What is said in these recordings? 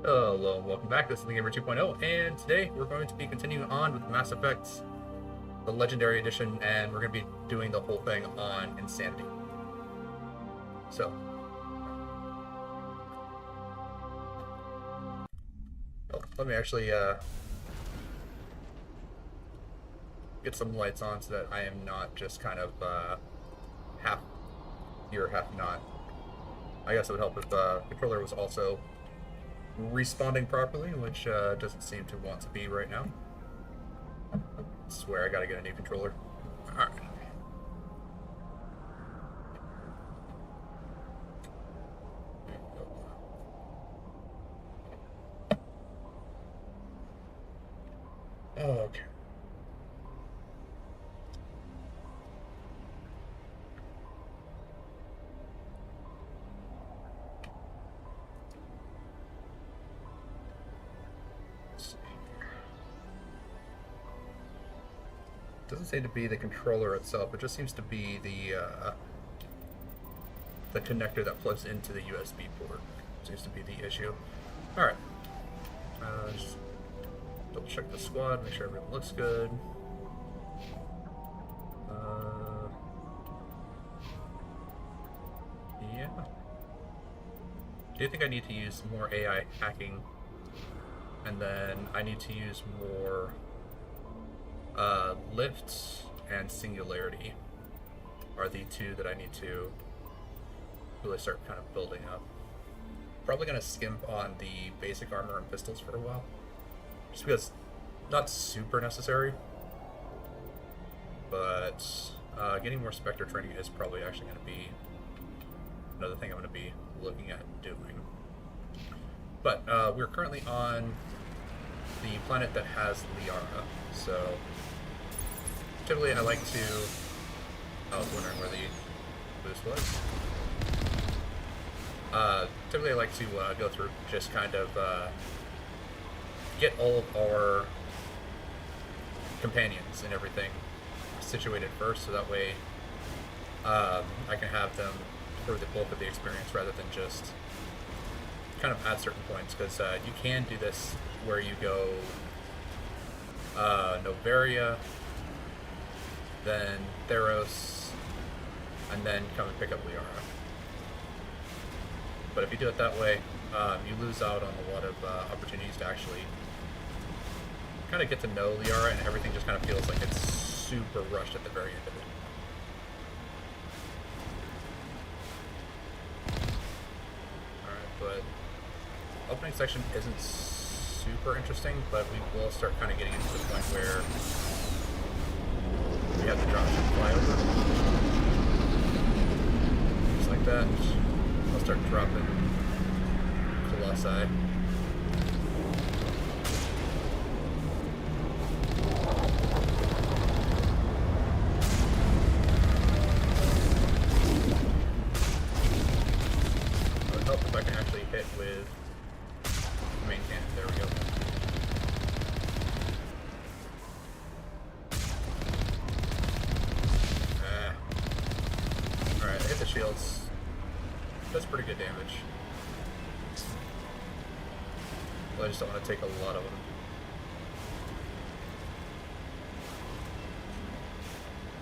Hello and welcome back. This is the Gamer 2.0, and today we're going to be continuing on with Mass Effect, the Legendary Edition, and we're going to be doing the whole thing on Insanity. So, let me actually get some lights on so that I am not just kind of half here, half not. I guess it would help if the controller was also responding properly, which doesn't seem to want to be right now. I swear I gotta get a new controller. Alright. Okay. Doesn't seem to be the controller itself. It just seems to be the connector that plugs into the USB port. Seems to be the issue. All right. Just double check the squad, make sure everything looks good. Yeah. Do you think I need to use more AI hacking? And then I need to use more lift and singularity are the two that I need to really start kind of building up. Probably going to skimp on the basic armor and pistols for a while. Just because not super necessary. But getting more Spectre training is probably actually going to be another thing I'm going to be looking at doing. But we're currently on the planet that has Liara. So typically I like to... I was wondering where the boost was. Typically I like to go through just kind of get all of our companions and everything situated first, so that way I can have them for the bulk of the experience rather than just kind of at certain points, because you can do this where you go Noveria, then Theros, and then come and pick up Liara. But if you do it that way, you lose out on a lot of opportunities to actually kind of get to know Liara, and everything just kind of feels like it's super rushed at the very end of it. Alright, but opening section isn't super interesting, but we will start kind of getting into the point where we have the dropship flyover. Just like that. I'll start dropping Colossi. It would help if I can actually hit with the main cannon. There we go. Alright, I hit the shields. That's pretty good damage. Well, I just don't want to take a lot of them.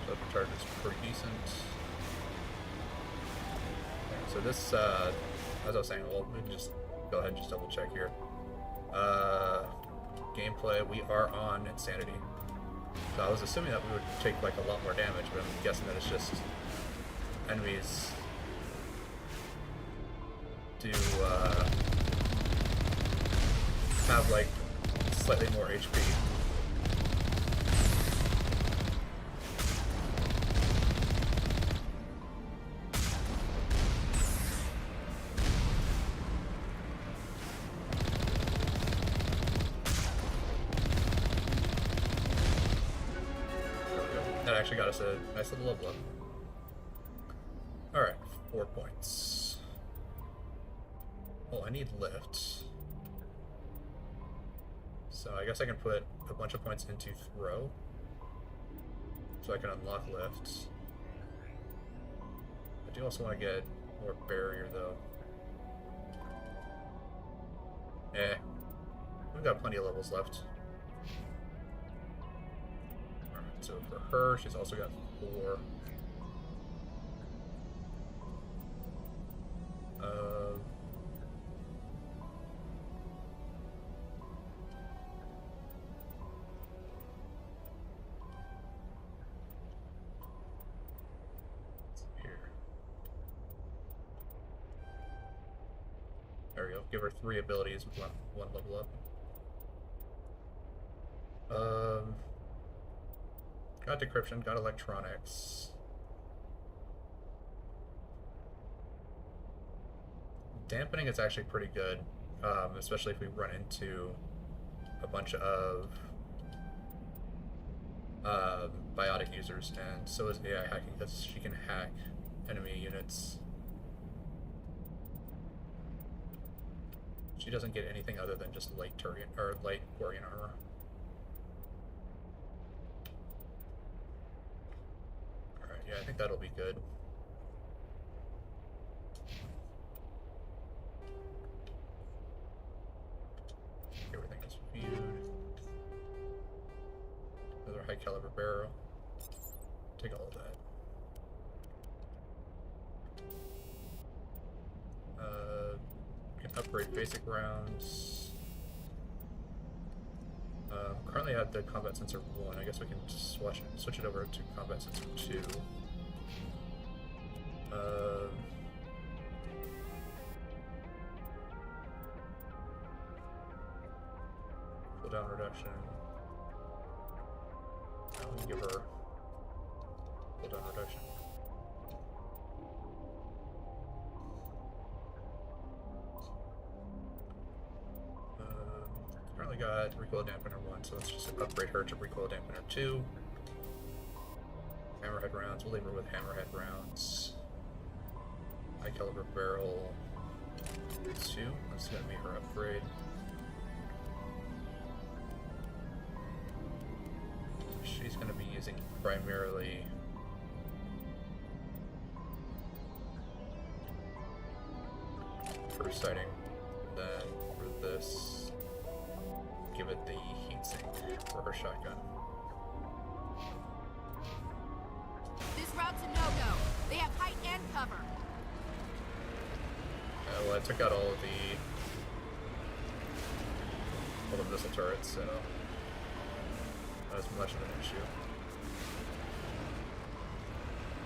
Self-recharge is pretty decent. Okay, so this, as I was saying, well, we can just go ahead and just double check here. Gameplay, we are on Insanity. So I was assuming that we would take like a lot more damage, but I'm guessing that it's just enemies to have like slightly more HP. That actually got us a nice little level up. Alright, 4 points. Oh, I need lift. So I guess I can put a bunch of points into throw, so I can unlock lift. I do also want to get more barrier though. Eh, we've got plenty of levels left. Alright, so for her, she's also got 4. Here. There we go. Give her 3 abilities with one level up. Got decryption, got electronics. Dampening is actually pretty good, especially if we run into a bunch of biotic users, and so is AI hacking because she can hack enemy units. She doesn't get anything other than just light Turian or light Quarian armor. Alright, yeah, I think that'll be good. Everything is viewed. Another high caliber barrel. Take all of that. Can upgrade basic rounds. Currently at the combat sensor 1. I guess we can switch it over to combat sensor 2. Cooldown reduction. I'm gonna give her cooldown reduction. Currently got recoil dampener 1, so let's just upgrade her to recoil dampener 2. Hammerhead rounds, we'll leave her with hammerhead rounds. High caliber barrel 2, that's gonna be her upgrade. She's gonna be using primarily first sighting, then for this, give it the heatsink for her shotgun. This route's a no-go. They have height and cover. Well, I took out all the missile turrets, so not as much of an issue.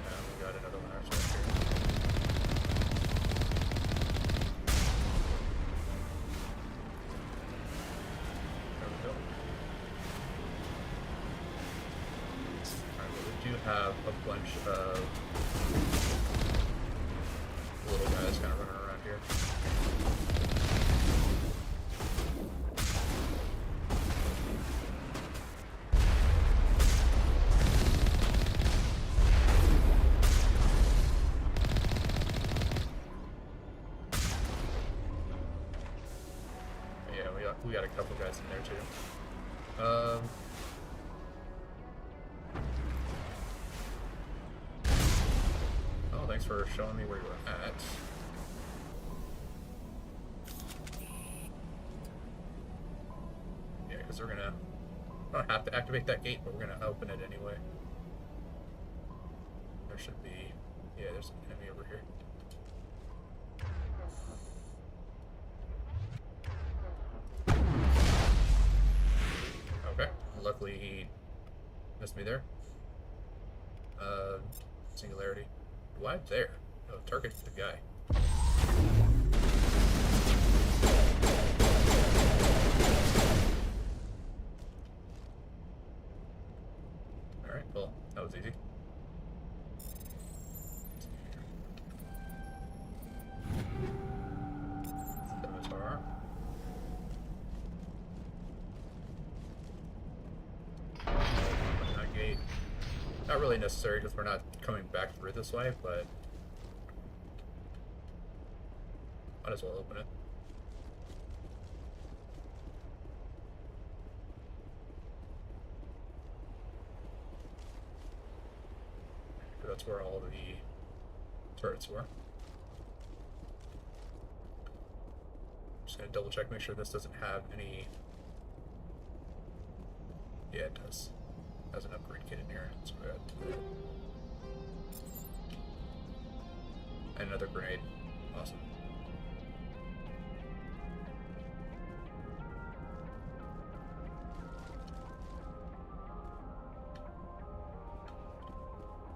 And we got another one actually up here. There we go. Alright, well, we do have a bunch of little guys kind of running around here. We got a couple guys in there too. Oh, thanks for showing me where you were at. Yeah, because we're gonna not have to activate that gate, but we're gonna open it anyway. There should be, yeah, there's an enemy over here. Okay, luckily he missed me there. Singularity. Why there? Oh, target the guy. Alright, well, that was easy. Scimitar. That gate. Not really necessary because we're not coming back through this way, but might as well open it. That's where all the turrets were. Just gonna double check, make sure this doesn't have any. Yeah, it does. Has an upgrade kit in here. Let's go ahead to that. And another grenade. Awesome.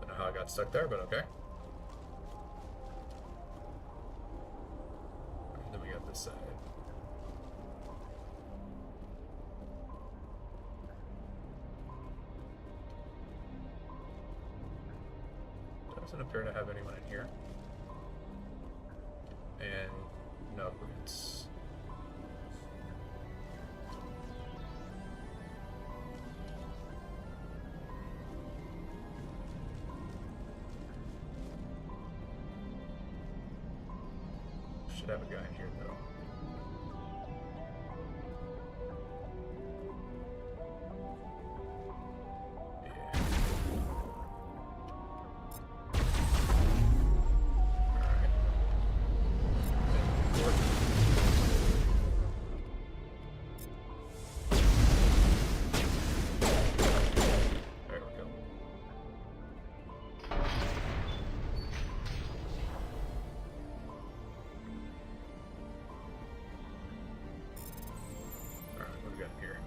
Don't know how I got stuck there, but okay. And then we got this side. Doesn't appear to have anyone in here. And no upgrades. Should have a guy in here though. Yeah. There we go. Alright, what do we got here?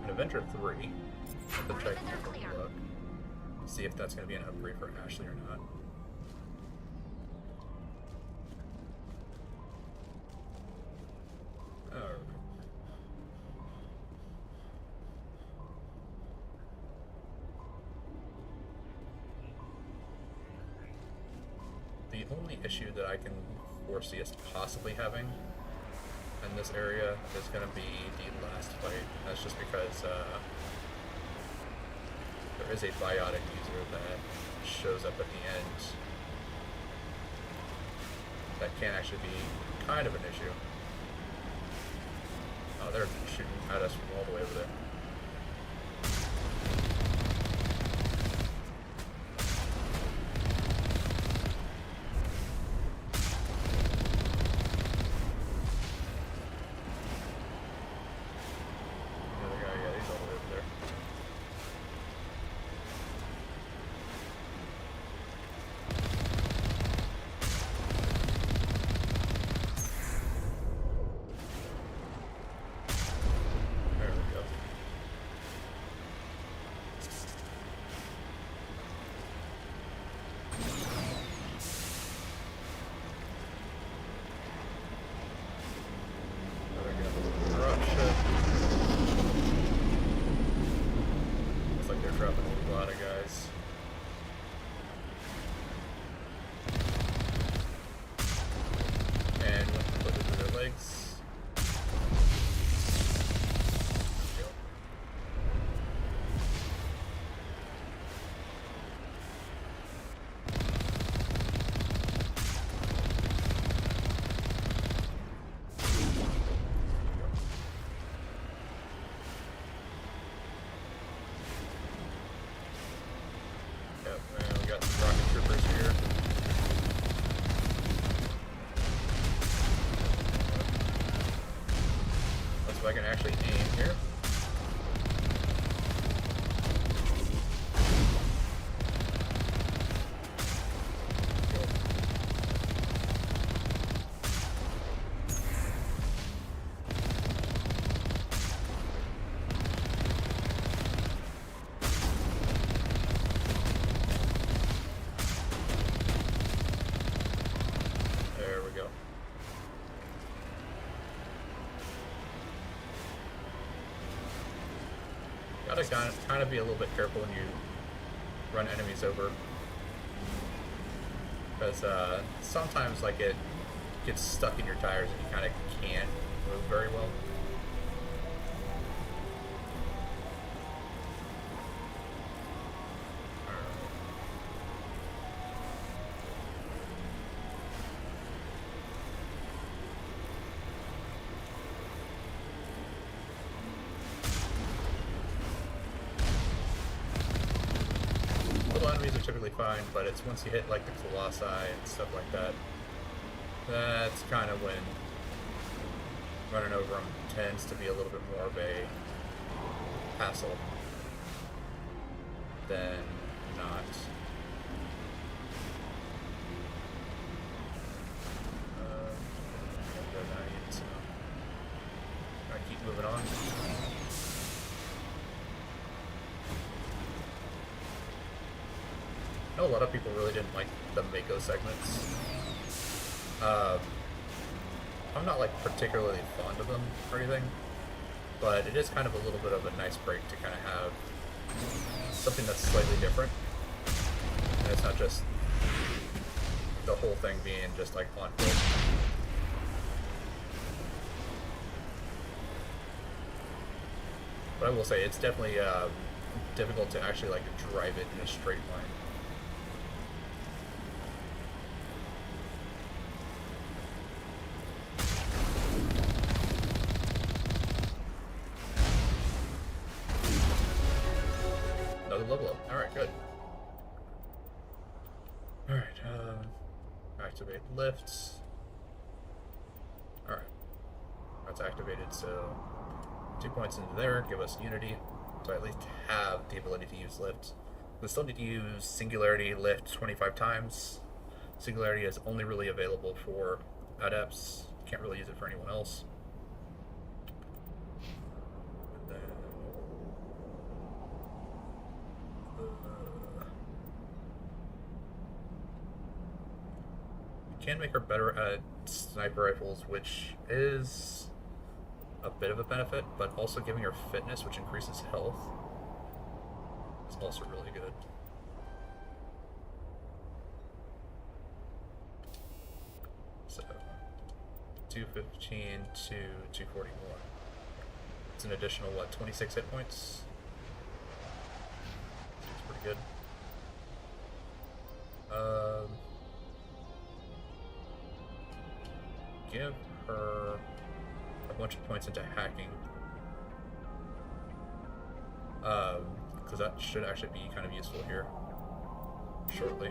An Avenger 3. Let's check a look. See if that's going to be an upgrade for Ashley or not. Alright. The only issue that I can foresee us possibly having in this area is going to be the last fight. That's just because there is a biotic user that shows up at the end that can actually be kind of an issue. Oh, they're shooting at us from all the way over there. Another guy, yeah, he's all the way over there. There we go. There we go. Drop ship. Looks like they're dropping a lot of guys. And put it through their legs. Go. Yep, and we got some rocket troopers here. Let's see if I can actually aim here. There we go. Gotta kind of be a little bit careful when you run enemies over, because sometimes like it gets stuck in your tires and you kind of can't move very well. Hold on. enemies are typically fine, but it's once you hit like the Colossi and stuff like that, that's kind of when running over them tends to be a little bit more of a hassle than not. So I keep moving on. I know a lot of people really didn't like the Mako segments. I'm not like particularly fond of them or anything, but it is kind of a little bit of a nice break to kind of have something that's slightly different, and it's not just the whole thing being just like on foot. But I will say it's definitely difficult to actually like drive it in a straight line. Another level up. Alright, good. Alright, activate lifts. Alright. That's activated, so 2 points into there, give us unity, so I at least have the ability to use lift. We still need to use singularity lift 25 times. Singularity is only really available for adepts, can't really use it for anyone else. And then, we can make her better at sniper rifles, which is a bit of a benefit, but also giving her fitness, which increases health, is also really good. So 215 to 241. It's an additional what, 26 hit points? Seems pretty good. Give her a bunch of points into hacking, because that should actually be kind of useful here shortly.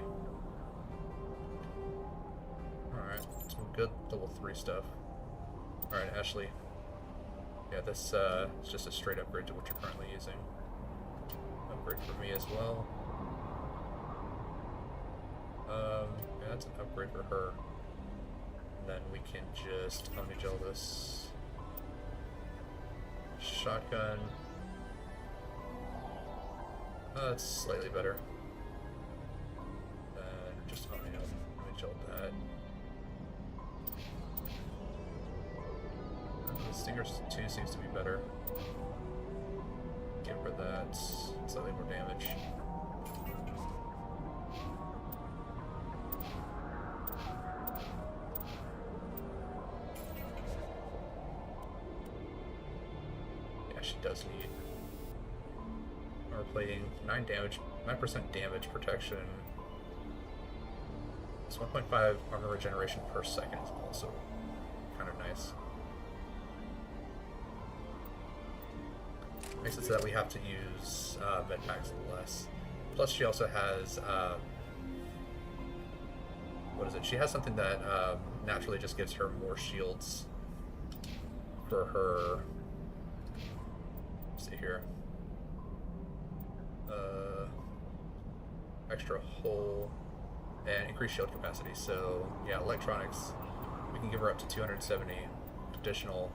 Alright, some good level 3 stuff. Alright, Ashley. Yeah, this is just a straight upgrade to what you're currently using. Upgrade for me as well. Yeah, that's an upgrade for her. And then we can just omni-gel this. Shotgun. That's slightly better. And just omni-gel that. Stinger 2 seems to be better. Give her that. Slightly more damage. Yeah, she does need armor plating. 9% damage protection. It's 1.5 armor regeneration per second is also kind of nice. Makes it so that we have to use med packs less. Plus, she also has what is it? She has something that naturally just gives her more shields for her. Let's see here. Extra hull and increased shield capacity. So yeah, electronics. We can give her up to 270 additional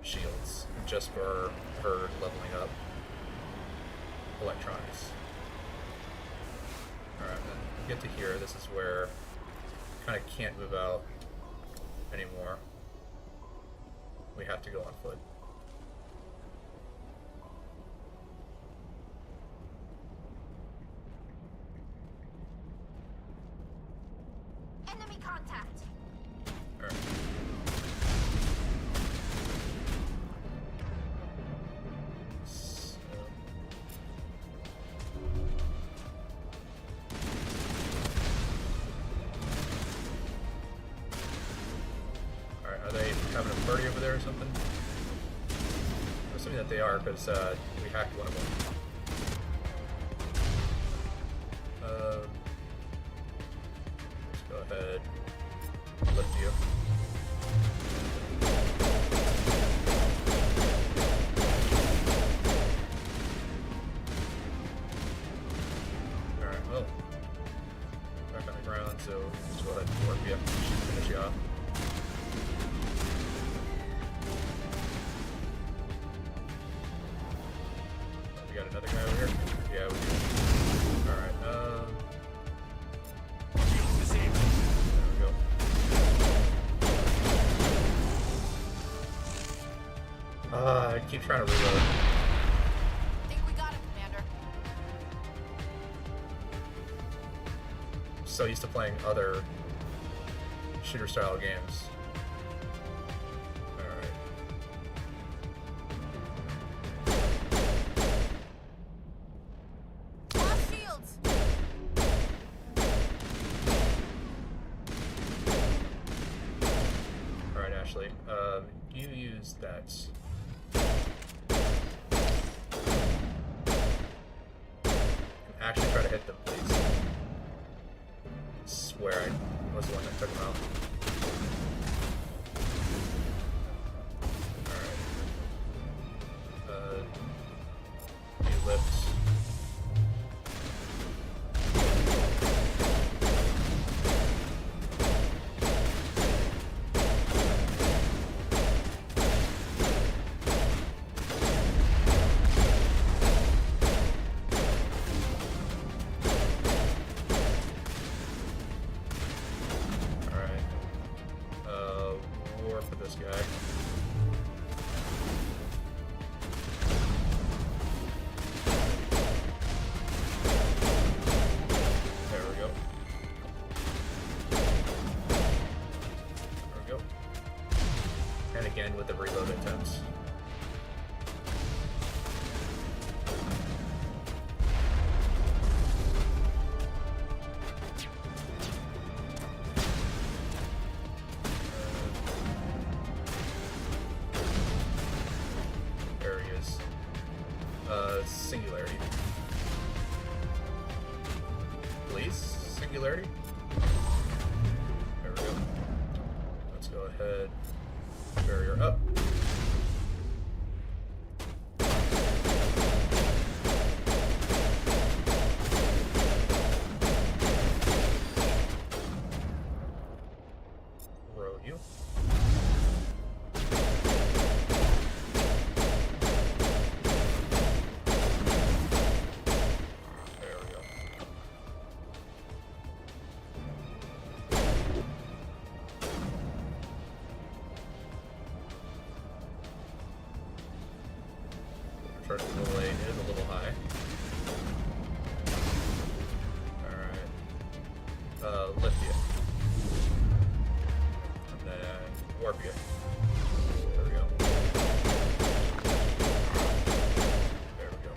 shields just for her leveling up electronics. Alright, then we get to here. This is where kind of can't move out anymore. We have to go on foot. Enemy contact. Alright. Are they having a party over there or something? I'm assuming that they are, because we hacked one of them. so let's go ahead and work you. Finish you off. We got another guy over here? Yeah, we do. Alright, there we go. I keep trying to reload. Think we got him, Commander. So used to playing other shooter style games. Alright. Lost shields. Alright, Ashley. You use that. Actually try to hit them, please. I swear I was the one that took them out. Alright. You lift. War for this guy. There we go. There we go. And again with the reload attempts. Singularity. Please? Singularity? There we go. Let's go ahead. Barrier up. Row you. Charge delay is a little high. Alright. Lift you. And then warp you. There we go. There we go.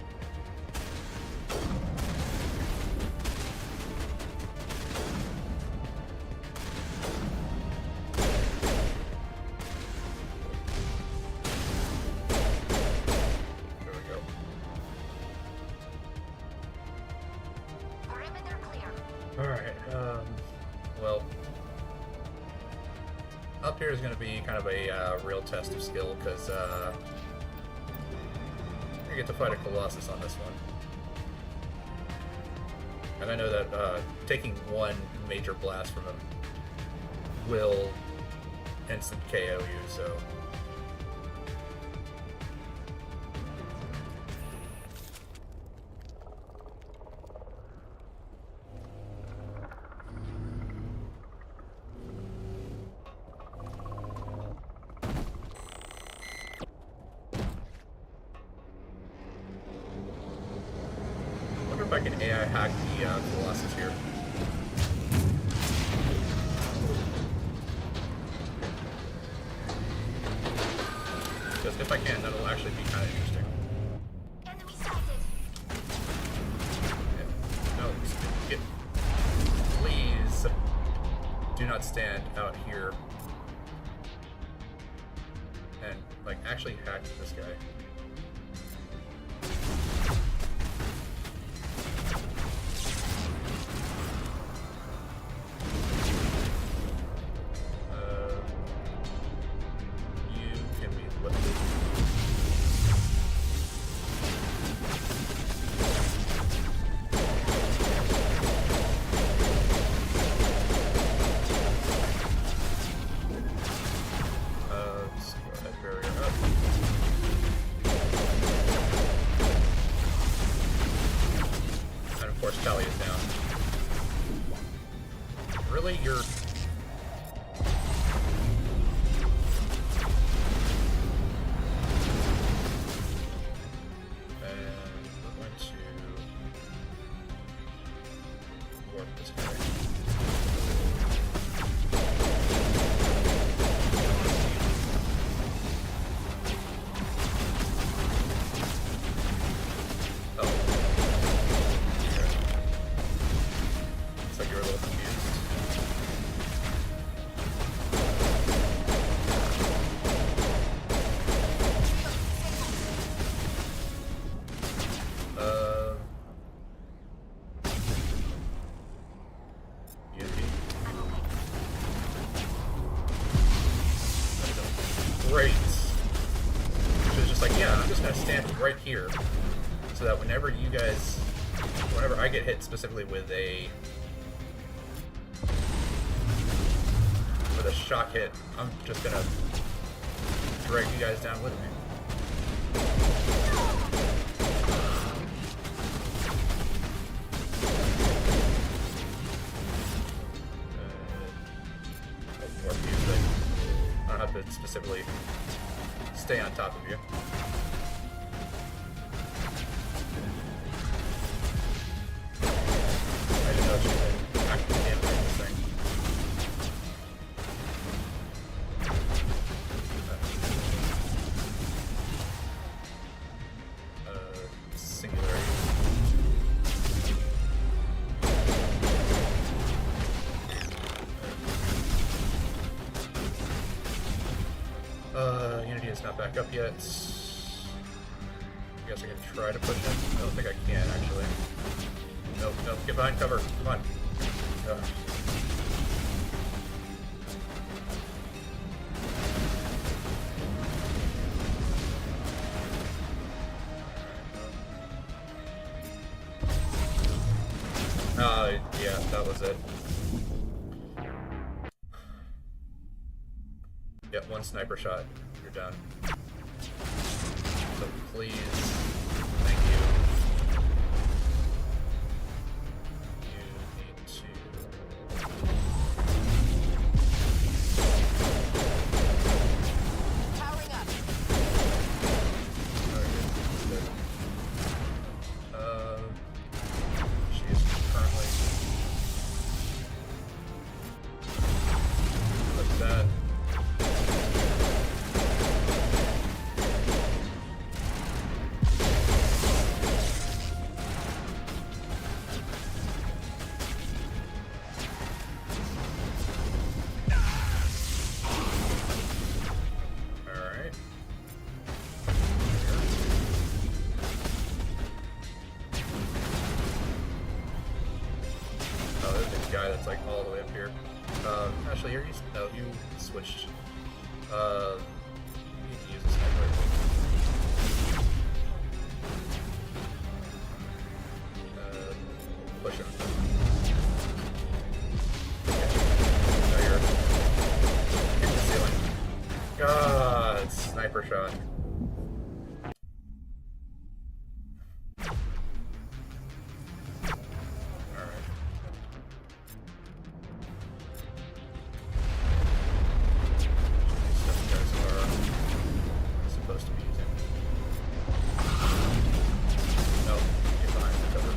Alright, well, up here is going to be kind of a real test of skill, because you're going to get to fight a Colossus on this one. And I know that taking one major blast from him will instant KO you, so... If I can AI hack the Colossus here. Because if I can, that'll actually be kind of interesting. Enemy sighted. Yeah. No, please do not stand out here and like actually hack this guy. really? You're... And we're going to warp this guy. Oh. Looks like you were a little confused. Unity. Great. She was just like, yeah, I'm just gonna stand right here, so that whenever I get hit specifically with a shock hit, I'm just gonna drag you guys down with me. Warp you, but I don't have to specifically stay on top of you. I didn't know she could actually damage this thing. Singularity. Unity is not back up yet. I guess I can try to push him. I don't think I can, actually. Nope, nope, get behind cover. Come on. Ugh. Yeah, that was it. Yep, one sniper shot. You're done. So please, thank you. You need to... Powering up. She is currently... Look at that. Alright. Oh, there's a guy that's like all the way up here. Actually, you're used. No, you switched. You need to use a sniper. Push him. Okay. Now you're hitting the ceiling. God, sniper shot. Alright. Stuff you guys are supposed to be using. No, get behind the cover.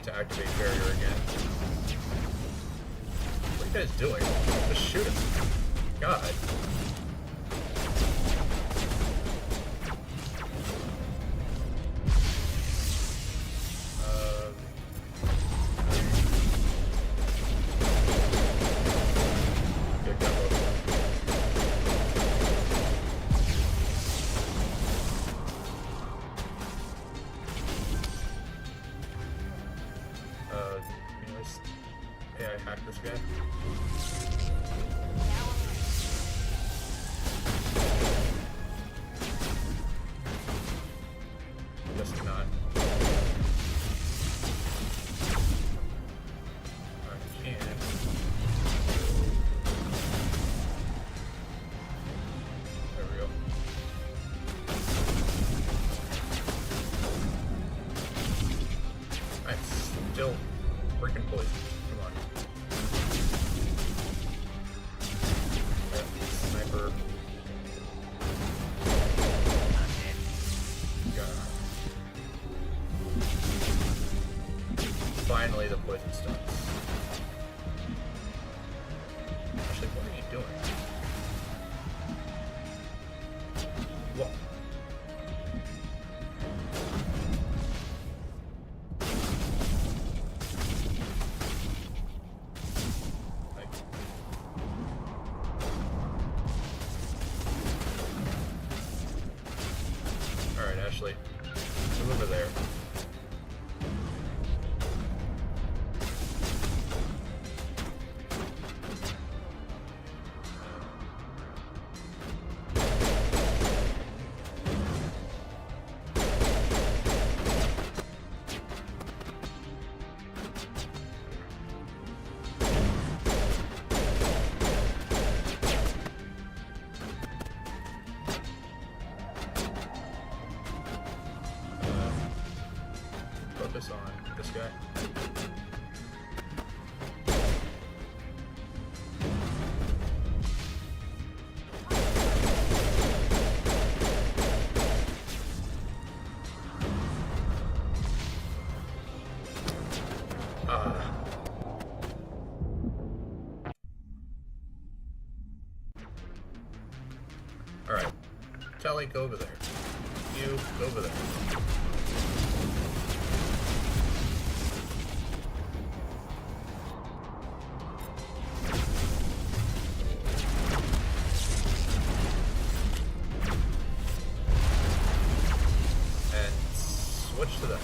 need to activate barrier again. What are you guys doing? Just shoot him. God. Good combo. Anyways, AI hack this guy. Guess not. I can. There we go. I'm still freaking poisoned. Come on. Sniper. God. Finally, the poison stops. Actually, what are you doing? What? Alright, Ashley. Move over there. Focus on this guy. Alright. Tally, go over there. You, go over there. And switch to that.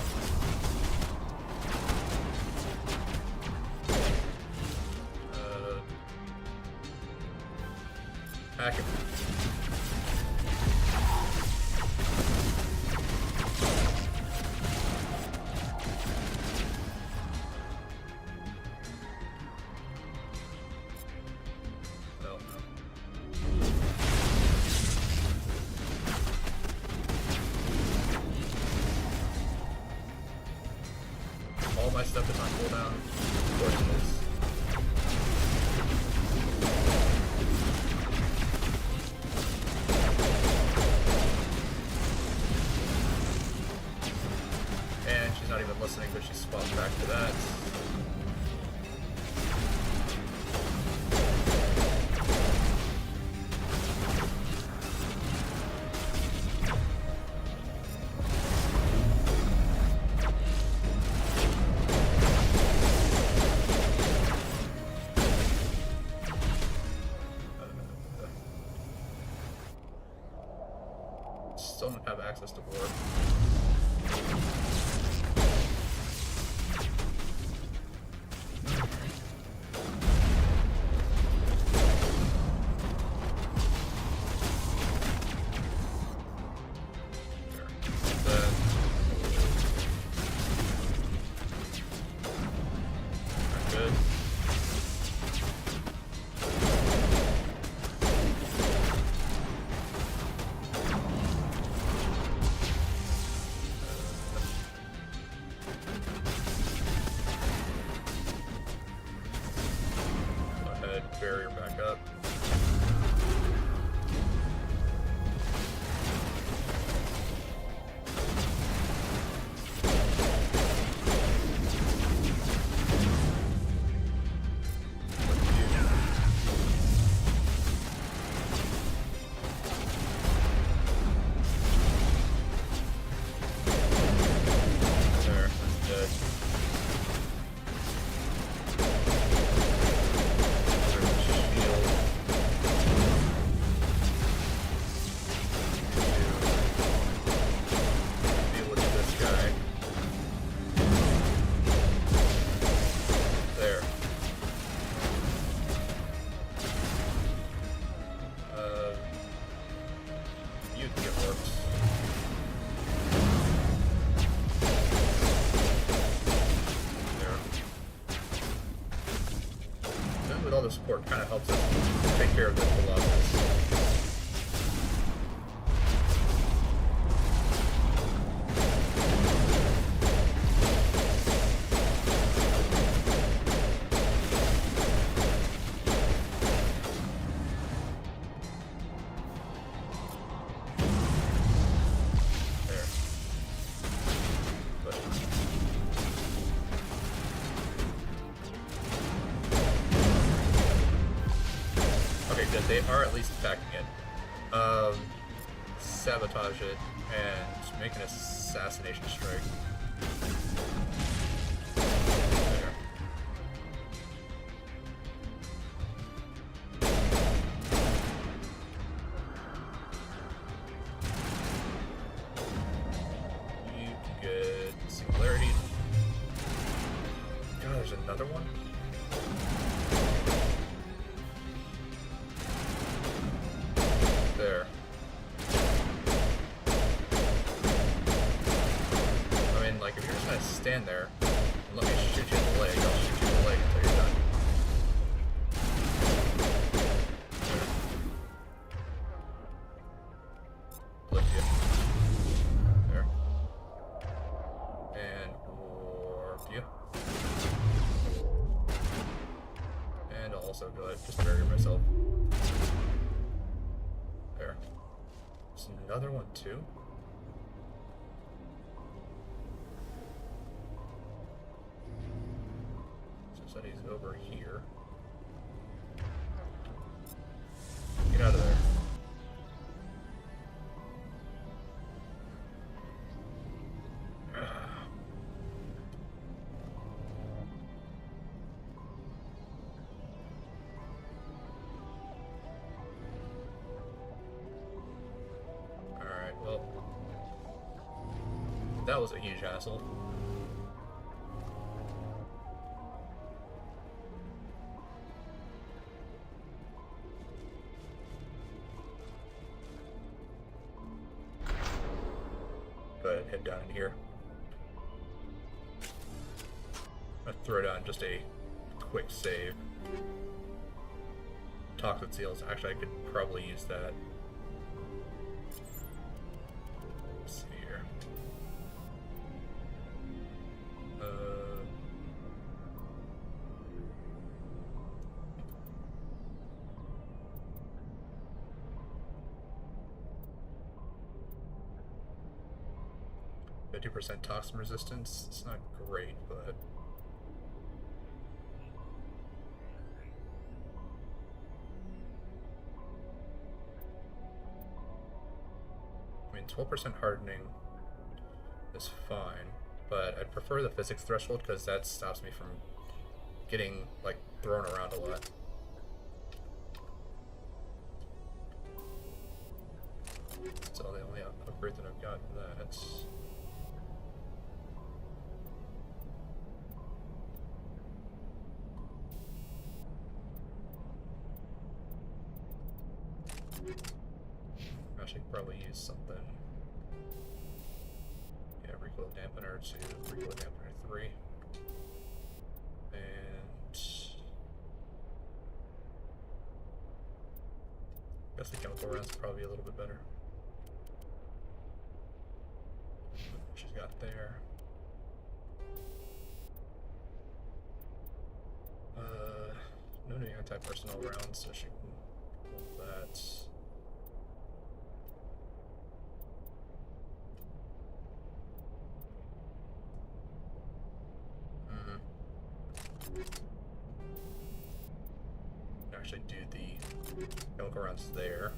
Hack him. No. All my stuff is on cooldown. Of course it is. And she's not even listening, but she spawns back to that. Still don't have access to war. Good. Go ahead, barrier back up. the support kind of helps us take care of the Colossus. They are at least attacking it. Sabotage it and make an assassination strike. There. You can get Singularity. God, there's another one? There. I mean, like, if you're just gonna stand there and let me shoot you in the leg, I'll shoot you in the leg until you're done. Lift you. There. And warp you. And I'll also go ahead and just barrier myself. There. There's another one too. So he's over here. Get out of there. That was a huge hassle. Go ahead and head down in here. I'm gonna throw down just a quick save. Toxic seals. Actually, I could probably use that. Let's see here. 50% toxin resistance. It's not great, but I mean, 12% hardening is fine, but I'd prefer the physics threshold because that stops me from getting like thrown around a lot. That's all the only upgrade that I've got for that. I should probably use something. Yeah, recoil dampener 2, recoil dampener 3. And I guess the chemical rounds probably a little bit better. She's got there. No new anti-personnel rounds, so she can hold that. Actually do the chemical rounds there.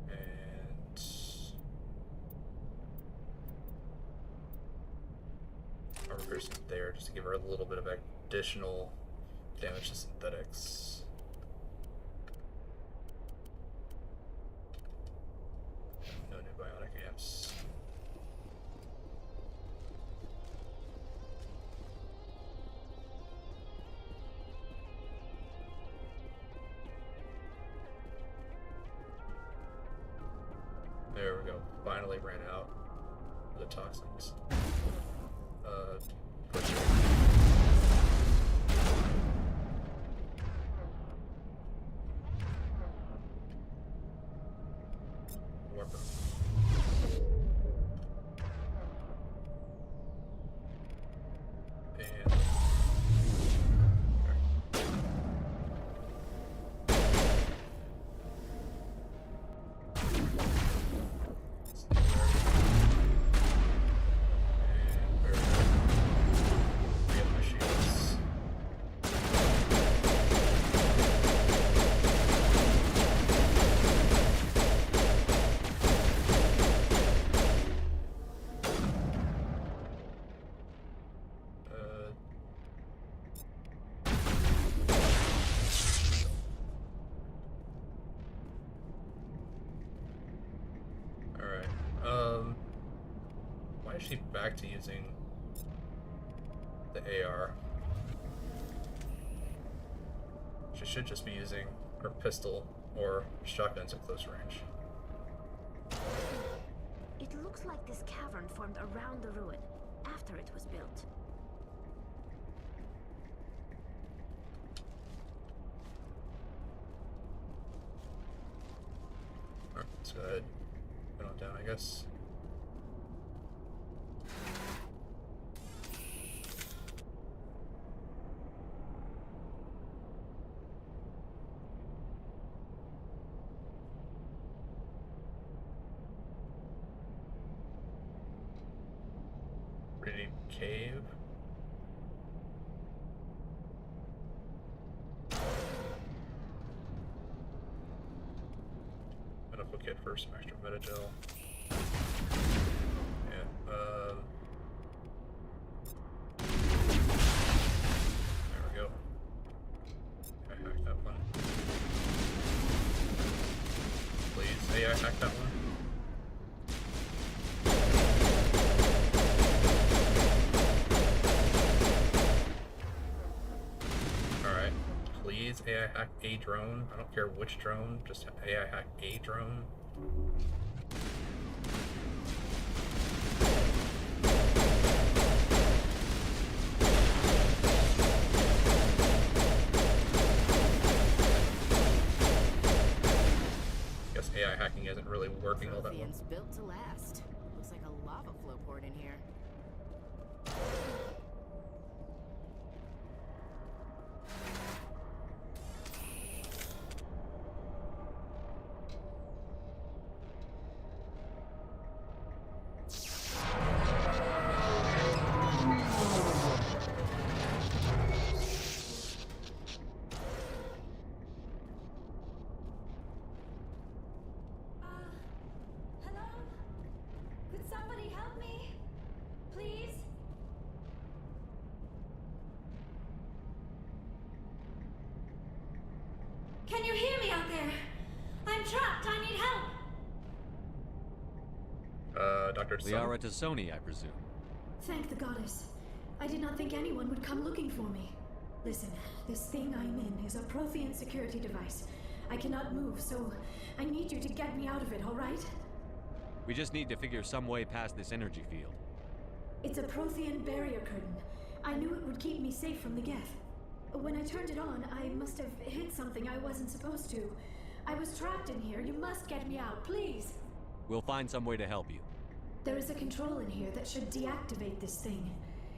And I'll reverse it there just to give her a little bit of additional damage to synthetics. No new bionic amps. There we go. Finally ran out of the toxins. Push it. actually back to using the AR. She should just be using her pistol or shotguns at close range. It looks like this cavern formed around the ruin, after it was built. Alright, let's go ahead. Head on down, I guess. Pretty cave. Medical kit for some extra Metagel. Yeah, there we go. I hacked that one. Please, hey, I hacked that one. Alright, please AI hack a drone. I don't care which drone, just AI hack a drone. Guess AI hacking isn't really working all that well. Prothean's built to last. Looks like a lava flow port in here. Hello? Could somebody help me? Please? Can you hear me out there? I'm trapped. I need help. Dr. Liara Tassoni, I presume. Thank the goddess. I did not think anyone would come looking for me. Listen, this thing I'm in is a Prothean security device. I cannot move, so I need you to get me out of it, all right? We just need to figure some way past this energy field. It's a Prothean barrier curtain. I knew it would keep me safe from the Geth. When I turned it on, I must have hit something I wasn't supposed to. I was trapped in here. You must get me out, please. We'll find some way to help you. There is a control in here that should deactivate this thing.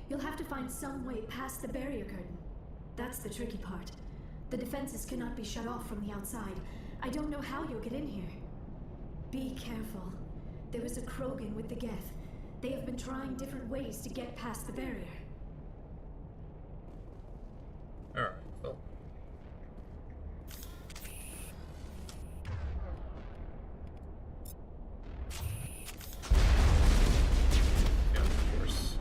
You'll have to find some way past the barrier curtain. That's the tricky part. The defenses cannot be shut off from the outside. I don't know how you'll get in here. Be careful. There is a Krogan with the Geth. They have been trying different ways to get past the barrier. Alright, well. Yeah, of course.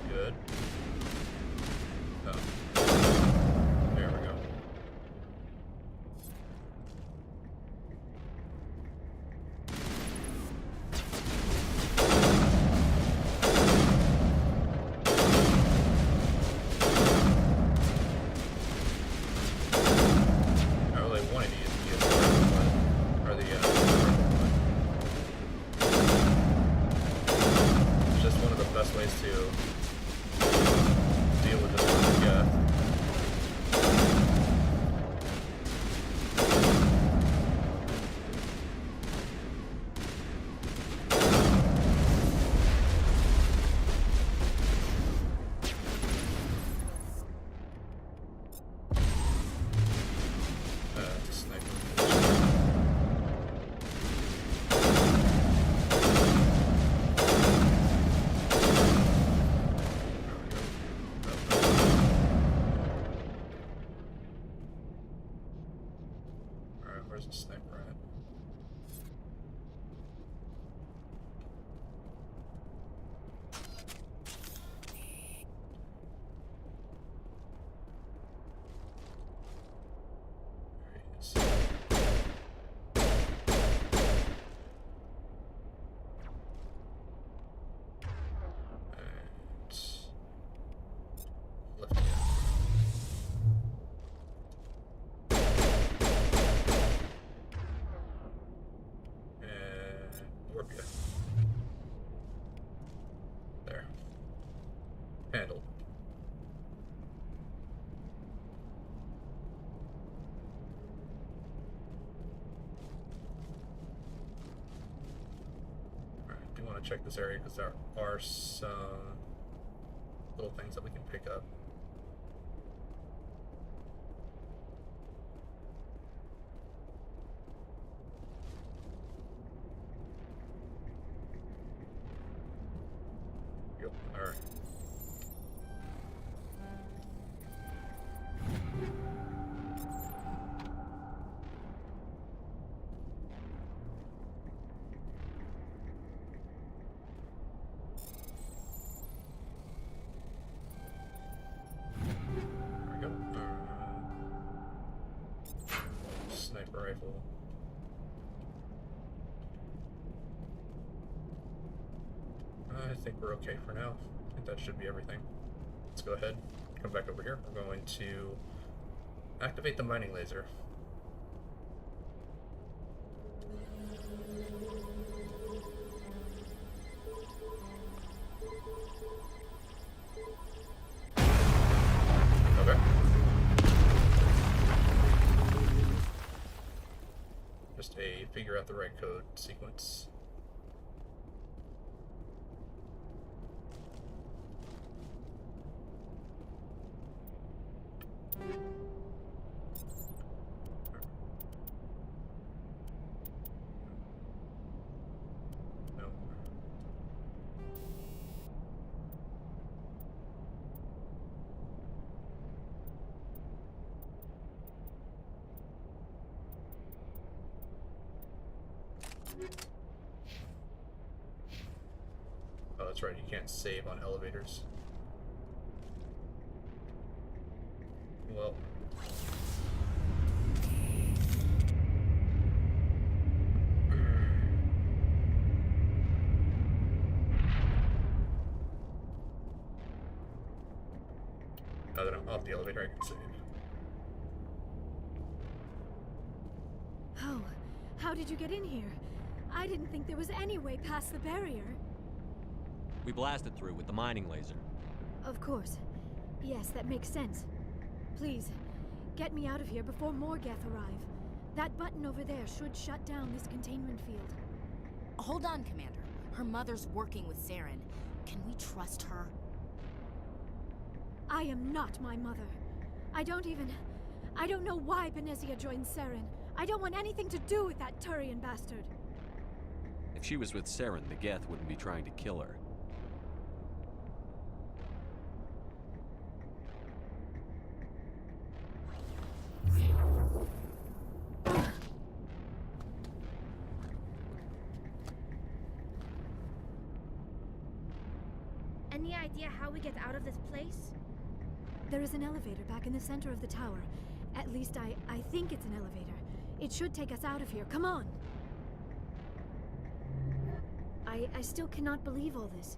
Good. Oh. There we go. I really wanted to use the PS4, or the it's just one of the best ways to deal with this one, yeah. It's a sniper. Alright, where's the sniper at? handled. Alright, I do want to check this area because there are some little things that we can pick up. Yep, alright. There we go. Sniper rifle. I think we're okay for now. I think that should be everything. Let's go ahead, come back over here. We're going to activate the mining laser. Okay. Just a figure out the right code sequence. No. Oh, that's right, you can't save on elevators. Well. Now that I'm off the elevator, I can save. Oh, how did you get in here? I didn't think there was any way past the barrier. We blasted through with the mining laser. Of course. Yes, that makes sense. Please, get me out of here before more Geth arrive. That button over there should shut down this containment field. Hold on, Commander. Her mother's working with Saren. Can we trust her? I am not my mother. I don't know why Benezia joined Saren. I don't want anything to do with that Turian bastard. If she was with Saren, the Geth wouldn't be trying to kill her. Any idea how we get out of this place? There is an elevator back in the center of the tower. At least I think it's an elevator. It should take us out of here. Come on! I still cannot believe all this.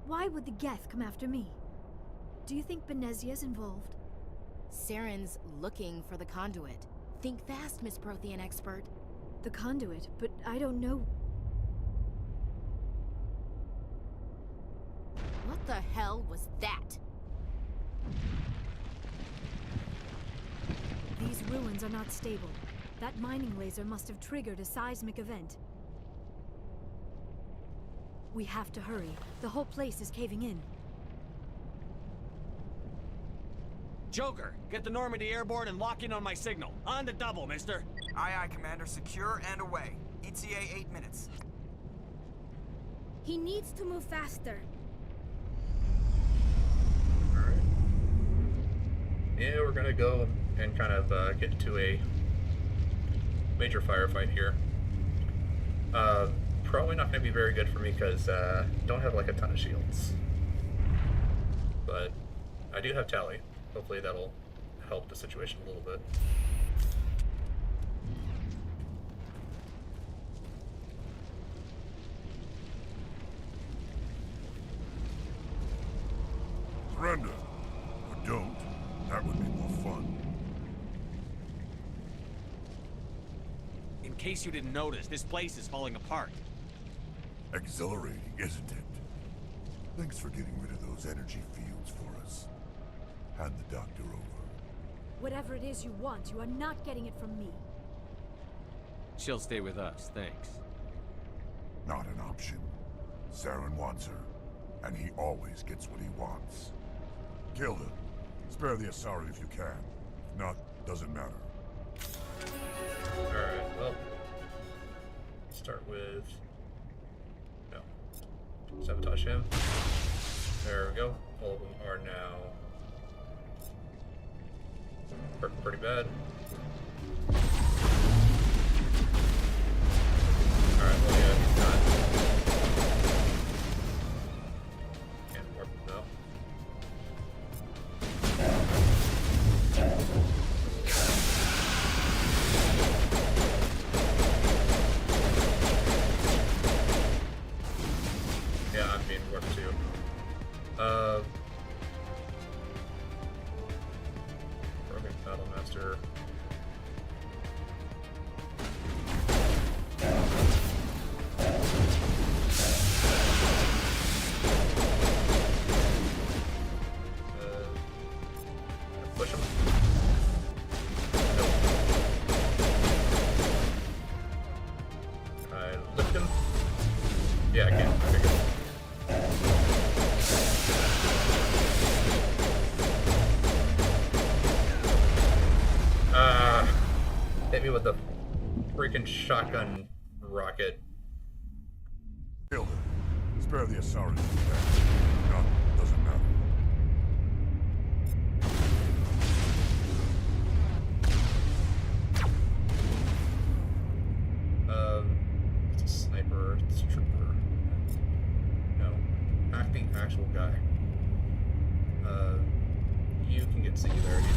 Why would the Geth come after me? Do you think Benezia's involved? Saren's looking for the conduit. Think fast, Miss Prothean expert. The conduit, but I don't know. What the hell was that? These ruins are not stable. That mining laser must have triggered a seismic event. We have to hurry. The whole place is caving in. Joker, get the Normandy airborne and lock in on my signal. On the double, mister. Aye, aye, Commander. Secure and away. ETA 8 minutes. He needs to move faster. Alright. Yeah, we're gonna go and kind of get into a major firefight here. Probably not gonna be very good for me because don't have like a ton of shields. But I do have Tally. Hopefully that'll help the situation a little bit. Surrender. Or don't. That would be more fun. In case you didn't notice, this place is falling apart. Exhilarating, isn't it? Thanks for getting rid of those energy fields for us. Hand the doctor over. Whatever it is you want, you are not getting it from me. She'll stay with us, thanks. Not an option. Saren wants her, and he always gets what he wants. Kill him. Spare the Asari if you can. If not, doesn't matter. Alright, well. Start with... No. Sabotage him. There we go. All of them are now... pretty bad. Alright, well yeah, he's not... Can't warp him though. Yeah, I'm being warped too. Broken Battle Master. Push him. Nope. Can I lift him? Yeah, I can. Okay, good. Hit me with the freaking shotgun rocket. Kill him. Spare the Asari if you can. If not, doesn't matter. It's a sniper, it's a trooper. No. Acting actual guy. You can get singularity.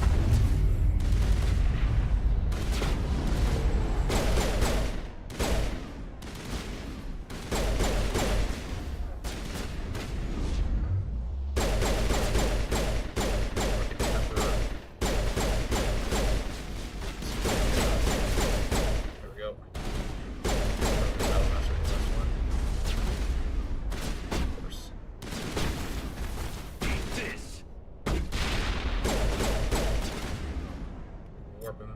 Warp him.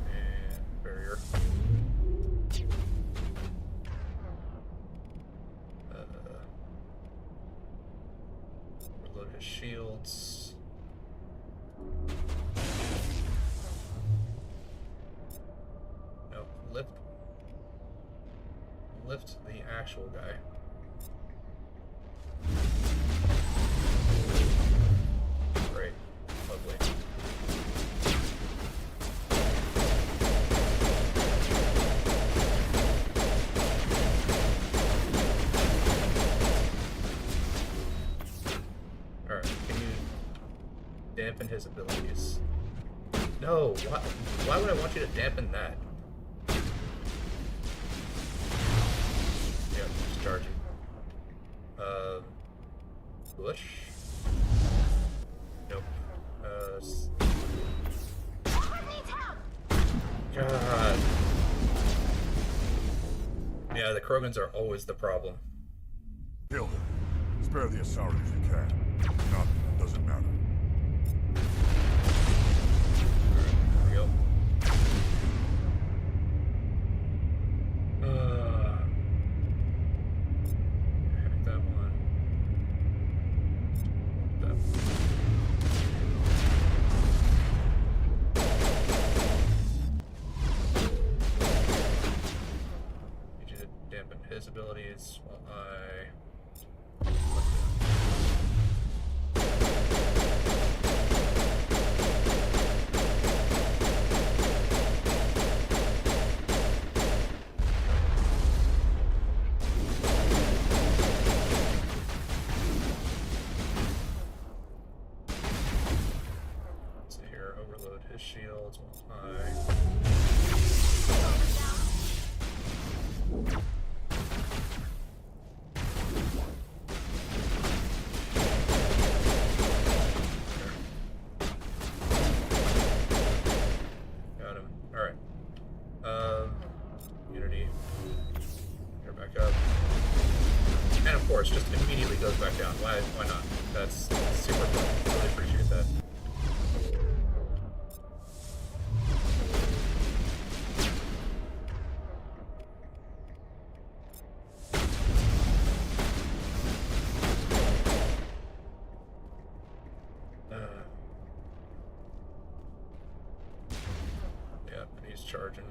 And barrier. Reload his shields. No, lift the actual guy. Great. Lovely. Alright, can you dampen his abilities? No, why would I want you to dampen that? Yeah, just charging. Bush? Nope. God. Yeah, the Krogans are always the problem. Kill him. Spare the Asari if you can. If not, doesn't matter. Alright, there we go. Hack that one. That one. Need you to dampen his abilities while I... Let's see here, overload his shields while I... Got him. Alright. Unity. You're back up. course, just immediately goes back down. Why not? That's super fun. Really appreciate that. Yeah, he's charging.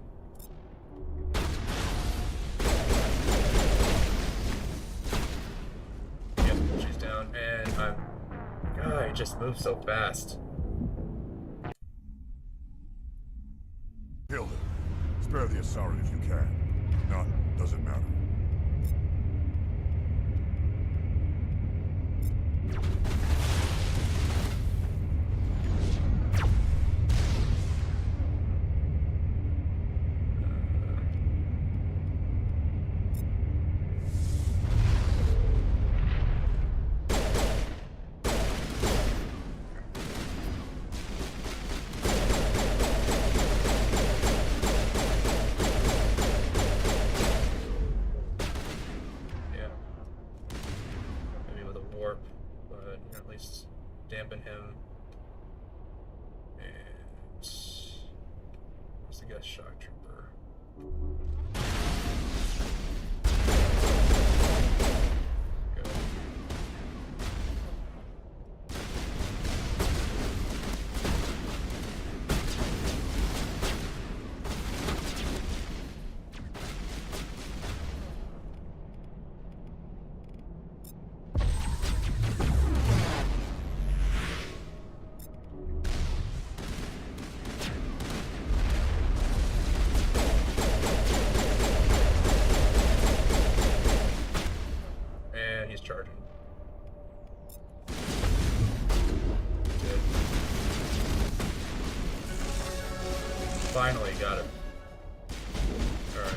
Yep, she's down, and God, he just moves so fast. Kill him. Spare the Asari if you can. If not, doesn't matter. At least dampen him. And where's the guest shock trooper? Go. Charging. Good. Finally got it. Alright.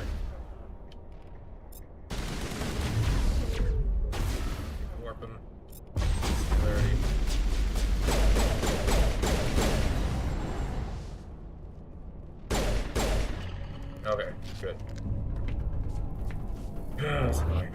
Warp him. Singularity. Okay, good. That's annoying.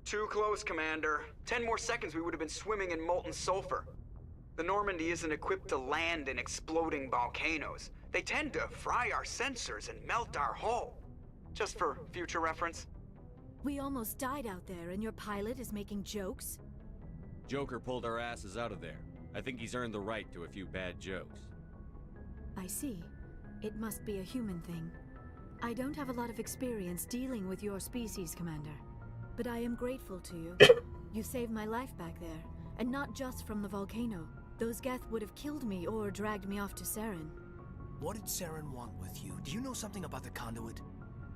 Too close, Commander. 10 more seconds we would have been swimming in molten sulfur. The Normandy isn't equipped to land in exploding volcanoes. They tend to fry our sensors and melt our hull. Just for future reference. We almost died out there, and your pilot is making jokes? Joker pulled our asses out of there. I think he's earned the right to a few bad jokes. I see. It must be a human thing. I don't have a lot of experience dealing with your species, Commander. But I am grateful to you. You saved my life back there, and not just from the volcano. Those Geth would have killed me or dragged me off to Saren. What did Saren want with you? Do you know something about the conduit?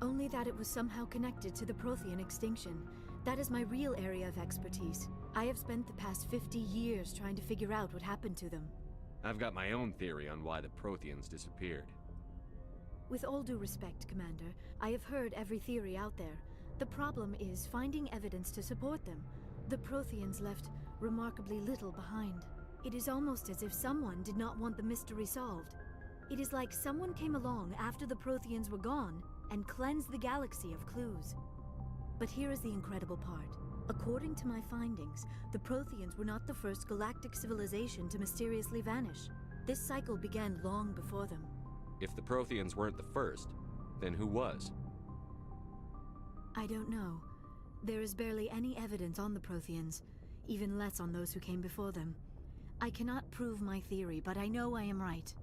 Only that it was somehow connected to the Prothean extinction. That is my real area of expertise. I have spent the past 50 years trying to figure out what happened to them. I've got my own theory on why the Protheans disappeared. With all due respect, Commander, I have heard every theory out there. The problem is finding evidence to support them. The Protheans left remarkably little behind. It is almost as if someone did not want the mystery solved. It is like someone came along after the Protheans were gone and cleansed the galaxy of clues. But here is the incredible part. According to my findings, the Protheans were not the first galactic civilization to mysteriously vanish. This cycle began long before them. If the Protheans weren't the first, then who was? I don't know. There is barely any evidence on the Protheans, even less on those who came before them. I cannot prove my theory, but I know I am right.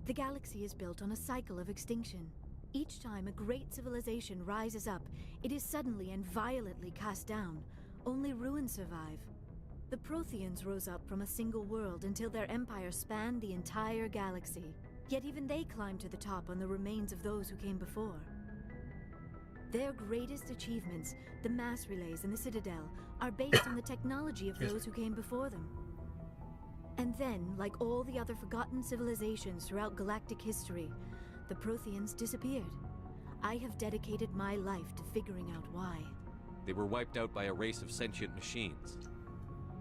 The galaxy is built on a cycle of extinction. Each time a great civilization rises up, it is suddenly and violently cast down. Only ruins survive. The Protheans rose up from a single world until their empire spanned the entire galaxy. Yet even they climbed to the top on the remains of those who came before. Their greatest achievements, the mass relays and the Citadel, are based on the technology of those who came before them. And then, like all the other forgotten civilizations throughout galactic history, the Protheans disappeared. I have dedicated my life to figuring out why. They were wiped out by a race of sentient machines.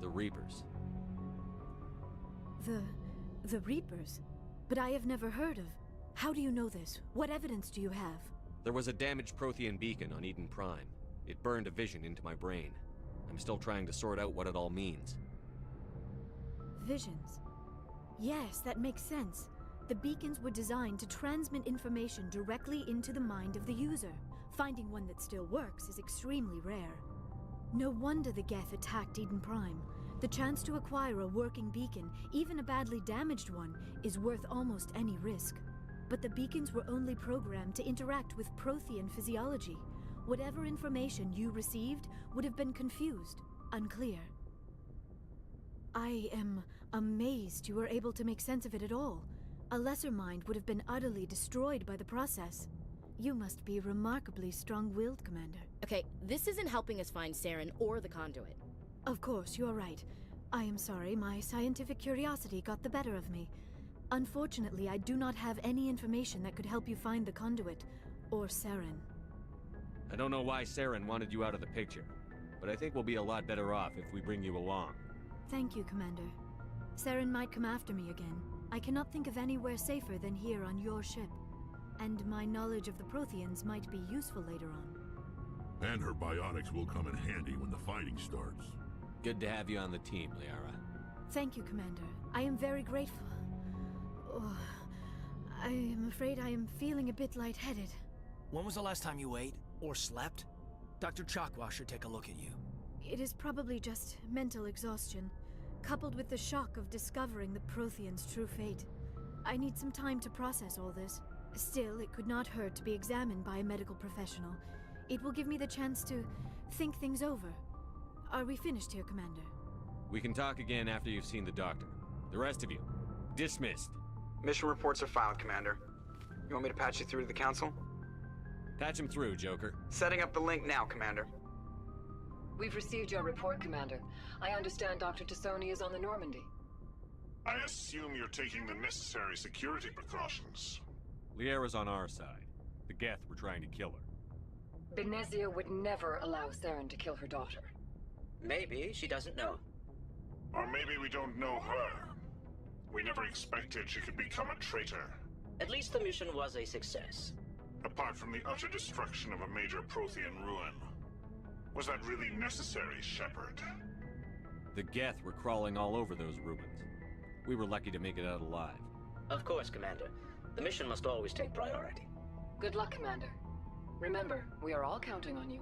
The Reapers. The Reapers? But I have never heard of... How do you know this? What evidence do you have? There was a damaged Prothean beacon on Eden Prime. It burned a vision into my brain. I'm still trying to sort out what it all means. Visions. Yes, that makes sense. The beacons were designed to transmit information directly into the mind of the user. Finding one that still works is extremely rare. No wonder the Geth attacked Eden Prime. The chance to acquire a working beacon, even a badly damaged one, is worth almost any risk. But the beacons were only programmed to interact with Prothean physiology. Whatever information you received would have been confused, unclear. I am amazed you were able to make sense of it at all. A lesser mind would have been utterly destroyed by the process. You must be remarkably strong-willed, Commander. Okay, this isn't helping us find Saren or the conduit. Of course, you are right. I am sorry, my scientific curiosity got the better of me. Unfortunately, I do not have any information that could help you find the conduit, or Saren. I don't know why Saren wanted you out of the picture, but I think we'll be a lot better off if we bring you along. Thank you, Commander. Saren might come after me again. I cannot think of anywhere safer than here on your ship. And my knowledge of the Protheans might be useful later on. And her biotics will come in handy when the fighting starts. Good to have you on the team, Liara. Thank you, Commander. I am very grateful. Oh, I am afraid I am feeling a bit lightheaded. When was the last time you ate or slept? Dr. Chakwa should take a look at you. It is probably just mental exhaustion, coupled with the shock of discovering the Protheans' true fate. I need some time to process all this. Still, it could not hurt to be examined by a medical professional. It will give me the chance to think things over. Are we finished here, Commander? We can talk again after you've seen the doctor. The rest of you, dismissed. Mission reports are filed, Commander. You want me to patch you through to the Council? Patch him through, Joker. Setting up the link now, Commander. We've received your report, Commander. I understand Dr. Tassoni is on the Normandy. I assume you're taking the necessary security precautions. Liara's on our side. The Geth were trying to kill her. Benezia would never allow Saren to kill her daughter. Maybe she doesn't know. Or maybe we don't know her. We never expected she could become a traitor. At least the mission was a success. Apart from the utter destruction of a major Prothean ruin. Was that really necessary, Shepard? The Geth were crawling all over those ruins. We were lucky to make it out alive. Of course, Commander. The mission must always take priority. Good luck, Commander. Remember, we are all counting on you.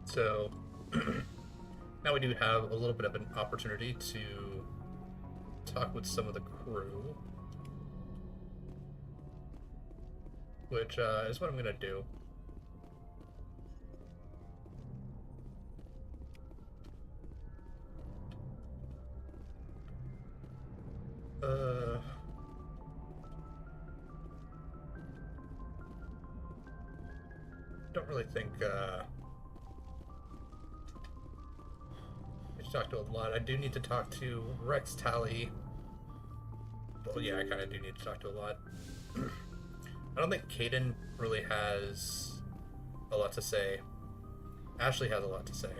So, now we do have a little bit of an opportunity to talk with some of the crew, which is what I'm going to do. Don't really think, I should talk to a lot. I do need to talk to Rex Tally. Well, yeah, I kind of do need to talk to a lot. I don't think Kaidan really has a lot to say. Ashley has a lot to say.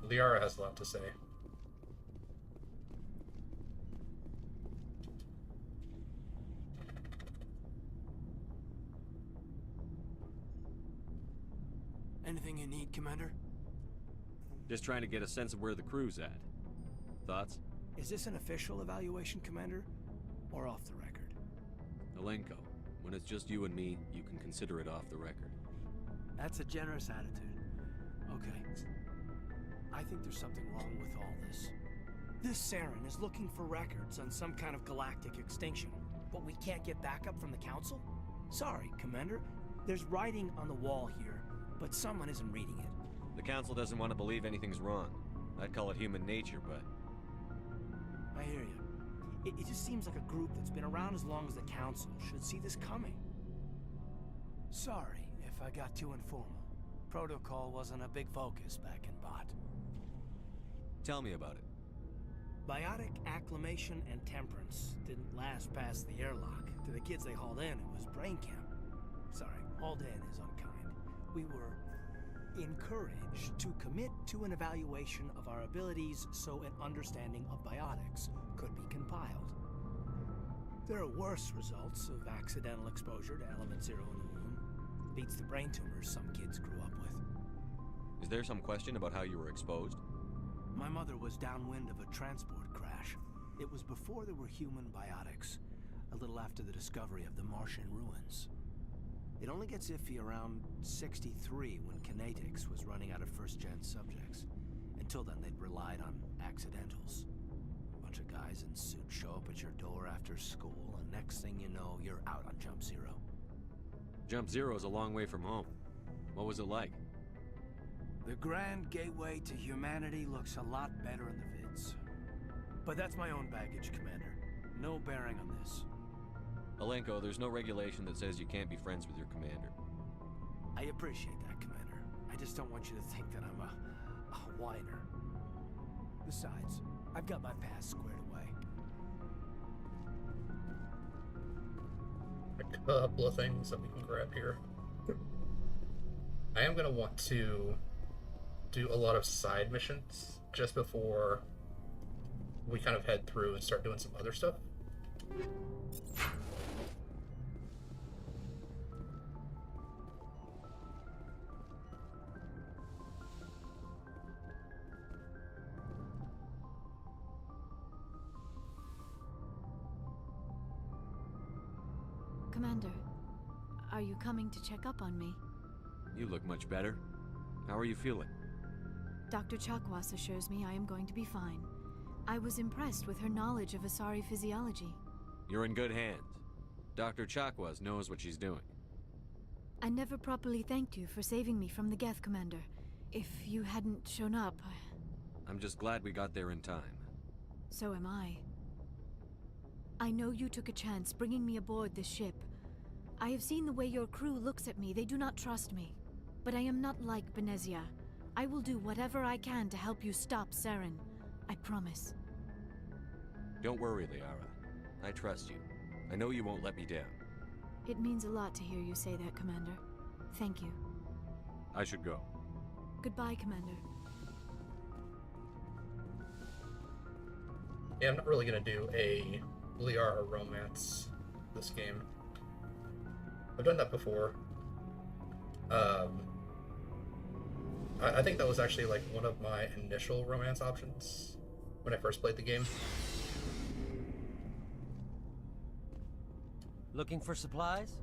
Liara has a lot to say. Anything you need, Commander? Just trying to get a sense of where the crew's at. Thoughts? Is this an official evaluation, Commander? Or off the record? Alenko, when it's just you and me, you can consider it off the record. That's a generous attitude. Okay. I think there's something wrong with all this. This Saren is looking for records on some kind of galactic extinction, but we can't get backup from the Council? Sorry, Commander. There's writing on the wall here, but someone isn't reading it. The Council doesn't want to believe anything's wrong. I'd call it human nature, but... I hear you. It just seems like a group that's been around as long as the Council should see this coming. Sorry if I got too informal. Protocol wasn't a big focus back in Bot. Tell me about it. Biotic acclimation and temperance didn't last past the airlock. To the kids they hauled in, it was brain camp. Sorry, hauled in is unkind. We were encouraged to commit to an evaluation of our abilities so an understanding of biotics could be compiled. There are worse results of accidental exposure to Element Zero in the womb. Beats the brain tumors some kids grew up with. Is there some question about how you were exposed? My mother was downwind of a transport crash. It was before there were human biotics, a little after the discovery of the Martian ruins. It only gets iffy around 63 when Kinetics was running out of first-gen subjects. Until then, they'd relied on accidentals. A bunch of guys in suits show up at your door after school, and next thing you know, you're out on Jump Zero. Jump Zero is a long way from home. What was it like? The grand gateway to humanity looks a lot better in the vids. But that's my own baggage, Commander. No bearing on this. Alenko, there's no regulation that says you can't be friends with your commander. I appreciate that, Commander. I just don't want you to think that I'm a whiner. Besides, I've got my past squared away. A couple of things that we can grab here. I am going to want to do a lot of side missions just before we kind of head through and start doing some other stuff. Commander, are you coming to check up on me? You look much better. How are you feeling? Dr. Chakwas assures me I am going to be fine. I was impressed with her knowledge of Asari physiology. You're in good hands. Dr. Chakwas knows what she's doing. I never properly thanked you for saving me from the Geth, Commander. If you hadn't shown up... I'm just glad we got there in time. So am I. I know you took a chance bringing me aboard this ship. I have seen the way your crew looks at me. They do not trust me. But I am not like Benezia. I will do whatever I can to help you stop Saren. I promise. Don't worry, Liara. I trust you. I know you won't let me down. It means a lot to hear you say that, Commander. Thank you. I should go. Goodbye, Commander. Yeah, I'm not really going to do a Liara romance this game. I've done that before. I think that was actually like one of my initial romance options when I first played the game. Looking for supplies?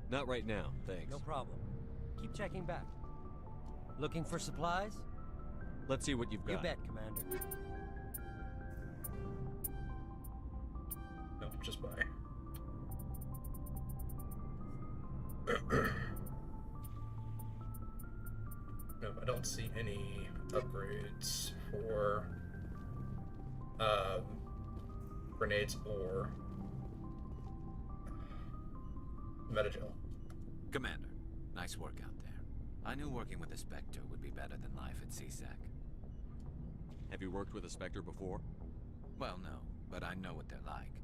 Not right now, thanks. No problem. Keep checking back. Looking for supplies? Let's see what you've got. You bet, Commander. No, just buy. No, I don't see any upgrades for grenades or Metagel. Commander, nice work out there. I knew working with a Spectre would be better than life at CSEC. Have you worked with a Spectre before? Well, no, but I know what they're like.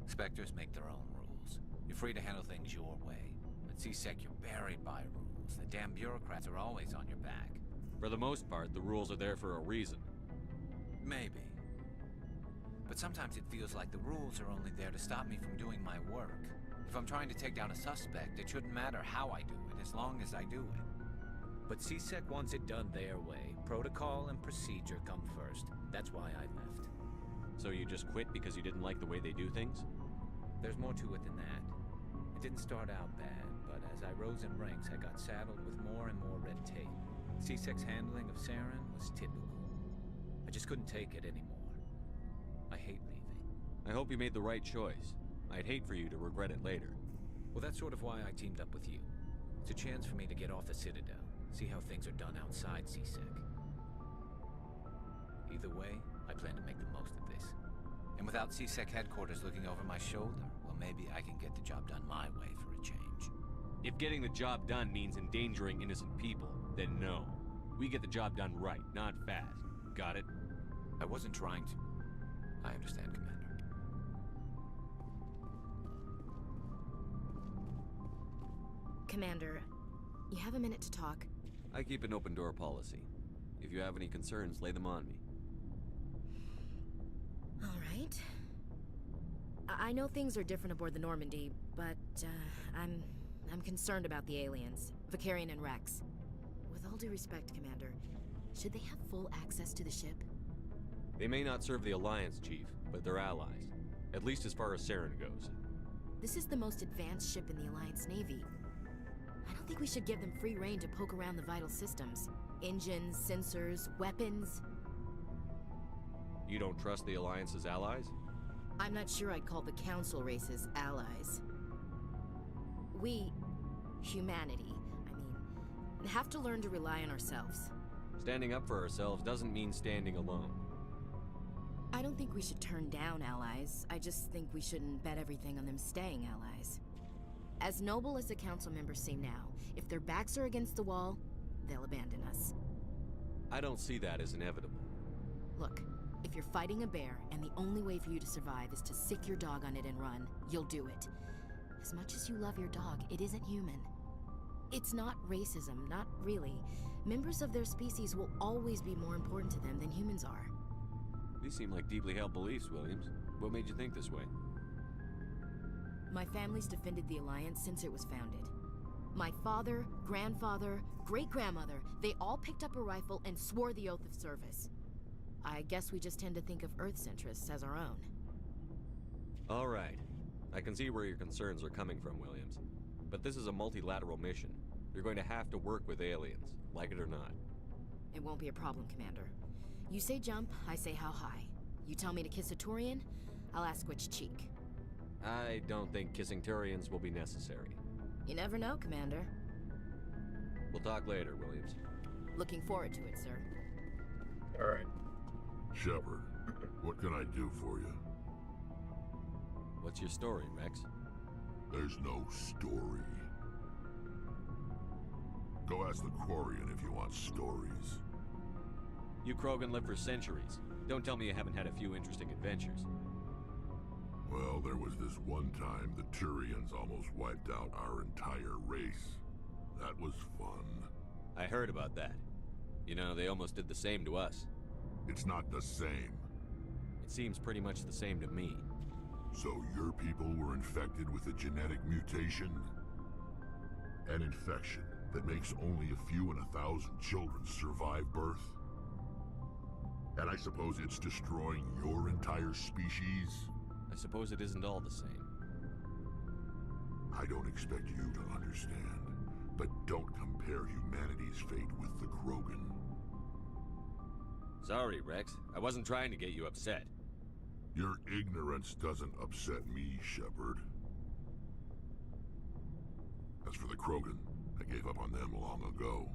Spectres make their own rules. You're free to handle things your way. At CSEC, you're buried by rules. The damn bureaucrats are always on your back. For the most part, the rules are there for a reason. Maybe. But sometimes it feels like the rules are only there to stop me from doing my work. If I'm trying to take down a suspect, it shouldn't matter how I do it, as long as I do it. But CSEC wants it done their way. Protocol and procedure come first. That's why I left. So you just quit because you didn't like the way they do things? There's more to it than that. It didn't start out bad, but as I rose in ranks, I got saddled with more and more red tape. CSEC's handling of Saren was typical. A just couldn't take it anymore. I hate leaving. I hope you made the right choice. I'd hate for you to regret it later. Well, that's sort of why I teamed up with you. It's a chance for me to get off the Citadel, see how things are done outside CSEC. Either way, I plan to make the most of this. And without CSEC headquarters looking over my shoulder, well, maybe I can get the job done my way for a change. If getting the job done means endangering innocent people, then no. We get the job done right, not fast. Got it? I wasn't trying to. I understand, Commander. Commander, you have a minute to talk? I keep an open door policy. If you have any concerns, lay them on me. All right. I know things are different aboard the Normandy, but I'm concerned about the aliens, Vicarian and Rex. With all due respect, Commander, should they have full access to the ship? They may not serve the Alliance, Chief, but they're allies. At least as far as Saren goes. This is the most advanced ship in the Alliance Navy. I don't think we should give them free rein to poke around the vital systems. Engines, sensors, weapons. You don't trust the Alliance's allies? I'm not sure I'd call the Council races allies. We, humanity, have to learn to rely on ourselves. Standing up for ourselves doesn't mean standing alone. I don't think we should turn down allies. I just think we shouldn't bet everything on them staying allies. As noble as the Council members seem now, if their backs are against the wall, they'll abandon us. I don't see that as inevitable. Look, if you're fighting a bear and the only way for you to survive is to sick your dog on it and run, you'll do it. As much as you love your dog, it isn't human. It's not racism, not really. Members of their species will always be more important to them than humans are. These seem like deeply held beliefs, Williams. What made you think this way? My family's defended the Alliance since it was founded. My father, grandfather, great-grandmother, they all picked up a rifle and swore the oath of service. I guess we just tend to think of Earth's interests as our own. All right. I can see where your concerns are coming from, Williams. But this is a multilateral mission. You're going to have to work with aliens, like it or not. It won't be a problem, Commander. You say jump, I say how high. You tell me to kiss a Turian, I'll ask which cheek. I don't think kissing Turians will be necessary. You never know, Commander. We'll talk later, Williams. Looking forward to it, sir. All right. Shepard, what can I do for you? What's your story, Rex? There's no story. Go ask the Quarian if you want stories. You Krogan lived for centuries. Don't tell me you haven't had a few interesting adventures. Well, there was this one time the Turians almost wiped out our entire race. That was fun. I heard about that. You know, they almost did the same to us. It's not the same. It seems pretty much the same to me. So your people were infected with a genetic mutation? An infection that makes only a few in 1,000 children survive birth? And I suppose it's destroying your entire species? I suppose it isn't all the same. I don't expect you to understand, but don't compare humanity's fate with the Krogan. Sorry, Rex. I wasn't trying to get you upset. Your ignorance doesn't upset me, Shepard. As for the Krogan, I gave up on them long ago.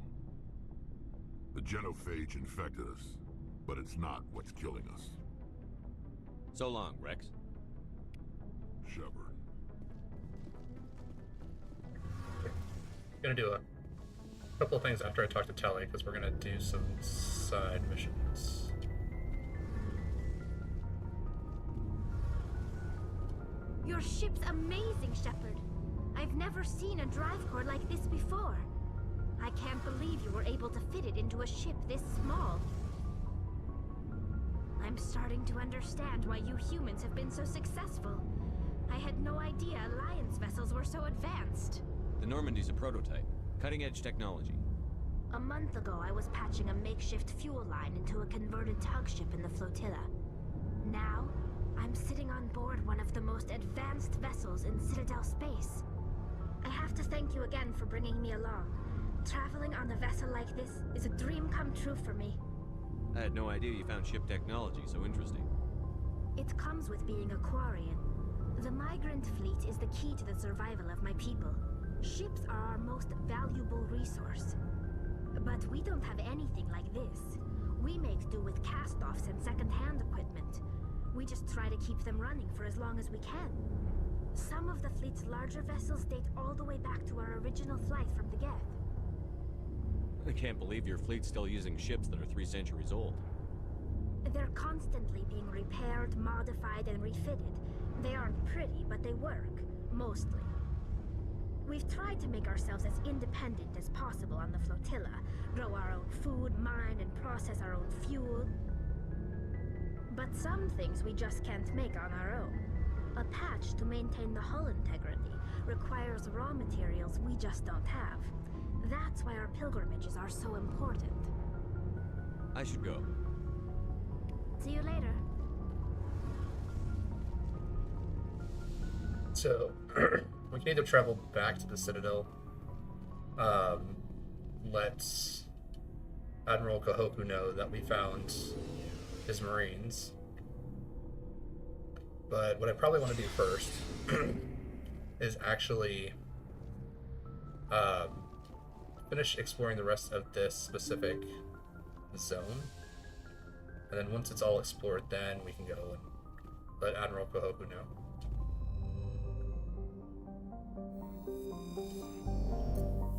The genophage infected us, but it's not what's killing us. So long, Rex. Shepard. Gonna do a couple of things after I talk to Telly, because we're gonna do some side missions. Your ship's amazing, Shepard. I've never seen a drive core like this before. I can't believe you were able to fit it into a ship this small. I'm starting to understand why you humans have been so successful. I had no idea Alliance vessels were so advanced. The Normandy's a prototype. Cutting-edge technology. A month ago, I was patching a makeshift fuel line into a converted tug ship in the flotilla. Now, I'm sitting on board one of the most advanced vessels in Citadel space. I have to thank you again for bringing me along. Traveling on a vessel like this is a dream come true for me. I had no idea you found ship technology so interesting. It comes with being a Quarian. The migrant fleet is the key to the survival of my people. Ships are our most valuable resource. But we don't have anything like this. We make do with cast-offs and second-hand equipment. We just try to keep them running for as long as we can. Some of the fleet's larger vessels date all the way back to our original flight from the Geth. I can't believe your fleet's still using ships that are 3 centuries old. They're constantly being repaired, modified, and refitted. They aren't pretty, but they work. Mostly. We've tried to make ourselves as independent as possible on the flotilla. Grow our own food, mine, and process our own fuel. But some things we just can't make on our own. A patch to maintain the hull integrity requires raw materials we just don't have. That's why our pilgrimages are so important. I should go. See you later. So, we can either travel back to the Citadel, let Admiral Kahoku know that we found his Marines. But what I probably want to do first is actually finish exploring the rest of this specific zone. And then once it's all explored, then we can go and let Admiral Kahoku know.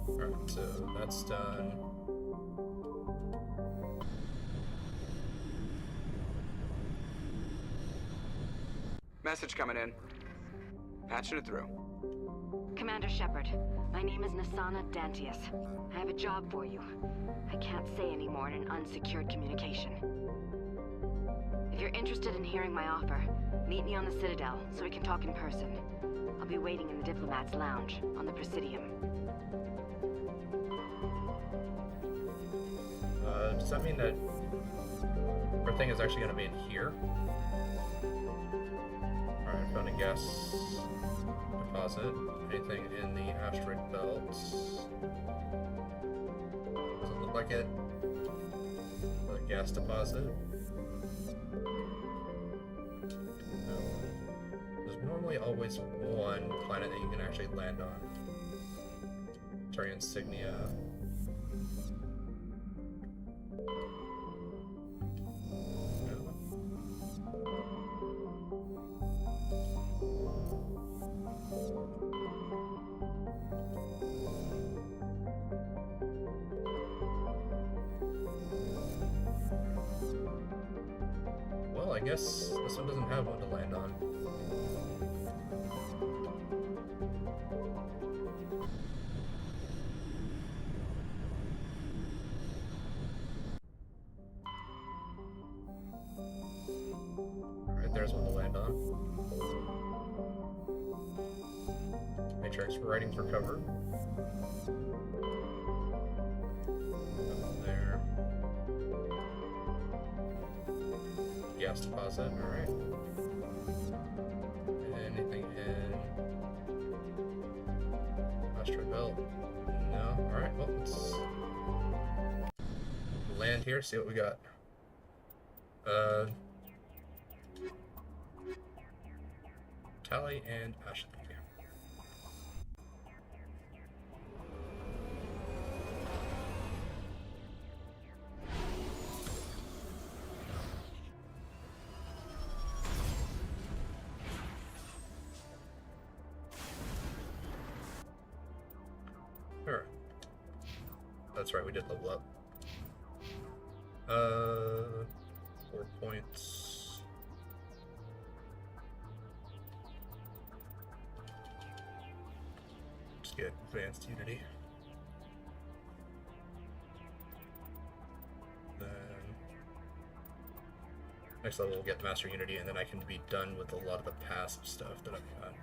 Alright, so that's done. Message coming in. Patching it through. Commander Shepard, my name is Nasana Dantius. I have a job for you. I can't say any more in an unsecured communication. If you're interested in hearing my offer, meet me on the Citadel so we can talk in person. I'll be waiting in the Diplomat's Lounge on the Presidium. Does that mean that our thing is actually going to be in here? Alright, found a gas deposit. Anything in the asteroid belt? Doesn't look like it. Another gas deposit. No. There's normally always one planet that you can actually land on. Sorry, insignia. Well, I guess this one doesn't have one to land on. Alright, there's one to land on. Matrix writing for cover. Nothing there. Gas deposit, alright. Anything in asteroid belt? No. Alright, well, let's land here, see what we got. Tali and Ashley. Alright. That's right, we did level up. 4 points. Just get advanced unity. Then next level we'll get master unity, and then I can be done with a lot of the passive stuff that I've got.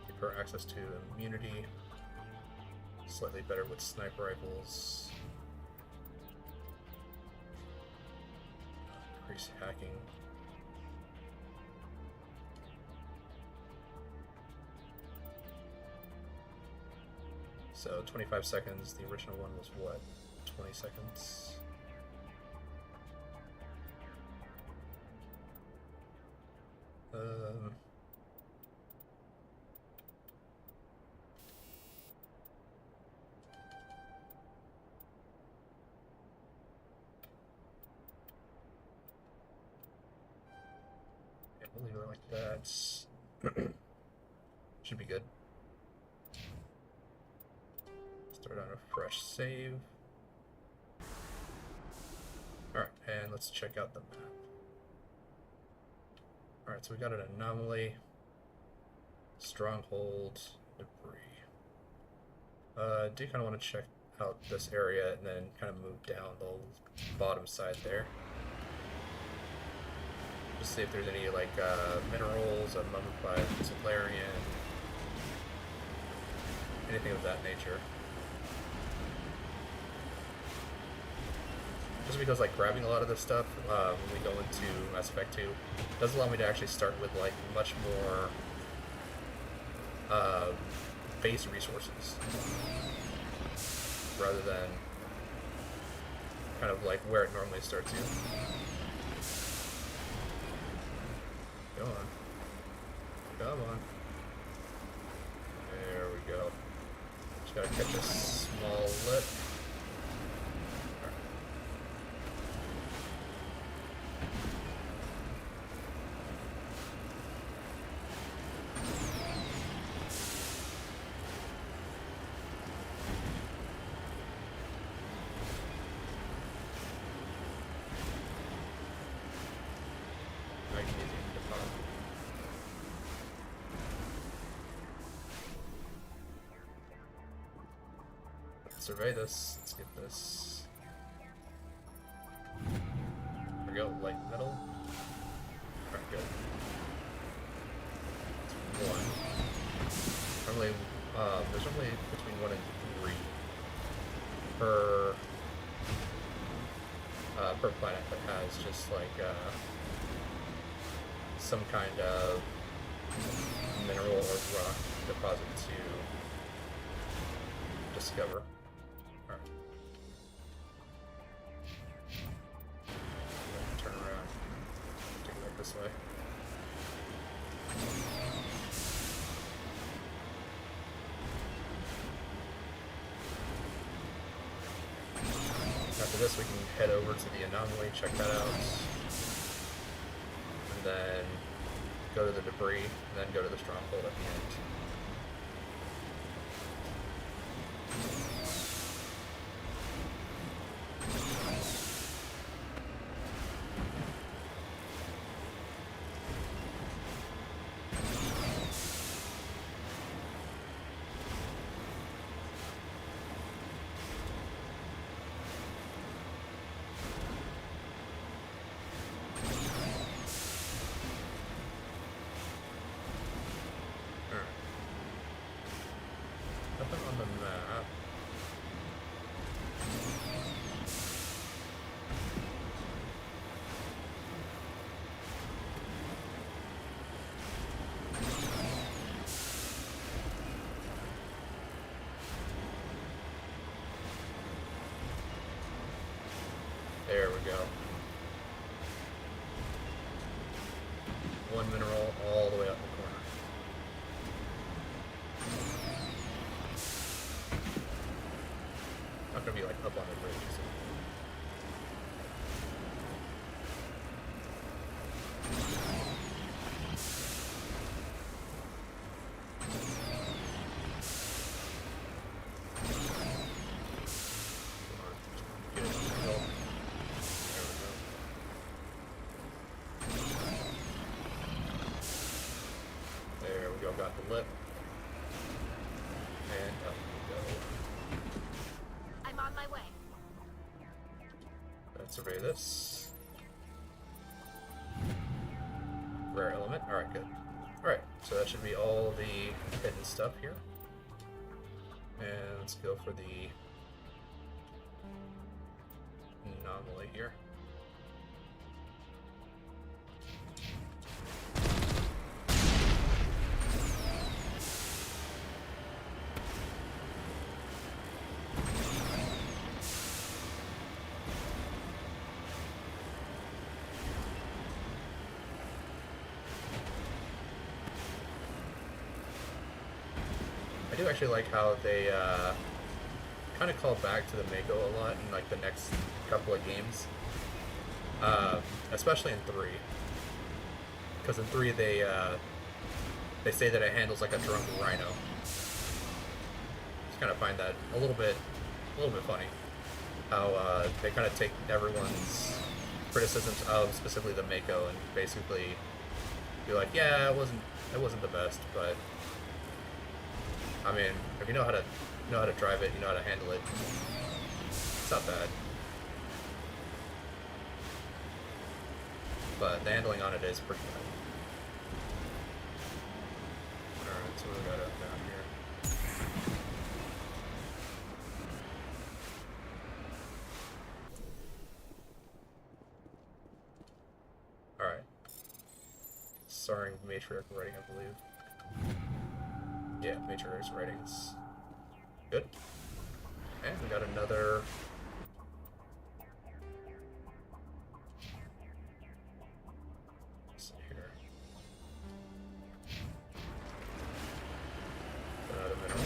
Deeper access to immunity. Slightly better with sniper rifles. Increase hacking. So 25 seconds. The original one was what? 20 seconds. Yeah, we'll leave it like that. Should be good. Start on a fresh save. Alright, and let's check out the map. Alright, so we got an anomaly, stronghold, debris. Do kind of want to check out this area and then kind of move down the bottom side there. Just see if there's any like minerals, a mummified Solarian, anything of that nature. Just because like grabbing a lot of this stuff when we go into Mass Effect 2 does allow me to actually start with like much more base resources rather than kind of like where it normally starts you. Come on. Come on. There we go. Just gotta catch a small lip. Survey this. Let's get this. There we go. Light metal. Alright, good. That's 1. Normally, there's normally between 1 and 3 per planet that has just like some kind of mineral or rock deposit to discover. Turn around. Take it back this way. After this, we can head over to the anomaly, check that out, and then go to the debris, and then go to the stronghold at the end. Nothing on the map. There we go. One mineral all the way up the corner. Not gonna be like up on the bridge, is it? There we go, got the lip. And up we go. I'm on my way. Let's survey this. Rare element. Alright, good. Alright, so that should be all the hidden stuff here. And let's go for the anomaly here. do actually like how they kind of call back to the Mako a lot in like the next couple of games, especially in 3. Because in 3 they say that it handles like a drunk rhino. Just kind of find that a little bit funny. How they kind of take everyone's criticisms of specifically the Mako and basically be like, yeah, it wasn't the best, but I mean, if you know how to drive it, you know how to handle it, it's not bad. But the handling on it is pretty bad. Alright, so what do we got up down here? Alright. Starring Matriarch writing, I believe. Yeah, Matriarch's writing's good. And we got another... Let's see here. Another mineral.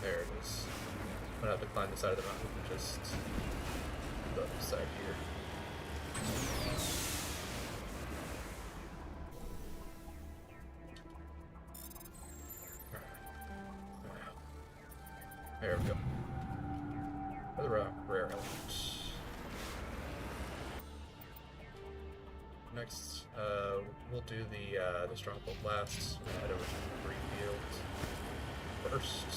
There it is. I'm gonna have to climb the side of the mountain and just go up the side here. There we go. Another rare element. Next, we'll do the stronghold last. I'm gonna head over to the debris field first.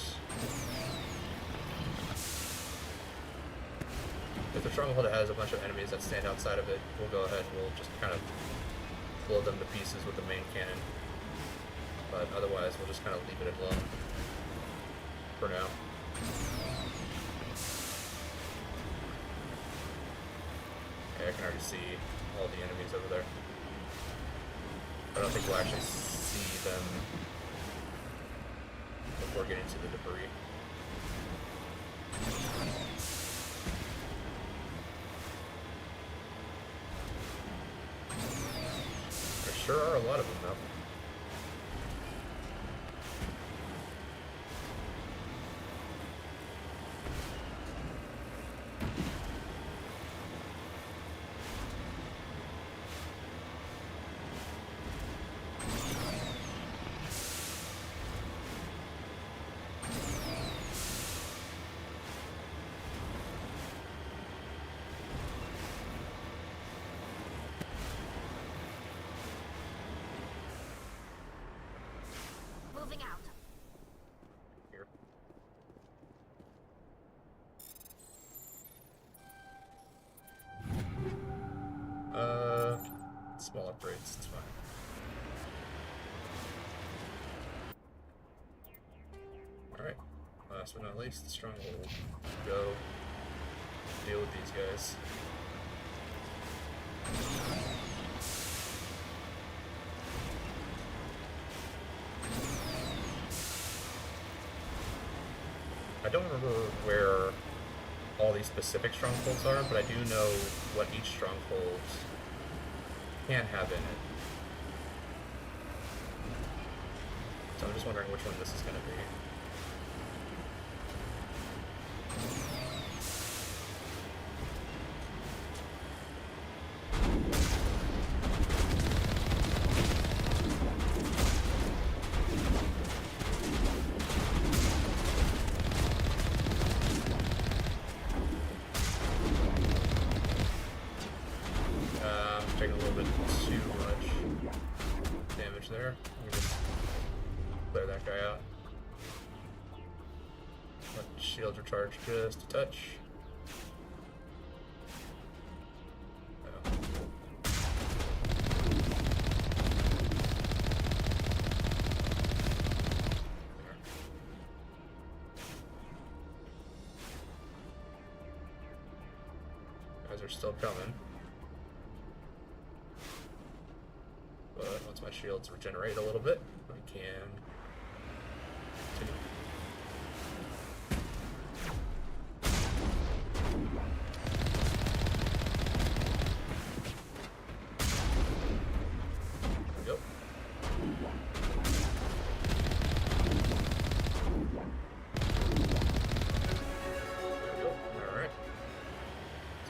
If the stronghold has a bunch of enemies that stand outside of it, we'll go ahead and we'll just kind of blow them to pieces with the main cannon. But otherwise, we'll just kind of leave it alone for now. Okay, I can already see all the enemies over there. I don't think we'll actually see them before getting to the debris. There sure are a lot of them though. Moving out. Here. Small upgrades, it's fine. Alright, last but not least, the stronghold. Go deal with these guys. I don't remember where all these specific strongholds are, but I do know what each stronghold can have in it. So I'm just wondering which one this is going to be. Taking a little bit too much damage there. Let me just clear that guy out. Let shields recharge just a touch. Oh. There. Guys are still coming. But once my shields regenerate a little bit, I can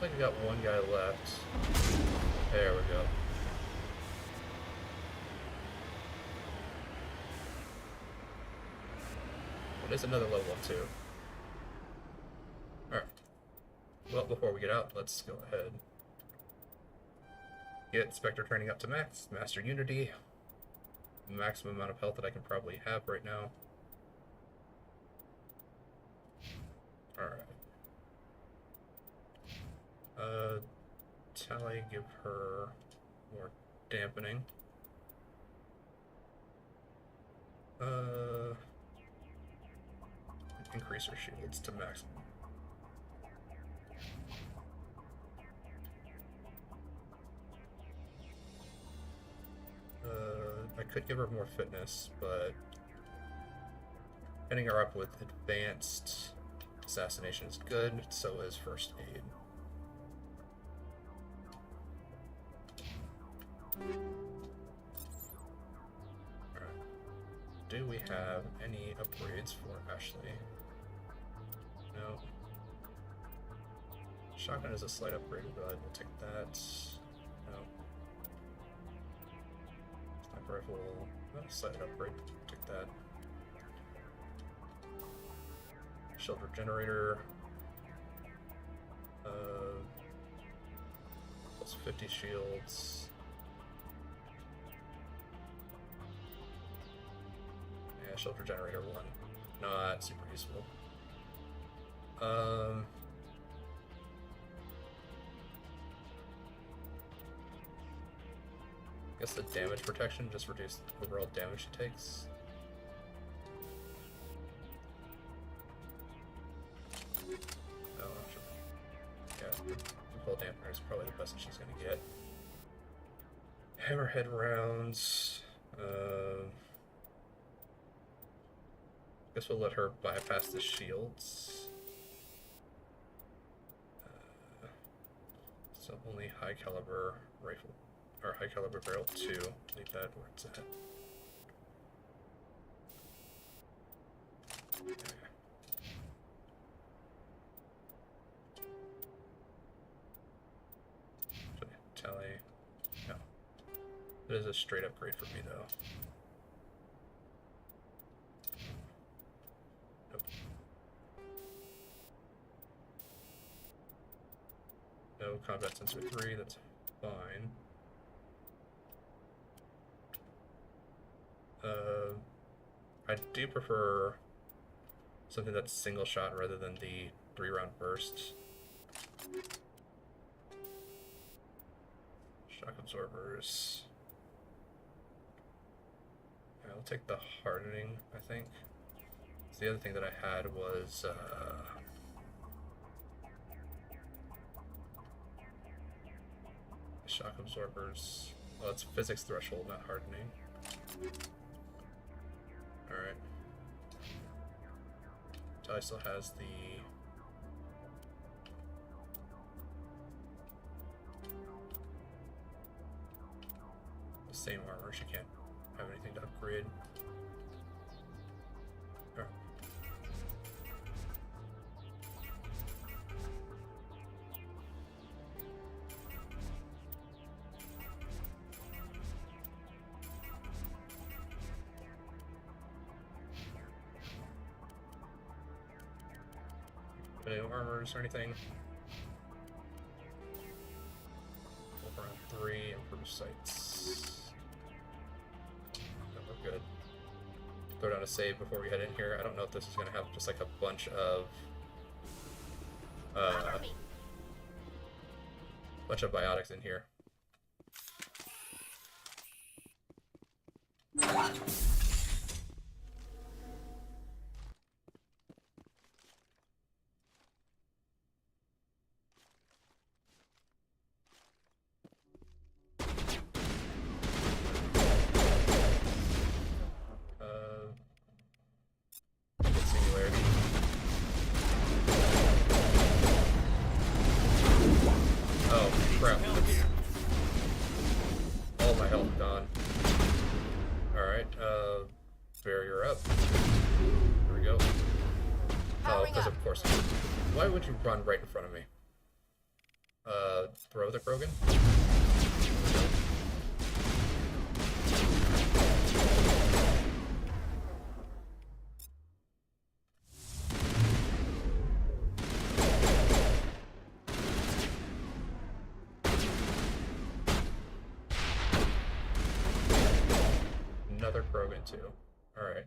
like we got one guy left. There we go. It is another level 2. Alright. Well, before we get out, let's go ahead. Get Spectre training up to max. Master Unity. Maximum amount of health that I can probably have right now. Alright. Tally, give her more dampening. Increase her shields to maximum. I could give her more fitness, but hitting her up with advanced assassination is good, so is first aid. Alright. Do we have any upgrades for Ashley? No. Shotgun is a slight upgrade, but I will take that. No. Sniper rifle, not a slight upgrade, take that. Shelter generator. Plus 50 shields. Yeah, shelter generator 1. Not super useful. I guess the damage protection just reduced the overall damage she takes. No, I'm sure. Yeah, Impel Dampener is probably the best that she's gonna get. Hammerhead rounds. Guess we'll let her bypass the shields. So only high caliber rifle, or high caliber barrel 2. Leave that where it's at. Okay. Tally. No. It is a straight upgrade for me though. Nope. No combat sensor 3, that's fine. I do prefer something that's single shot rather than the 3-round burst. Shock absorbers. Yeah, I'll take the hardening, I think. So the other thing that I had was shock absorbers. Well, it's physics threshold, not hardening. Alright. Tally still has the same armor. She can't have anything to upgrade. Alright. No armors or anything. Around 3, improved sights. No, we're good. Throw down a save before we head in here. I don't know if this is going to have just like a bunch of biotics in here. Run right in front of me. throw the Krogan. Another Krogan too. All right.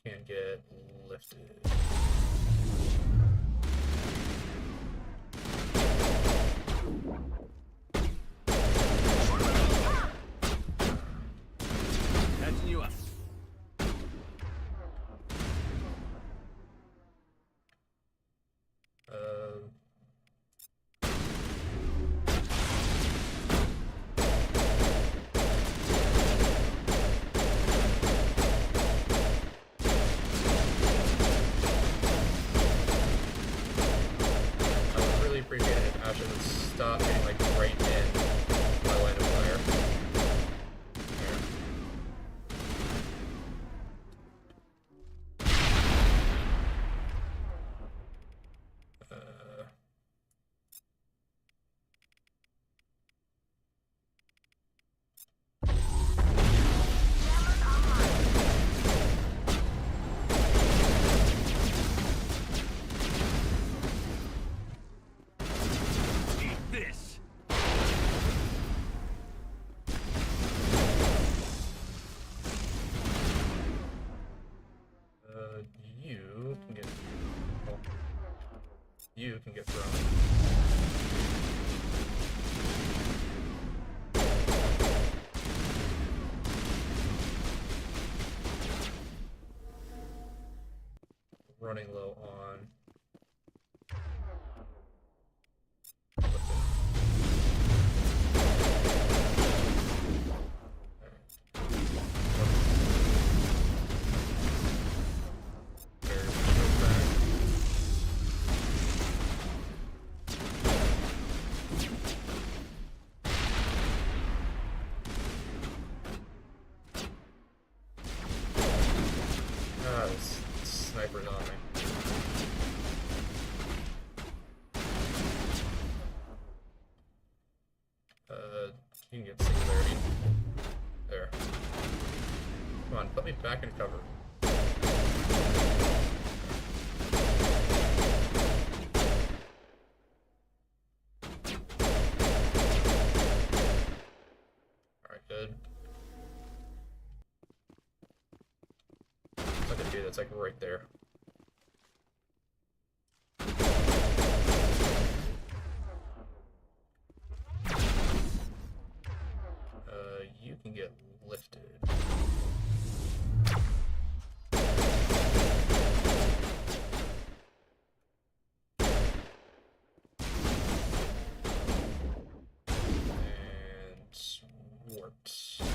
You can get lifted. Catching you up. Appreciate it if Ashen would stop getting like right in my line of fire. You can get thrown. Running low on. Snipers on me. You can get singularity. There. Come on, put me back in cover. Alright, good. Look at dude, that's like right there. You can get lifted. And warped. Alright,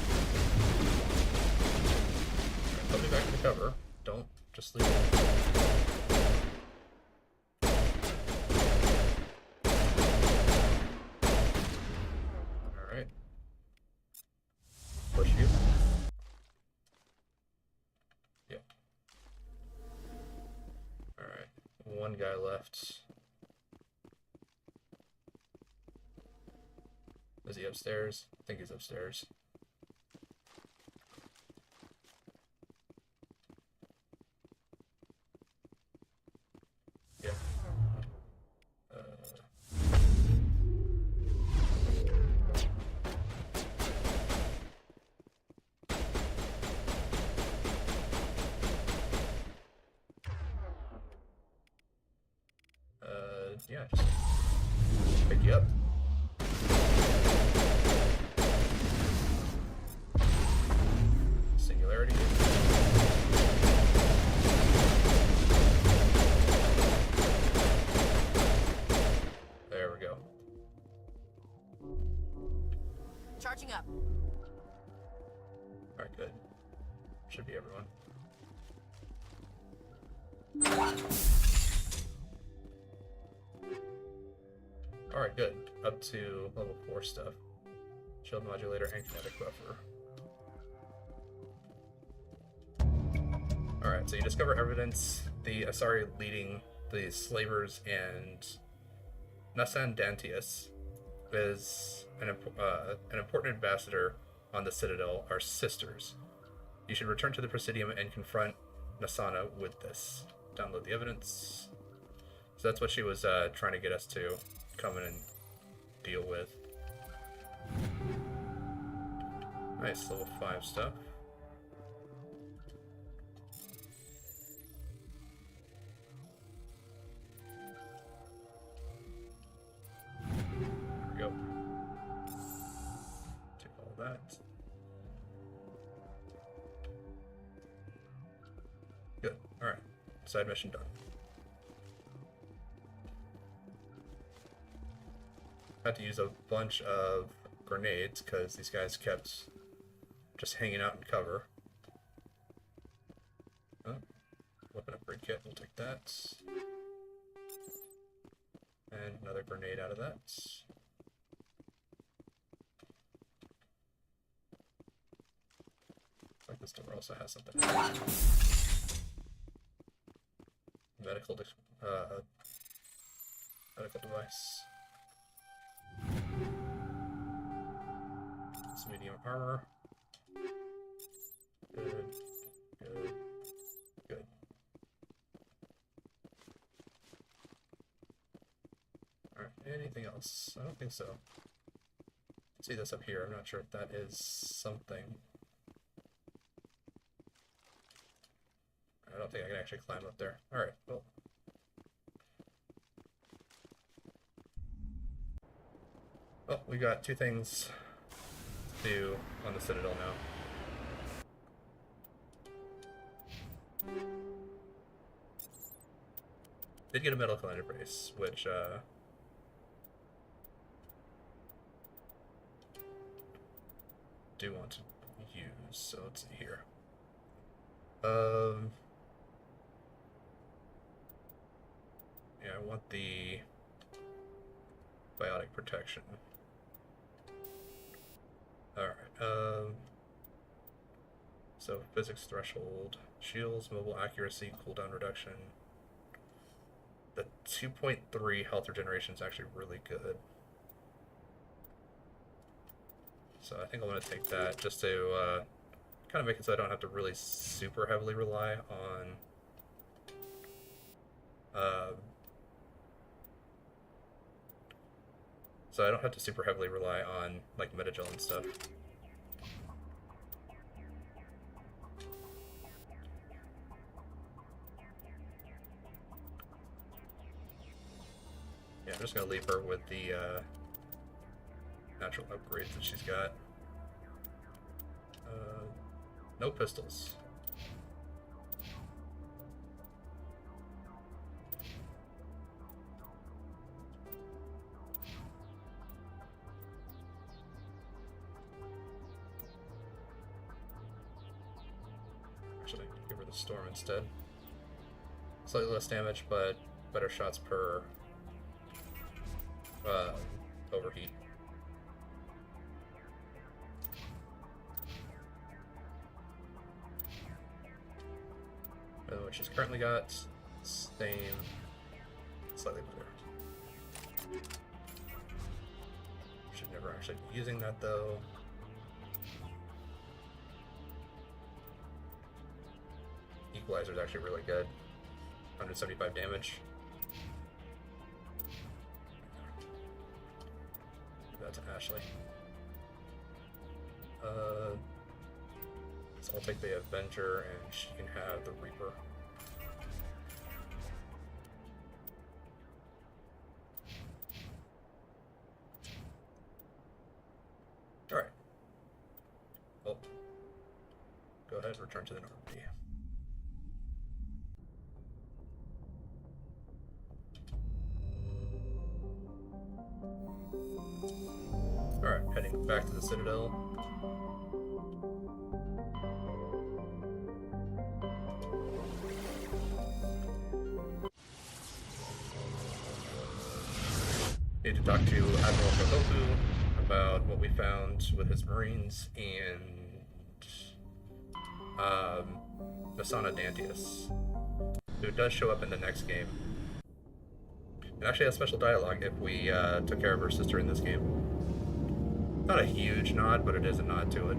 put me back in the cover. Don't just leave it. Alright. Push you. Yep. Alright. One guy left. Is he upstairs? I think he's upstairs. Yeah. Yeah, just pick you up. Singularity. There we go. Charging up. Alright, good. Should be everyone. Alright, good. Up to level 4 stuff. Shield modulator and kinetic buffer. Alright. Alright, so you discover evidence the Asari leading the slavers and Nassan Dantius is an important ambassador on the Citadel are sisters. You should return to the Presidium and confront Nassana with this. Download the evidence. So that's what she was trying to get us to come in and deal with. Nice, level 5 stuff. There we go. Take all that. Good. Alright. Side mission done. Had to use a bunch of grenades because these guys kept just hanging out in cover. Oh, weapon upgrade kit, we'll take that. And another grenade out of that. Like this door also has something. Medical device. It's medium armor. Good. Good. Good. Alright, anything else? I don't think so. See this up here, I'm not sure if that is something. I don't think I can actually climb up there. Alright, well. Well, we got 2 things to do on the Citadel now. Did get a medical interface, which do want to use, so let's see here. Yeah, I want the biotic protection. Alright, so physics threshold, shields, mobile accuracy, cooldown reduction. The 2.3 health regeneration is actually really good. So I think I'm going to take that just to kind of make it so I don't have to really super heavily rely on like Metagel and stuff. Yeah, I'm just gonna leave her with the natural upgrades that she's got. No pistols. Actually, give her the storm instead. Slightly less damage, but better shots per overheat. What she's currently got, same, slightly better. Should never actually be using that though. Equalizer is actually really good. 175 damage. Give that to Ashley. So I'll take the Avenger and she can have the Reaper. Alright. Well, go ahead and return to the Normandy. Alright, heading back to the Citadel. Need to talk to Admiral Kotoku about what we found with his Marines and Nasana Dantius, who does show up in the next game. And actually has special dialogue if we took care of her sister in this game. Not a huge nod, but it is a nod to it.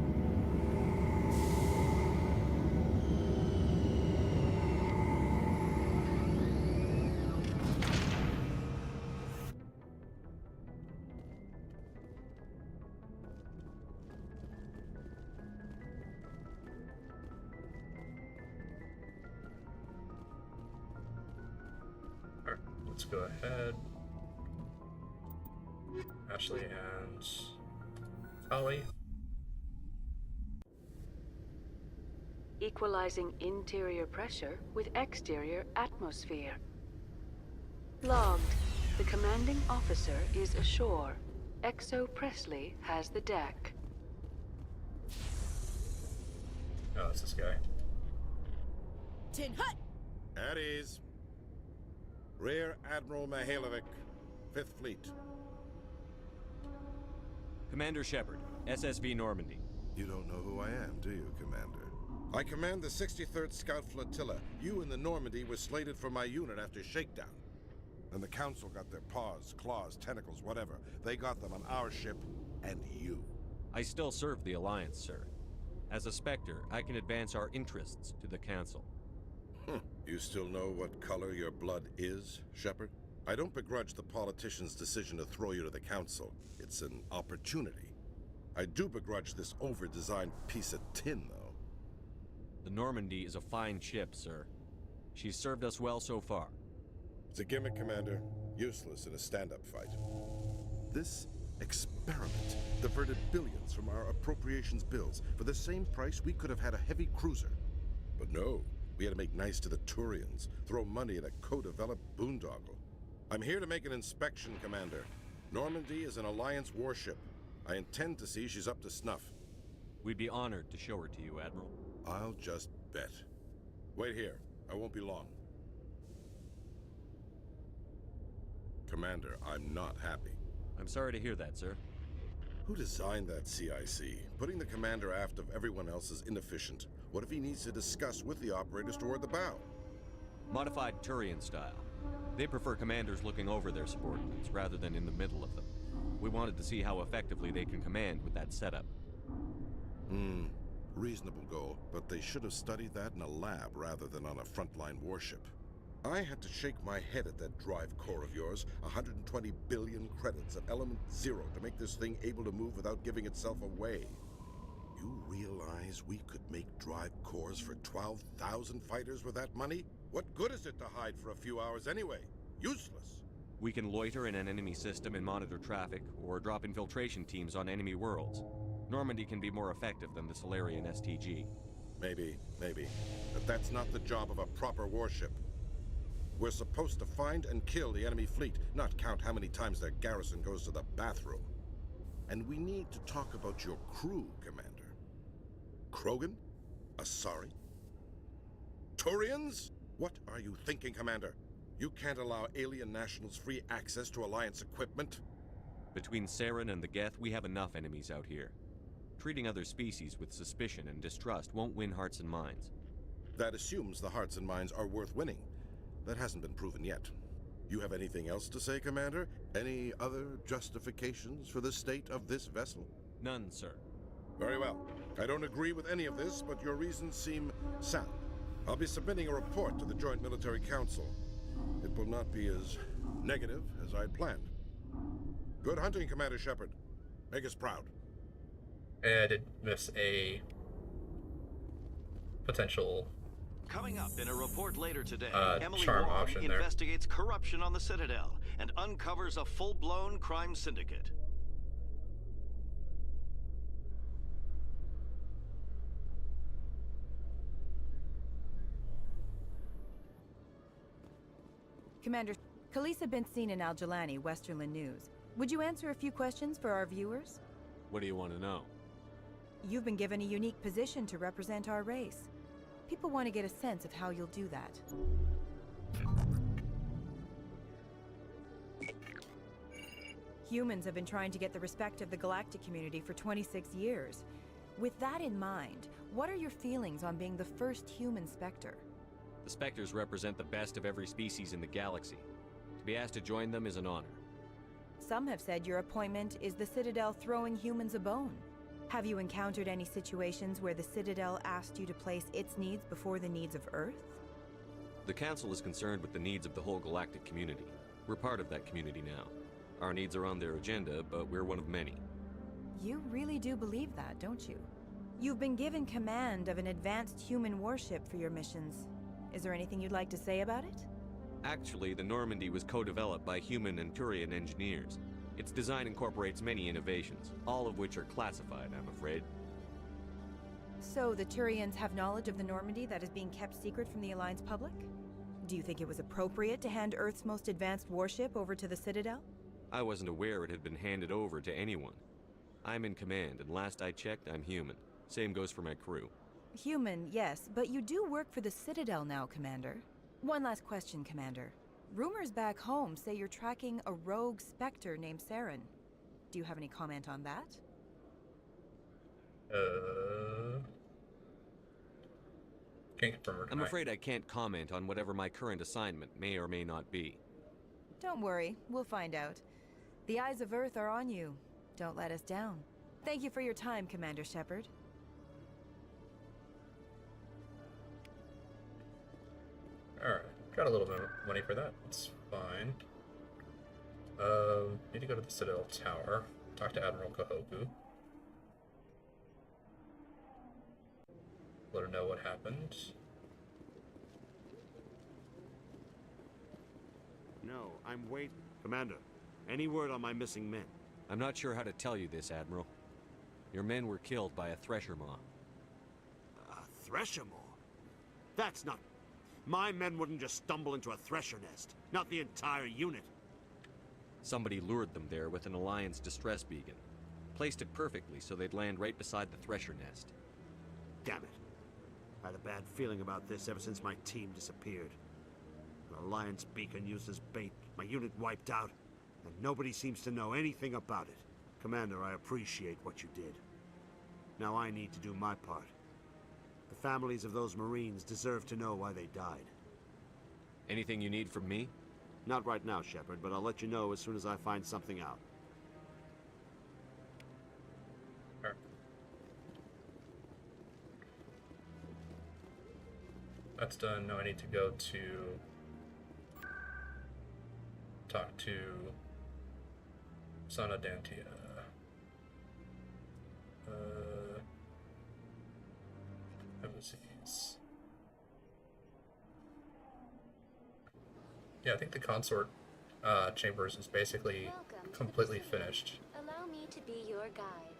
Let's go ahead. Ashley and Ollie. Equalizing interior pressure with exterior atmosphere. Logged. The commanding officer is ashore. Exo Presley has the deck. Oh, it's this guy. Tin Hut! At ease. Rear Admiral Mihailovic, 5th Fleet. Commander Shepard, SSV Normandy. You don't know who I am, do you, Commander? I command the 63rd Scout Flotilla. You and the Normandy were slated for my unit after shakedown. And the Council got their paws, claws, tentacles, whatever. They got them on our ship, and you. I still serve the Alliance, sir. As a Spectre, I can advance our interests to the Council. You still know what color your blood is, Shepard? I don't begrudge the politician's decision to throw you to the Council. It's an opportunity. I do begrudge this over-designed piece of tin, though. The Normandy is a fine ship, sir. She's served us well so far. It's a gimmick, Commander. Useless in a stand-up fight. This experiment diverted billions from our appropriations bills. For the same price, we could have had a heavy cruiser. But no. We had to make nice to the Turians, throw money at a co-developed boondoggle. I'm here to make an inspection, Commander. Normandy is an Alliance warship. I intend to see she's up to snuff. We'd be honored to show her to you, Admiral. I'll just bet. Wait here. I won't be long. Commander, I'm not happy. I'm sorry to hear that, sir. Who designed that CIC? Putting the commander aft of everyone else is inefficient. What if he needs to discuss with the operators toward the bow? Modified Turian style. They prefer commanders looking over their subordinates rather than in the middle of them. We wanted to see how effectively they can command with that setup. Reasonable goal, but they should have studied that in a lab rather than on a frontline warship. I had to shake my head at that drive core of yours. 120 billion credits at element 0 to make this thing able to move without giving itself away. You realize we could make drive cores for 12,000 fighters with that money? What good is it to hide for a few hours anyway? Useless. We can loiter in an enemy system and monitor traffic, or drop infiltration teams on enemy worlds. Normandy can be more effective than the Solarian STG. Maybe. But that's not the job of a proper warship. We're supposed to find and kill the enemy fleet, not count how many times their garrison goes to the bathroom. And we need to talk about your crew, Commander. Krogan? Asari? Turians? What are you thinking, Commander? You can't allow alien nationals free access to Alliance equipment? Between Saren and the Geth, we have enough enemies out here. Treating other species with suspicion and distrust won't win hearts and minds. That assumes the hearts and minds are worth winning. That hasn't been proven yet. You have anything else to say, Commander? Any other justifications for the state of this vessel? None, sir. Very well. I don't agree with any of this, but your reasons seem sound. I'll be submitting a report to the Joint Military Council. It will not be as negative as I'd planned. Good hunting, Commander Shepard. Make us proud. I did miss a potential Coming up in a report later today, Emily charm Wong option there. investigates corruption on the Citadel and uncovers a full-blown crime syndicate. Commander, Khaleesa been seen in Al Jalani, Westerland News. Would you answer a few questions for our viewers? What do you want to know? You've been given a unique position to represent our race. People want to get a sense of how you'll do that. Humans have been trying to get the respect of the galactic community for 26 years. With that in mind, what are your feelings on being the first human Spectre? The Spectres represent the best of every species in the galaxy. To be asked to join them is an honor. Some have said your appointment is the Citadel throwing humans a bone. Have you encountered any situations where the Citadel asked you to place its needs before the needs of Earth? The Council is concerned with the needs of the whole galactic community. We're part of that community now. Our needs are on their agenda, but we're one of many. You really do believe that, don't you? You've been given command of an advanced human warship for your missions. Is there anything you'd like to say about it? Actually, the Normandy was co-developed by human and Turian engineers. Its design incorporates many innovations, all of which are classified, I'm afraid. So the Turians have knowledge of the Normandy that is being kept secret from the Alliance public? Do you think it was appropriate to hand Earth's most advanced warship over to the Citadel? I wasn't aware it had been handed over to anyone. I'm in command, and last I checked, I'm human. Same goes for my crew. Human, yes, but you do work for the Citadel now, Commander. One last question, Commander. Rumors back home say you're tracking a rogue Spectre named Saren. Do you have any comment on that? Can't confirm or deny. I'm afraid I can't comment on whatever my current assignment may or may not be. Don't worry, we'll find out. The eyes of Earth are on you. Don't let us down. Thank you for your time, Commander Shepard. Alright, got a little bit of money for that. It's fine. Need to go to the Citadel Tower. Talk to Admiral Kahoku. Let her know what happened. No, I'm waiting. Commander, any word on my missing men? I'm not sure how to tell you this, Admiral. Your men were killed by a Thresher Maw. A Thresher Maw? That's not... My men wouldn't just stumble into a Thresher nest. Not the entire unit. Somebody lured them there with an Alliance distress beacon. Placed it perfectly so they'd land right beside the Thresher nest. Damn it. I had a bad feeling about this ever since my team disappeared. An Alliance beacon used as bait, my unit wiped out, and nobody seems to know anything about it. Commander, I appreciate what you did. Now I need to do my part. The families of those Marines deserve to know why they died. Anything you need from me? Not right now, Shepard, but I'll let you know as soon as I find something out. Sure. That's done. Now I need to go to talk to Sana Dantia. Embassies. Yeah, I think the consort chambers is basically completely finished. Allow me to be your guide.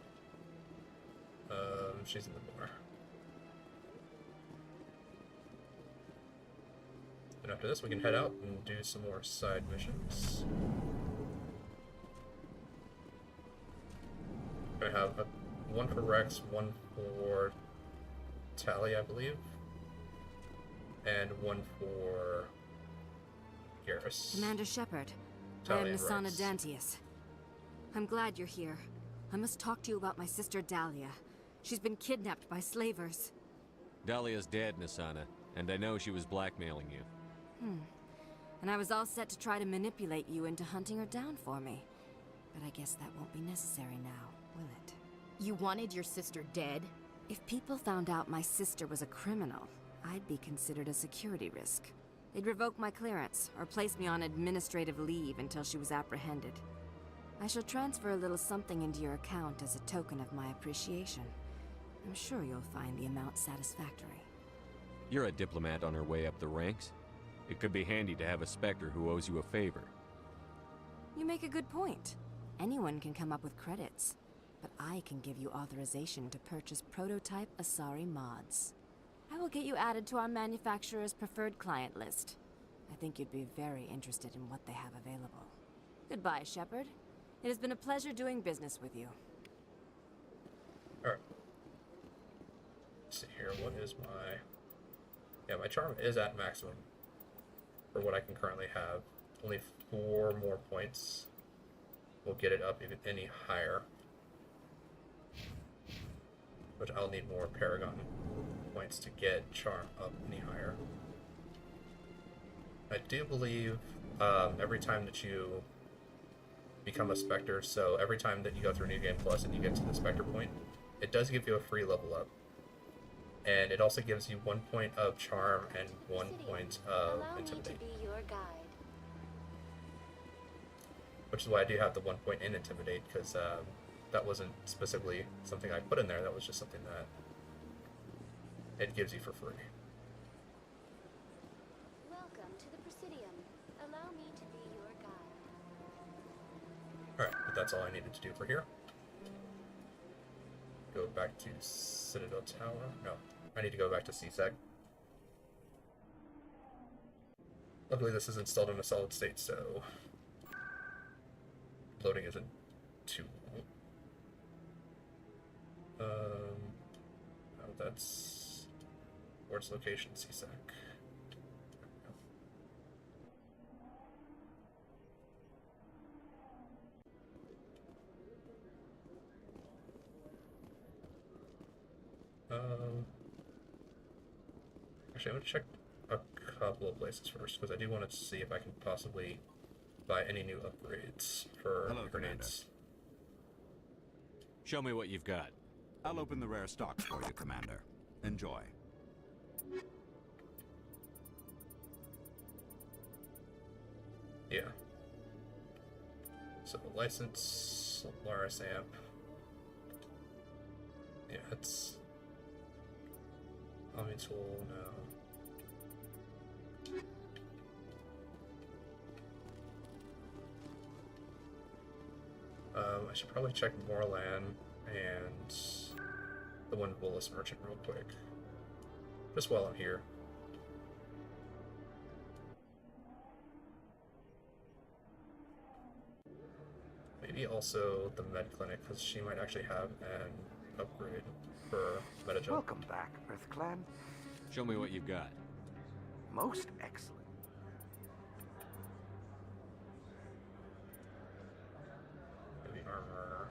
She's in the bar. And after this, we can head out and do some more side missions. I have one for Rex, one for Tali, I believe, and one for Garrus. Commander Shepard, I Tali am and Nasana Rex. Dantius. I'm glad you're here. I must talk to you about my sister Dahlia. She's been kidnapped by slavers. Dahlia's dead, Nasana, and I know she was blackmailing you. And I was all set to try to manipulate you into hunting her down for me. But I guess that won't be necessary now, will it? You wanted your sister dead? If people found out my sister was a criminal, I'd be considered a security risk. They'd revoke my clearance, or place me on administrative leave until she was apprehended. I shall transfer a little something into your account as a token of my appreciation. I'm sure you'll find the amount satisfactory. You're a diplomat on her way up the ranks. It could be handy to have a Spectre who owes you a favor. You make a good point. Anyone can come up with credits, but I can give you authorization to purchase prototype Asari mods. I will get you added to our manufacturer's preferred client list. I think you'd be very interested in what they have available. Goodbye, Shepard. It has been a pleasure doing business with you. Alright. Let's see here, what is my... Yeah, my charm is at maximum for what I can currently have. Only 4 more points will get it up even any higher. which I'll need more Paragon points to get Charm up any higher. I do believe every time that you become a Spectre, so every time that you go through New Game Plus and you get to the Spectre point, it does give you a free level up. And it also gives you 1 point of Charm and 1 point of Intimidate. Which is why I do have the 1 point in Intimidate, because that wasn't specifically something I put in there, that was just something that it gives you for free. Welcome to the Presidium. Allow me to be your guide. Alright, but that's all I needed to do for here. Go back to Citadel Tower. No, I need to go back to CSEC. Luckily this is installed in a solid state, so loading isn't too long. Oh, that's Ward's location, CSEC. Actually, I'm going to check a couple of places first, because I do want to see if I can possibly buy any new upgrades for grenades. Show me what you've got. I'll open the rare stocks for you, Commander. Enjoy. Yeah. So, license, Solaris amp. Yeah, it's Omni tool now. I should probably check Moorland and the one Volus Merchant real quick, just while I'm here. Maybe also the Med Clinic, because she might actually have an upgrade for Metagel. Welcome back, EarthClan. Show me what you've got. Most excellent. Heavy armor.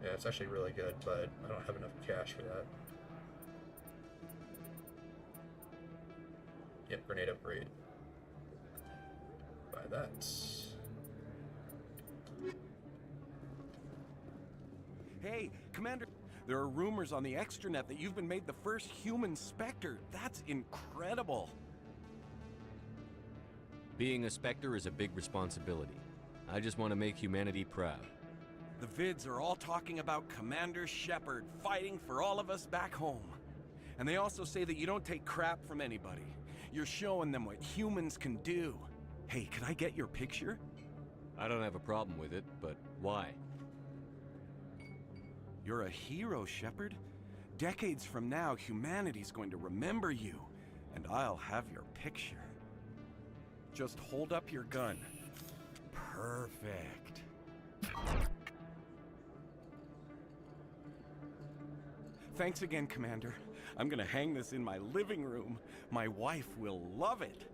Yeah, it's actually really good, but I don't have enough cash for that. Yep, grenade upgrade. Buy that. Hey, Commander, there are rumors on the extranet that you've been made the first human Spectre. That's incredible. Being a Spectre is a big responsibility. I just want to make humanity proud. The vids are all talking about Commander Shepard fighting for all of us back home. And they also say that you don't take crap from anybody. You're showing them what humans can do. Hey, can I get your picture? I don't have a problem with it, but why? You're a hero, Shepard. Decades from now, humanity's going to remember you, and I'll have your picture. Just hold up your gun. Perfect. Thanks again, Commander. I'm gonna hang this in my living room. My wife will love it.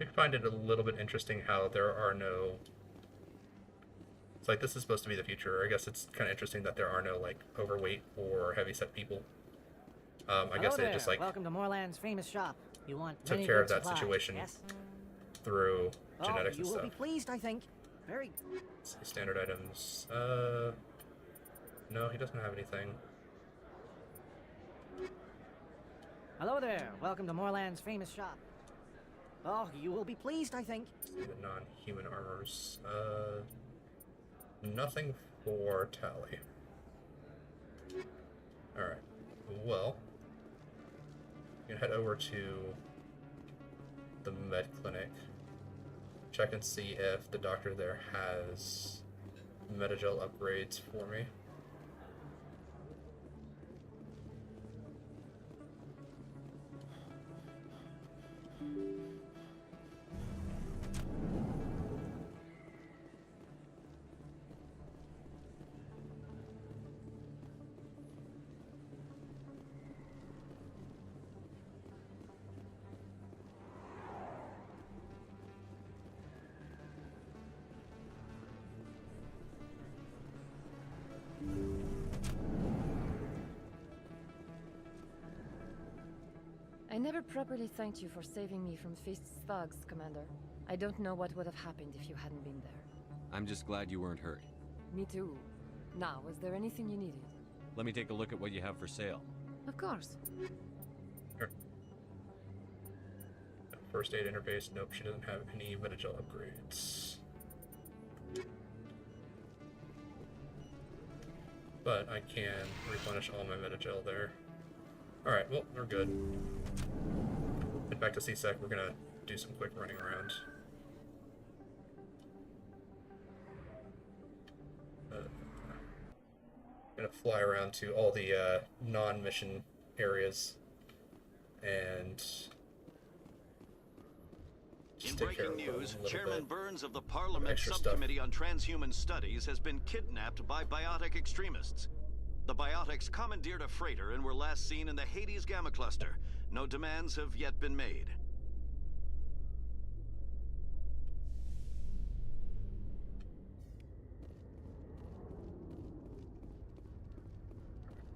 I find it a little bit interesting how there are no... It's like, this is supposed to be the future. I guess it's kind of interesting that there are no, like, overweight or heavyset people. I guess they just, like, welcome to Moorland's famous shop. You want took many care of good that supplies, situation yes? through genetics you and will stuff. be pleased, I think. Very. Let's see, standard items. No, he doesn't have anything. Hello there. Welcome to Moorland's famous shop. Oh, you will be pleased, I think. The non-human armors. Nothing for Tally. Alright. Well, you can head over to the med clinic. Check and see if the doctor there has Metagel upgrades for me. I never properly thanked you for saving me from Feast's thugs, Commander. I don't know what would have happened if you hadn't been there. I'm just glad you weren't hurt. Me too. Now, was there anything you needed? Let me take a look at what you have for sale. Of course. Sure. First aid interface. Nope, she doesn't have any Metagel upgrades. But I can replenish all my Metagel there. Alright, well, we're good. Head back to C-Sec. We're gonna do some quick running around. Gonna fly around to all the non-mission areas and in breaking news, Chairman Burns of the Parliament Subcommittee on Transhuman Studies has been kidnapped by biotic extremists. The biotics commandeered a freighter and were last seen in the Hades Gamma Cluster. No demands have yet been made.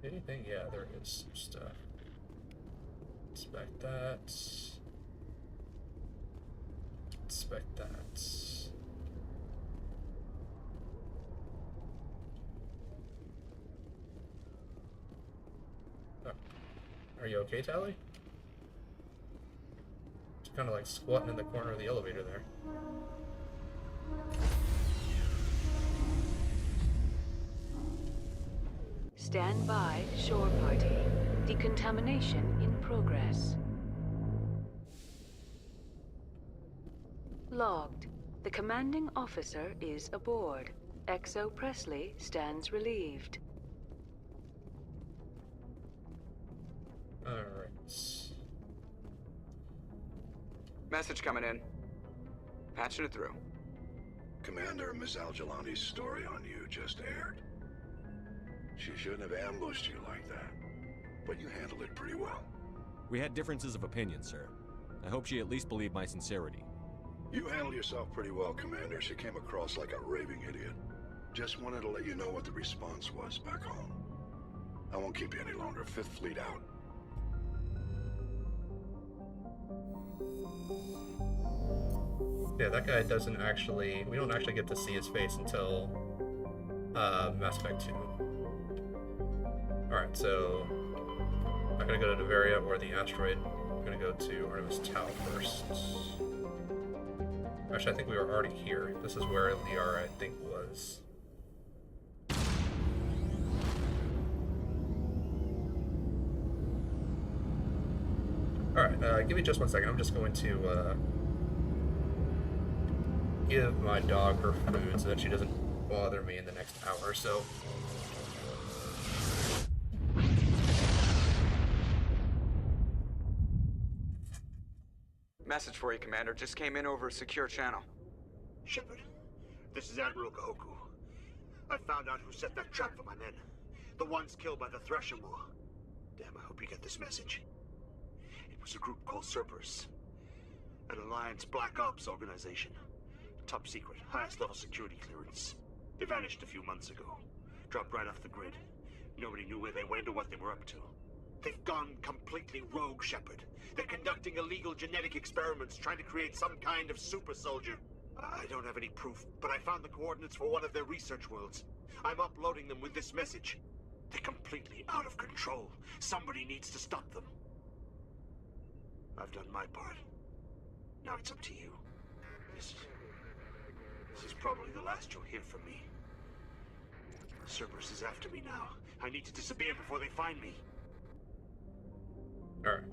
Anything? Yeah, there is some stuff. Inspect that. Inspect that. Oh. Are you okay, Tally? Just kind of like squatting in the corner of the elevator there. Stand by, shore party. Decontamination in progress. Logged. The commanding officer is aboard. XO Presley stands relieved. Alright. Message coming in. Patching it through. Commander, Miss Al-Jalani's story on you just aired. She shouldn't have ambushed you like that, but you handled it pretty well. We had differences of opinion, sir. I hope she at least believed my sincerity. You handled yourself pretty well, Commander. She came across like a raving idiot. Just wanted to let you know what the response was back home. I won't keep you any longer. Fifth Fleet out. Yeah, that guy doesn't actually... We don't actually get to see his face until Mass Effect 2. Alright, so I'm gonna go to Nevaria or the asteroid. I'm gonna go to Artemis Tau first. Actually, I think we were already here. This is where Liara, I think, was. Alright, give me just 1 second. I'm just going to give my dog her food so that she doesn't bother me in the next hour or so. Message for you, Commander. Just came in over a secure channel. Shepard, this is Admiral Kahoku. I found out who set that trap for my men. The ones killed by the Thresher War. Damn, I hope you get this message. It was a group called Cerberus. An Alliance Black Ops organization. Top secret, highest level security clearance. They vanished a few months ago. Dropped right off the grid. Nobody knew where they went or what they were up to. They've gone completely rogue, Shepard. They're conducting illegal genetic experiments, trying to create some kind of super soldier. I don't have any proof, but I found the coordinates for one of their research worlds. I'm uploading them with this message. They're completely out of control. Somebody needs to stop them. I've done my part. Now it's up to you. This is probably the last you'll hear from me. Cerberus is after me now. I need to disappear before they find me. Alright.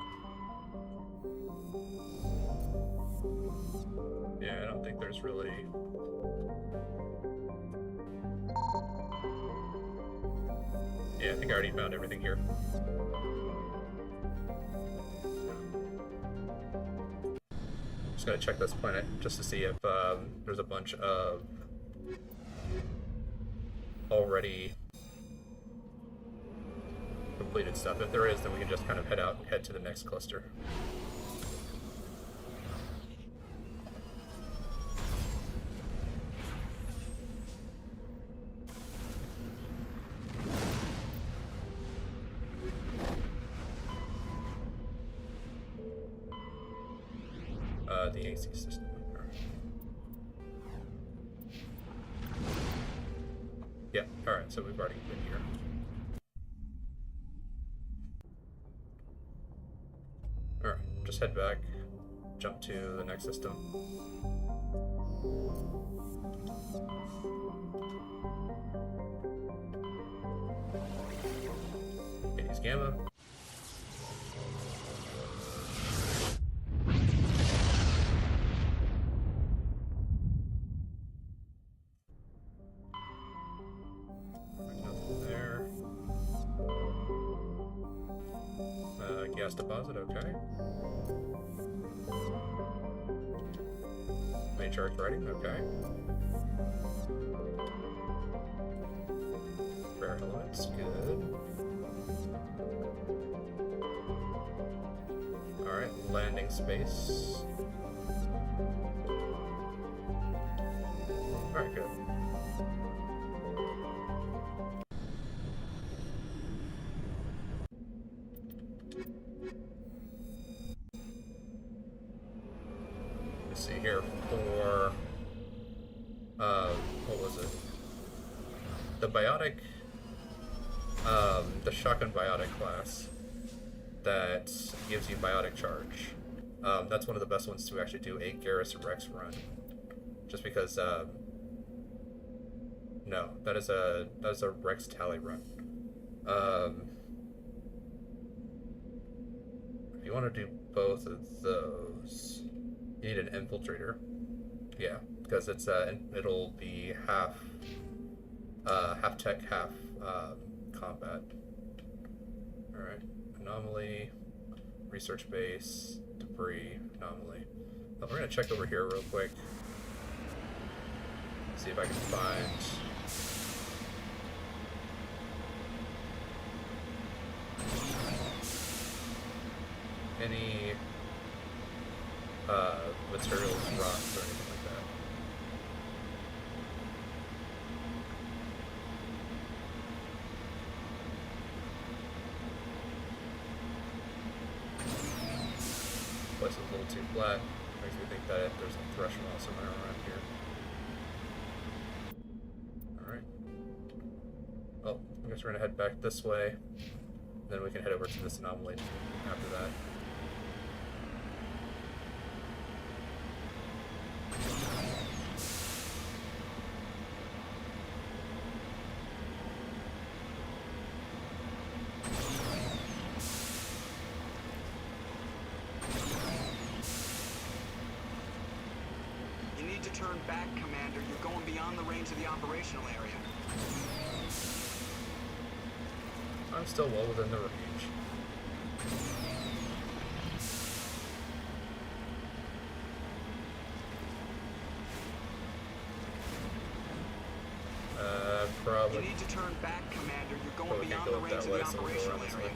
Yeah, I don't think there's really... Yeah, I think I already found everything here. Just gonna check this planet just to see if there's a bunch of already completed stuff. If there is, then we can just kind of head out and head to the next cluster. the AC system. Yeah, alright, so we've already been here. Alright, just head back, jump to the next system. Hades Gamma. Gas deposit, okay. Main charge writing, okay. Rare elements, good. Alright, landing space. Alright, good. See here for what was it? The biotic, the shotgun biotic class that gives you biotic charge. That's one of the best ones to actually do a Garrus Rex run, just because. No, that is a Rex Tally run. If you want to do both of those. You need an infiltrator, yeah, because it's it'll be half tech, half combat. All right, anomaly, research base, debris, anomaly. We're gonna check over here real quick, see if I can find any materials, rocks, or anything like that. Place is a little too flat. Makes me think that there's a threshold somewhere around here. Alright. Well, I guess we're gonna head back this way. Then we can head over to this anomaly after that. Turn back, Commander. You're going beyond the range of the operational area. I'm still well within the range. Probably. You need to turn back, Commander. You're going beyond the range of the operational area.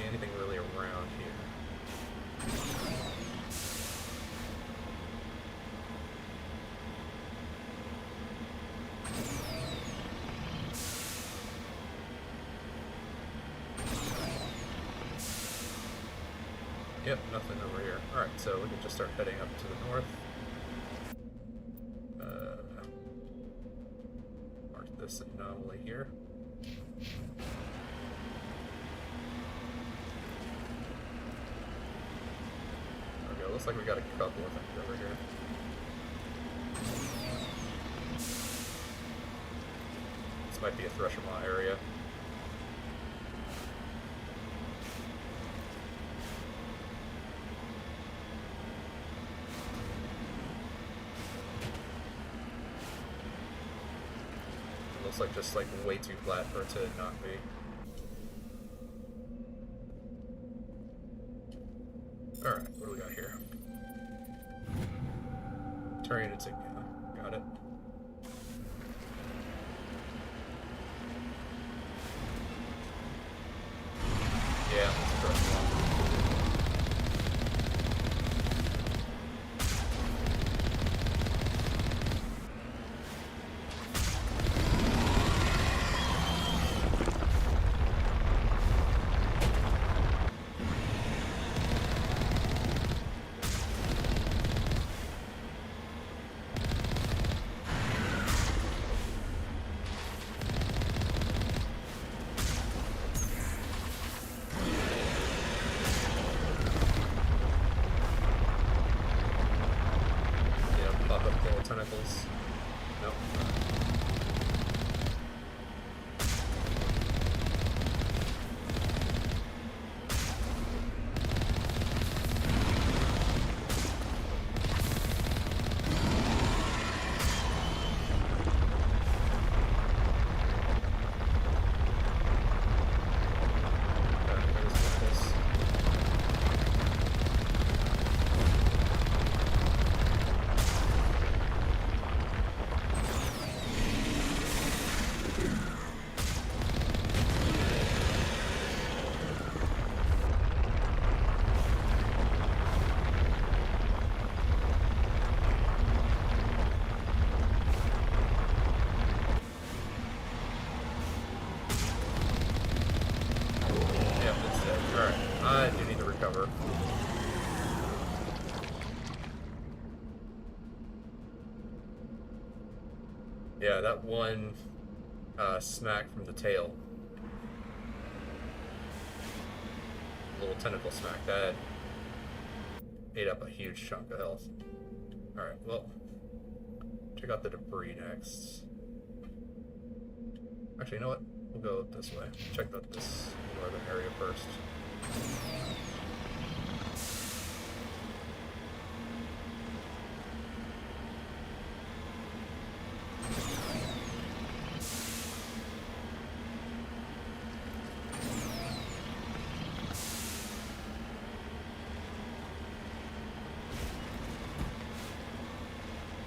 Anything really around here. Yep, nothing over here. Alright, so we can just start heading up to the north. Mark this anomaly here. Looks like we got a couple of things over here. This might be a Threshermaw area. It looks like just like way too flat for it to not be. Targeted signal. Got it. Yeah, that's the correct one. Tentacles. Nope. I do need to recover. Yeah, that one smack from the tail. Little tentacle smack, that ate up a huge chunk of health. Alright, well, check out the debris next. Actually, you know what? We'll go this way. Check out this northern area first.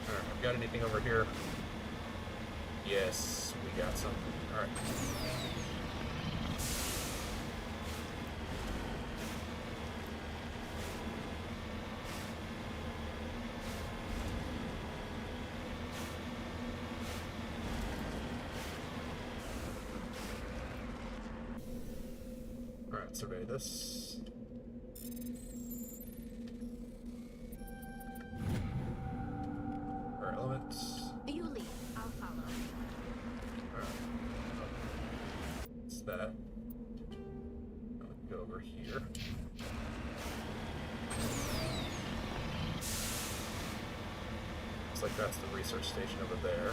Alright, got anything over here? Yes, we got something. Alright. Alright, survey this. Our elements. You lead. I'll follow. Alright. What's that? I'll go over here. Looks like that's the research station over there.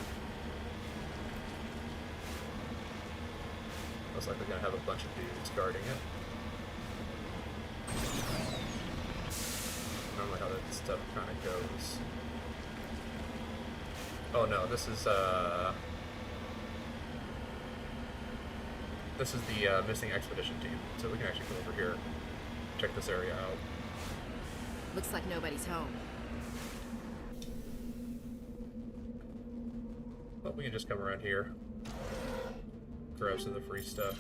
Looks like they're gonna have a bunch of dudes guarding it. Normally how that stuff kind of goes. Oh no, this is the missing expedition team. So we can actually go over here, check this area out. Looks like nobody's home. But we can just come around here, grab some of the free stuff.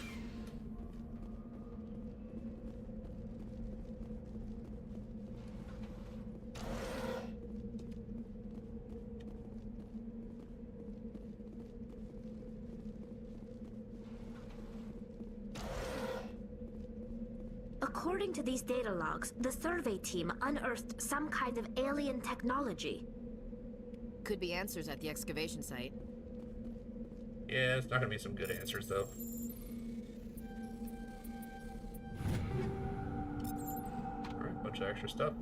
According to these data logs, the survey team unearthed some kind of alien technology. Could be answers at the excavation site. Yeah, it's not gonna be some good answers though. Alright, bunch of extra stuff.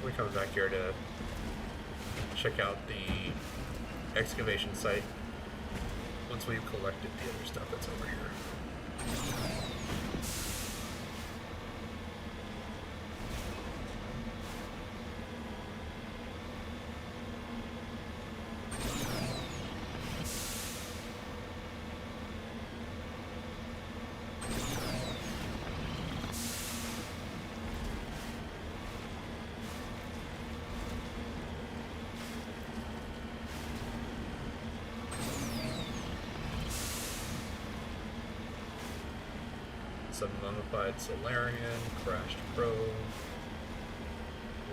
We're coming back here to check out the excavation site once we've collected the other stuff that's over here. Some mummified Solarian, crashed probe.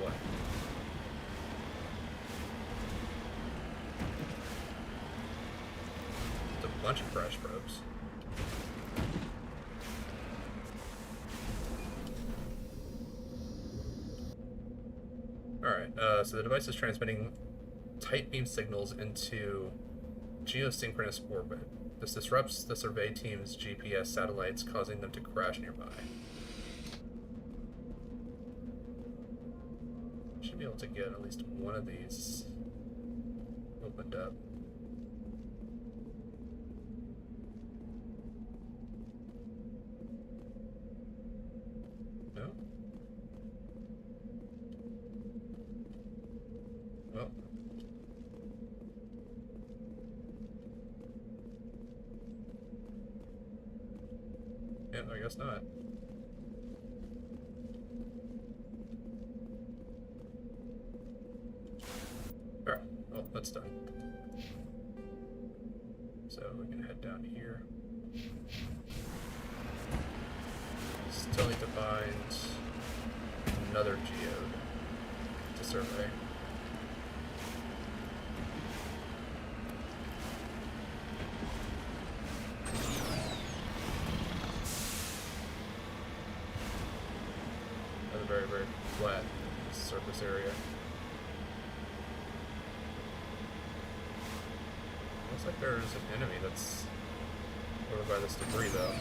What? It's a bunch of crashed probes. Alright, so the device is transmitting tight beam signals into geosynchronous orbit. This disrupts the survey team's GPS satellites, causing them to crash nearby. Should be able to get at least one of these opened up. No? Well. Yeah, I guess not. Alright, well, that's done. So we can head down here. Still need to find another geode to survey. Very, very flat surface area. Looks like there's an enemy that's over by this debris, though.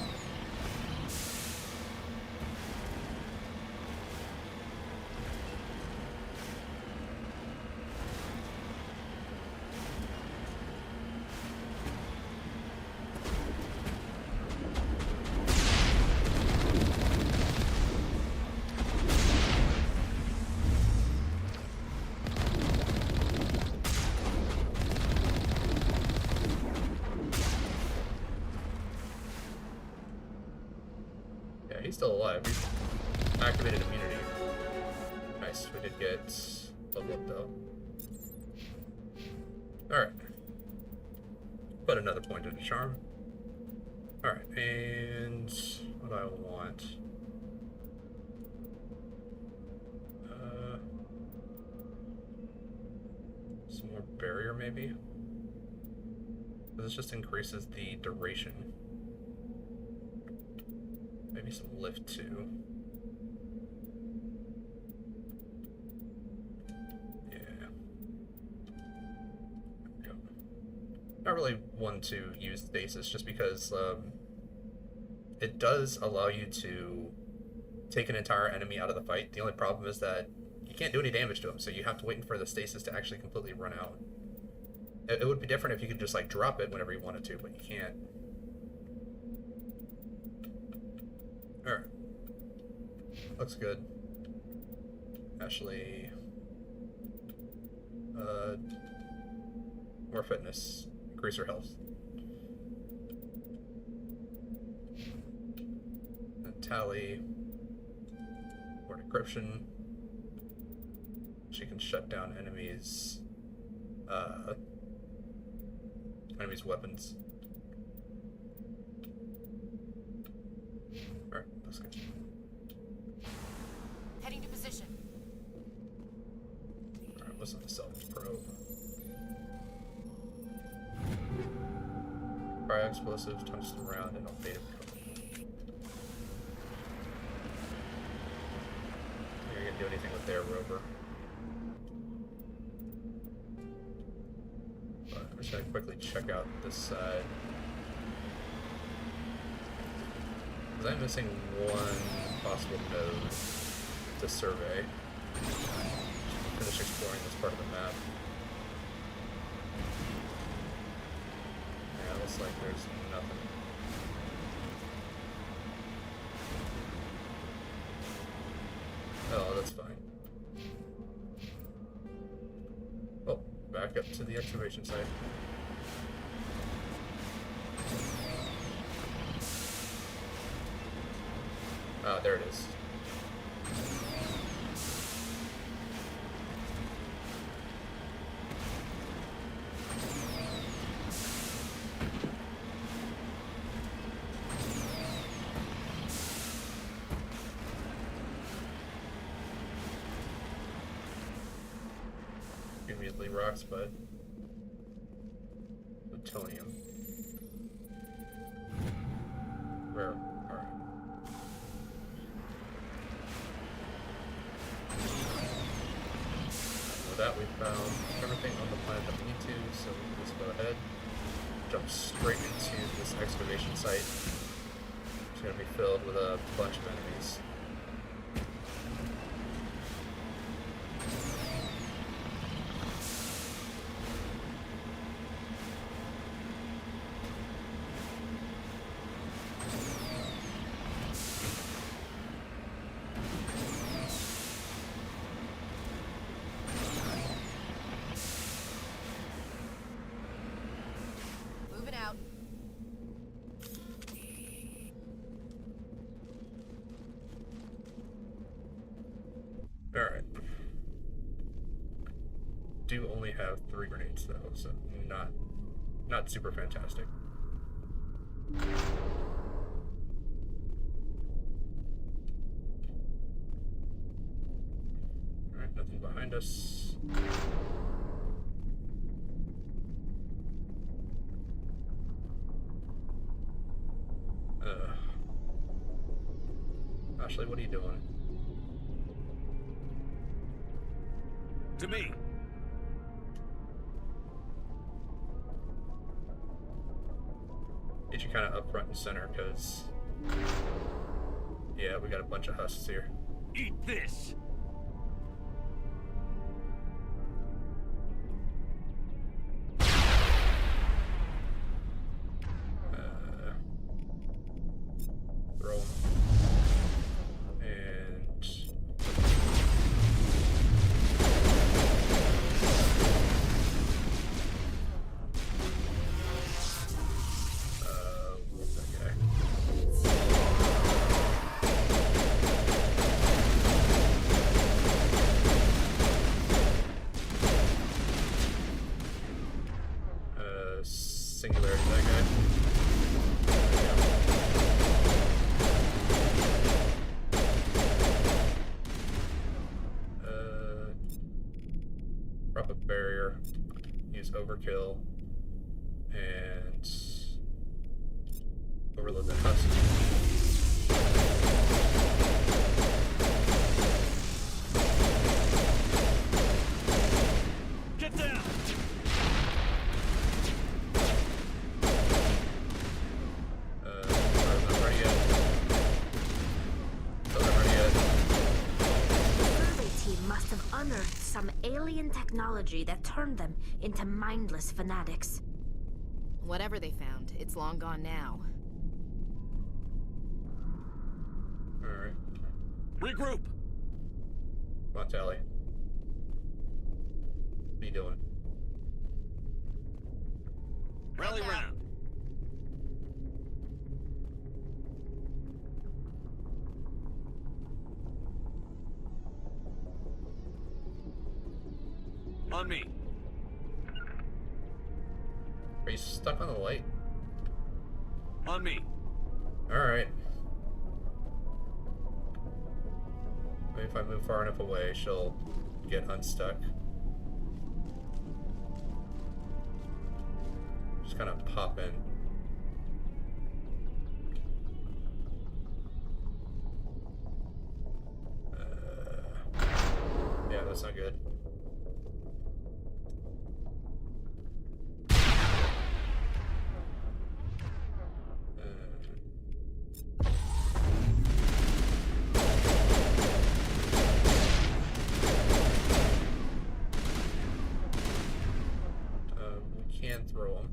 He's still alive. He's activated immunity. Nice. We did get level up though. Alright. But another point of charm. Alright, and what do I want? Some more barrier maybe? This just increases the duration. Maybe some lift too. Yeah. Yep. Not really one to use stasis just because it does allow you to take an entire enemy out of the fight. The only problem is that you can't do any damage to them, so you have to wait for the stasis to actually completely run out. It would be different if you could just like drop it whenever you wanted to, but you can't. Alright. Looks good. Ashley. More fitness. Increase her health. And Tally. More decryption. She can shut down enemies. Enemies' weapons. Alright, that's good. Heading to position. Alright, what's on the salvage probe? Cryo explosives, tungsten round, and beta probe. You're gonna do anything with their rover. But I'm just gonna quickly check out this side. I'm missing one possible node to survey. Finish exploring this part of the map. Yeah, looks like there's nothing. Oh, that's fine. Oh, back up to the excavation site. Ah, there it is. immediately rocks, but plutonium. Rare. Alright. With that, we found everything on the planet that we need to, so let's go ahead, jump straight into this excavation site. It's going to be filled with a bunch of enemies. Moving out. Alright. Do only have 3 grenades though, so not super fantastic. Alright, nothing behind us. Ashley, what are you doing? To me. Get you kind of up front and center, because yeah, we got a bunch of husks here. Eat this. Throw 'em. And where's that guy? Singularity, that guy. Drop a barrier, use overkill, and overload the husk. Get down. I'm not ready yet. Still not ready yet. The survey team must have unearthed some alien technology that turned them into mindless fanatics. Whatever they found, it's long gone now. Alright. Regroup. Come on, Tally. What are you doing? Rally round. On me. Are you stuck on the light? On me. Alright. Maybe if I move far enough away, she'll get unstuck. Just kind of pop in. Yeah, that's not good. We can throw them.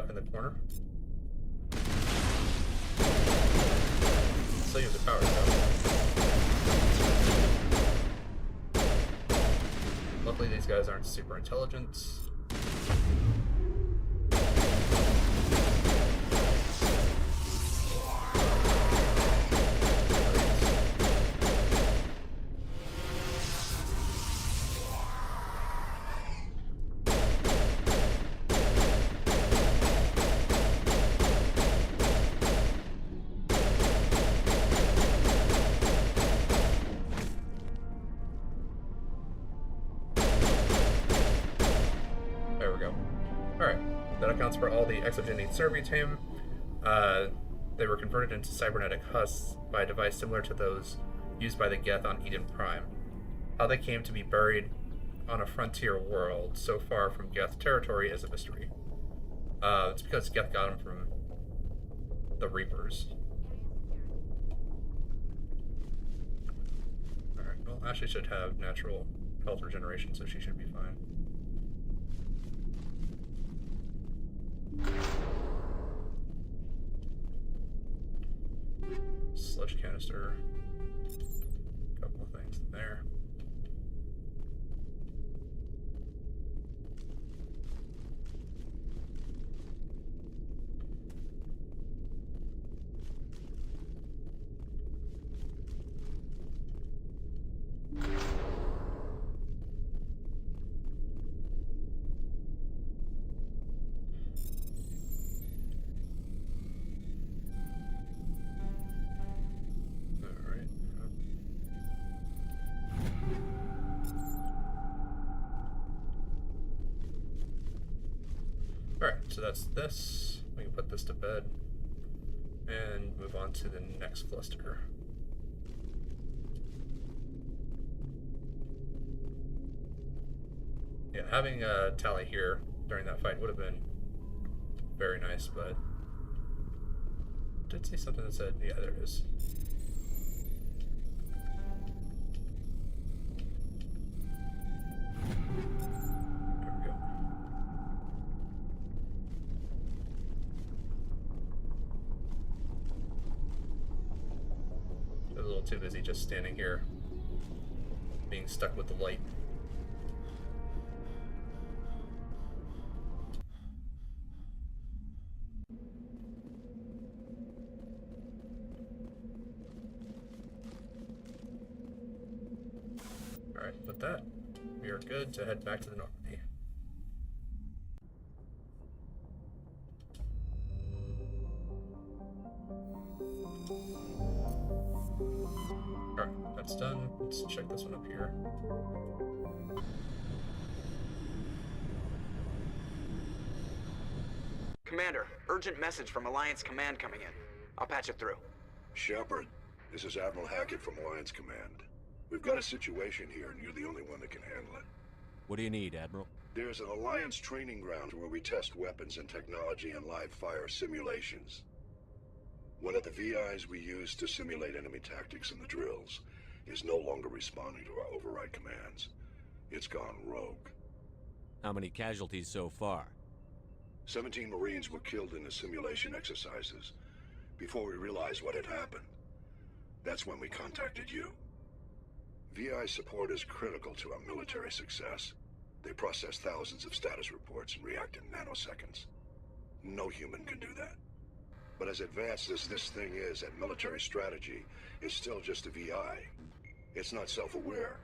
stuck in the corner. Still use the power though. Luckily these guys aren't super intelligent. For all the exogenic Servitame, they were converted into cybernetic husks by a device similar to those used by the Geth on Eden Prime. How they came to be buried on a frontier world so far from Geth territory is a mystery. It's because Geth got them from the Reapers. Alright, well, Ashley should have natural health regeneration, so she should be fine. Sludge canister. Couple of things in there. So that's this. We can put this to bed and move on to the next cluster. Yeah, having a Tally here during that fight would have been very nice, but I did see something that said, yeah, there it is. Too busy just standing here being stuck with the light. Alright, with that, we are good to head back to the Normandy. That's done. Let's check this one up here. Commander, urgent message from Alliance Command coming in. I'll patch it through. Shepard, this is Admiral Hackett from Alliance Command. We've got a situation here, and you're the only one that can handle it. What do you need, Admiral? There's an Alliance training ground where we test weapons and technology in live fire simulations. One of the VIs we use to simulate enemy tactics in the drills is no longer responding to our override commands. It's gone rogue. How many casualties so far? 17 Marines were killed in the simulation exercises. Before we realized what had happened, that's when we contacted you. VI support is critical to our military success. They process thousands of status reports and react in nanoseconds. No human can do that. But as advanced as this thing is at military strategy, it's still just a VI. It's not self-aware,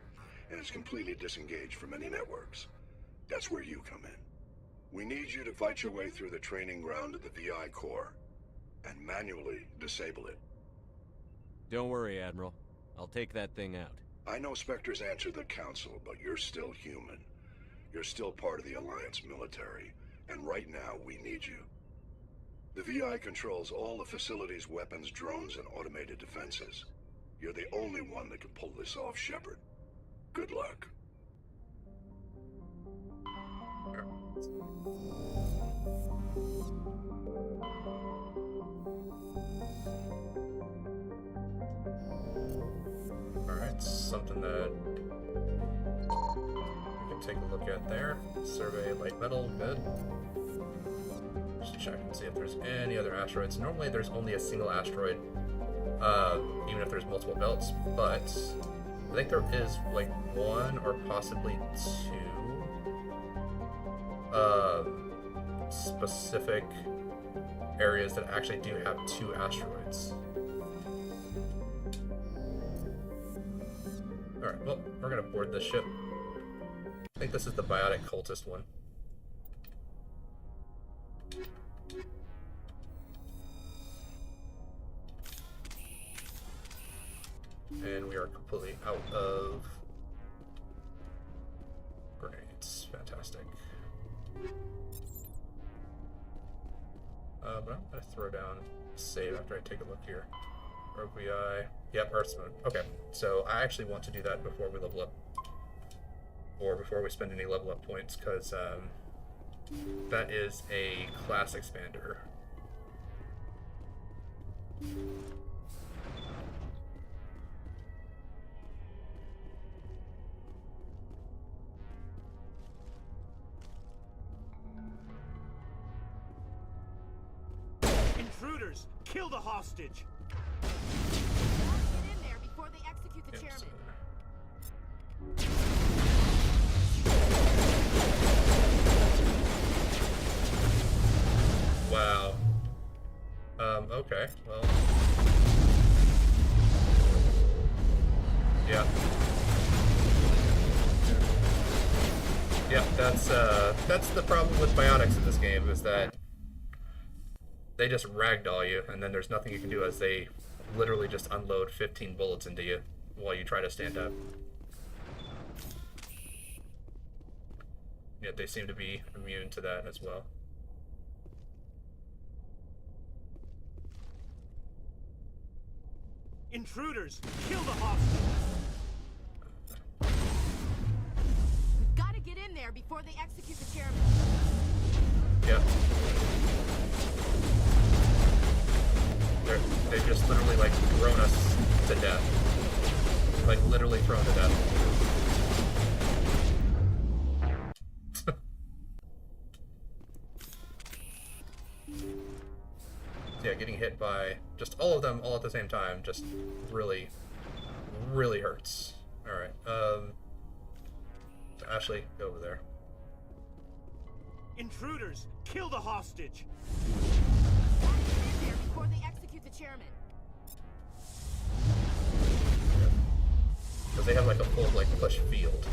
and it's completely disengaged from any networks. That's where you come in. We need you to fight your way through the training ground of the VI core, and manually disable it. Don't worry, Admiral. I'll take that thing out. I know Spectres answer the Council, but you're still human. You're still part of the Alliance military, and right now we need you. The VI controls all the facility's weapons, drones, and automated defenses. You're the only one that can pull this off, Shepard. Good luck. Alright, something that we can take a look at there. Survey light metal, good. Just check and see if there's any other asteroids. Normally there's only a single asteroid, even if there's multiple belts, but I think there is like one or possibly two specific areas that actually do have two asteroids. Alright, well, we're gonna board this ship. I think this is the biotic cultist one. And we are completely out of grenades. Fantastic. But I'm going to throw down save after I take a look here. ROVI. Yep, Earth's Moon. Okay, so I actually want to do that before we level up. Or before we spend any level up points, because that is a class expander. Intruders! Kill the hostage! Get in there before they execute the chairman. Wow. Okay, well. Yeah. Yeah, that's the problem with biotics in this game, is that they just ragdoll you, and then there's nothing you can do as they literally just unload 15 bullets into you while you try to stand up. Yet they seem to be immune to that as well. Intruders! Kill the hostage! We've got to get in there before they execute the chairman. Yep. They've just literally, like, thrown us to death. Like, literally thrown to death. Yeah, getting hit by just all of them all at the same time just really, really hurts. Alright, Ashley, go over there. Intruders! Kill the hostage! Get in there before they execute the chairman. Because they have like a full, like, push field.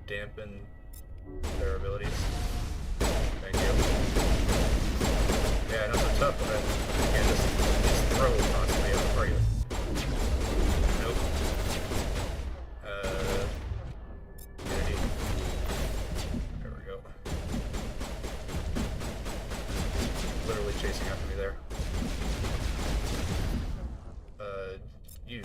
Dampen their abilities. Thank you. Yeah, not so tough, but you can't just throw constantly on the target. Nope. Unity. There we go. Literally chasing after me there. You.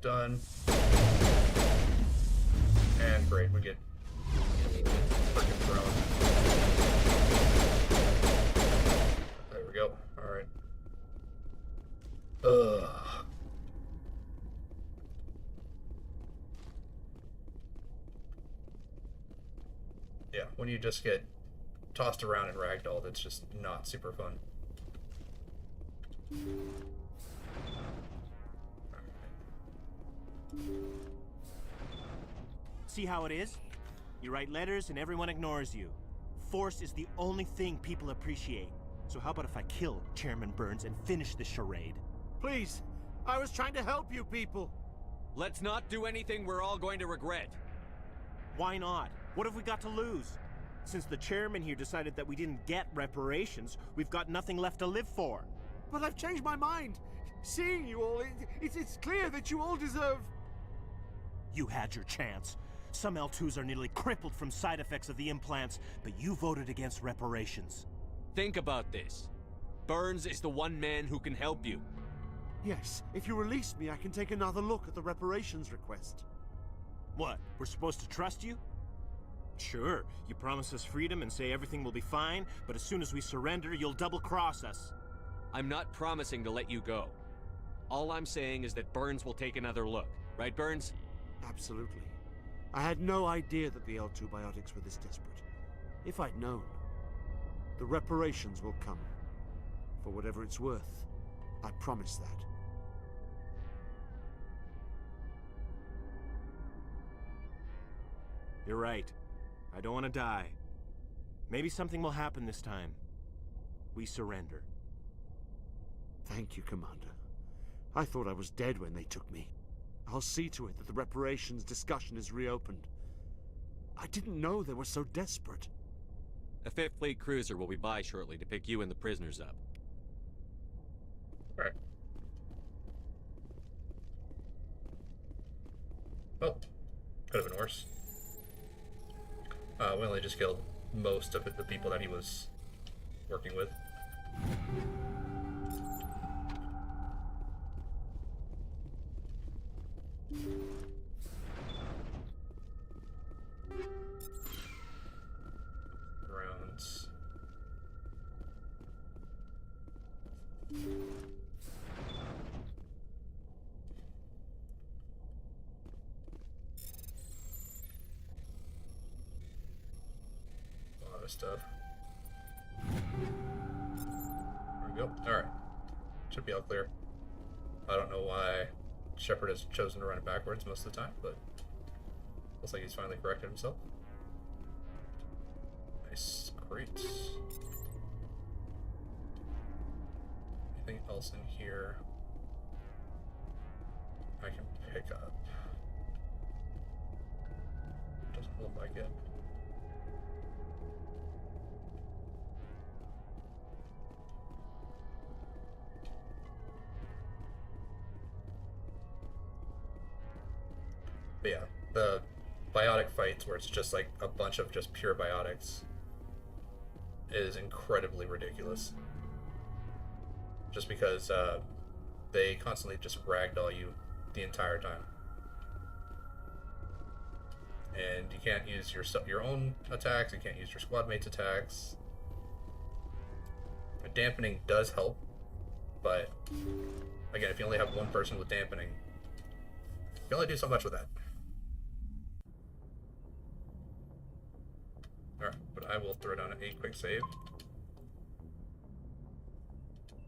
Done. And great, we get freaking thrown. There we go. Alright. Ugh. Yeah, when you just get tossed around and ragdolled, it's just not super fun. See how it is? You write letters and everyone ignores you. Force is the only thing people appreciate. So how about if I kill Chairman Burns and finish this charade? Please, I was trying to help you people. Let's not do anything we're all going to regret. Why not? What have we got to lose? Since the chairman here decided that we didn't get reparations, we've got nothing left to live for. But I've changed my mind. Seeing you all, it's clear that you all deserve... You had your chance. Some L2s are nearly crippled from side effects of the implants, but you voted against reparations. Think about this. Burns is the one man who can help you. Yes, if you release me, I can take another look at the reparations request. What, we're supposed to trust you? Sure, you promise us freedom and say everything will be fine, but as soon as we surrender, you'll double-cross us. I'm not promising to let you go. All I'm saying is that Burns will take another look. Right, Burns? Absolutely. I had no idea that the L2 biotics were this desperate. If I'd known, the reparations will come. For whatever it's worth, I promise that. You're right. I don't want to die. Maybe something will happen this time. We surrender. Thank you, Commander. I thought I was dead when they took me. I'll see to it that the reparations discussion is reopened. I didn't know they were so desperate. A 5th Fleet cruiser will be by shortly to pick you and the prisoners up. Alright. Well, could have been worse. We only just killed most of the people that he was working with. Rounds. A lot of stuff. There we go. Alright. Should be all clear. I don't know why Shepard has chosen to run it backwards most of the time, but looks like he's finally corrected himself. Nice crates. Anything else in here I can pick up? Doesn't look like it. But yeah, the biotic fights where it's just like a bunch of just pure biotics is incredibly ridiculous. Just because they constantly just ragdoll you the entire time. And you can't use your own attacks, you can't use your squad mates' attacks. Dampening does help, but again, if you only have one person with dampening, you can only do so much with that. Alright, but I will throw down a quick save.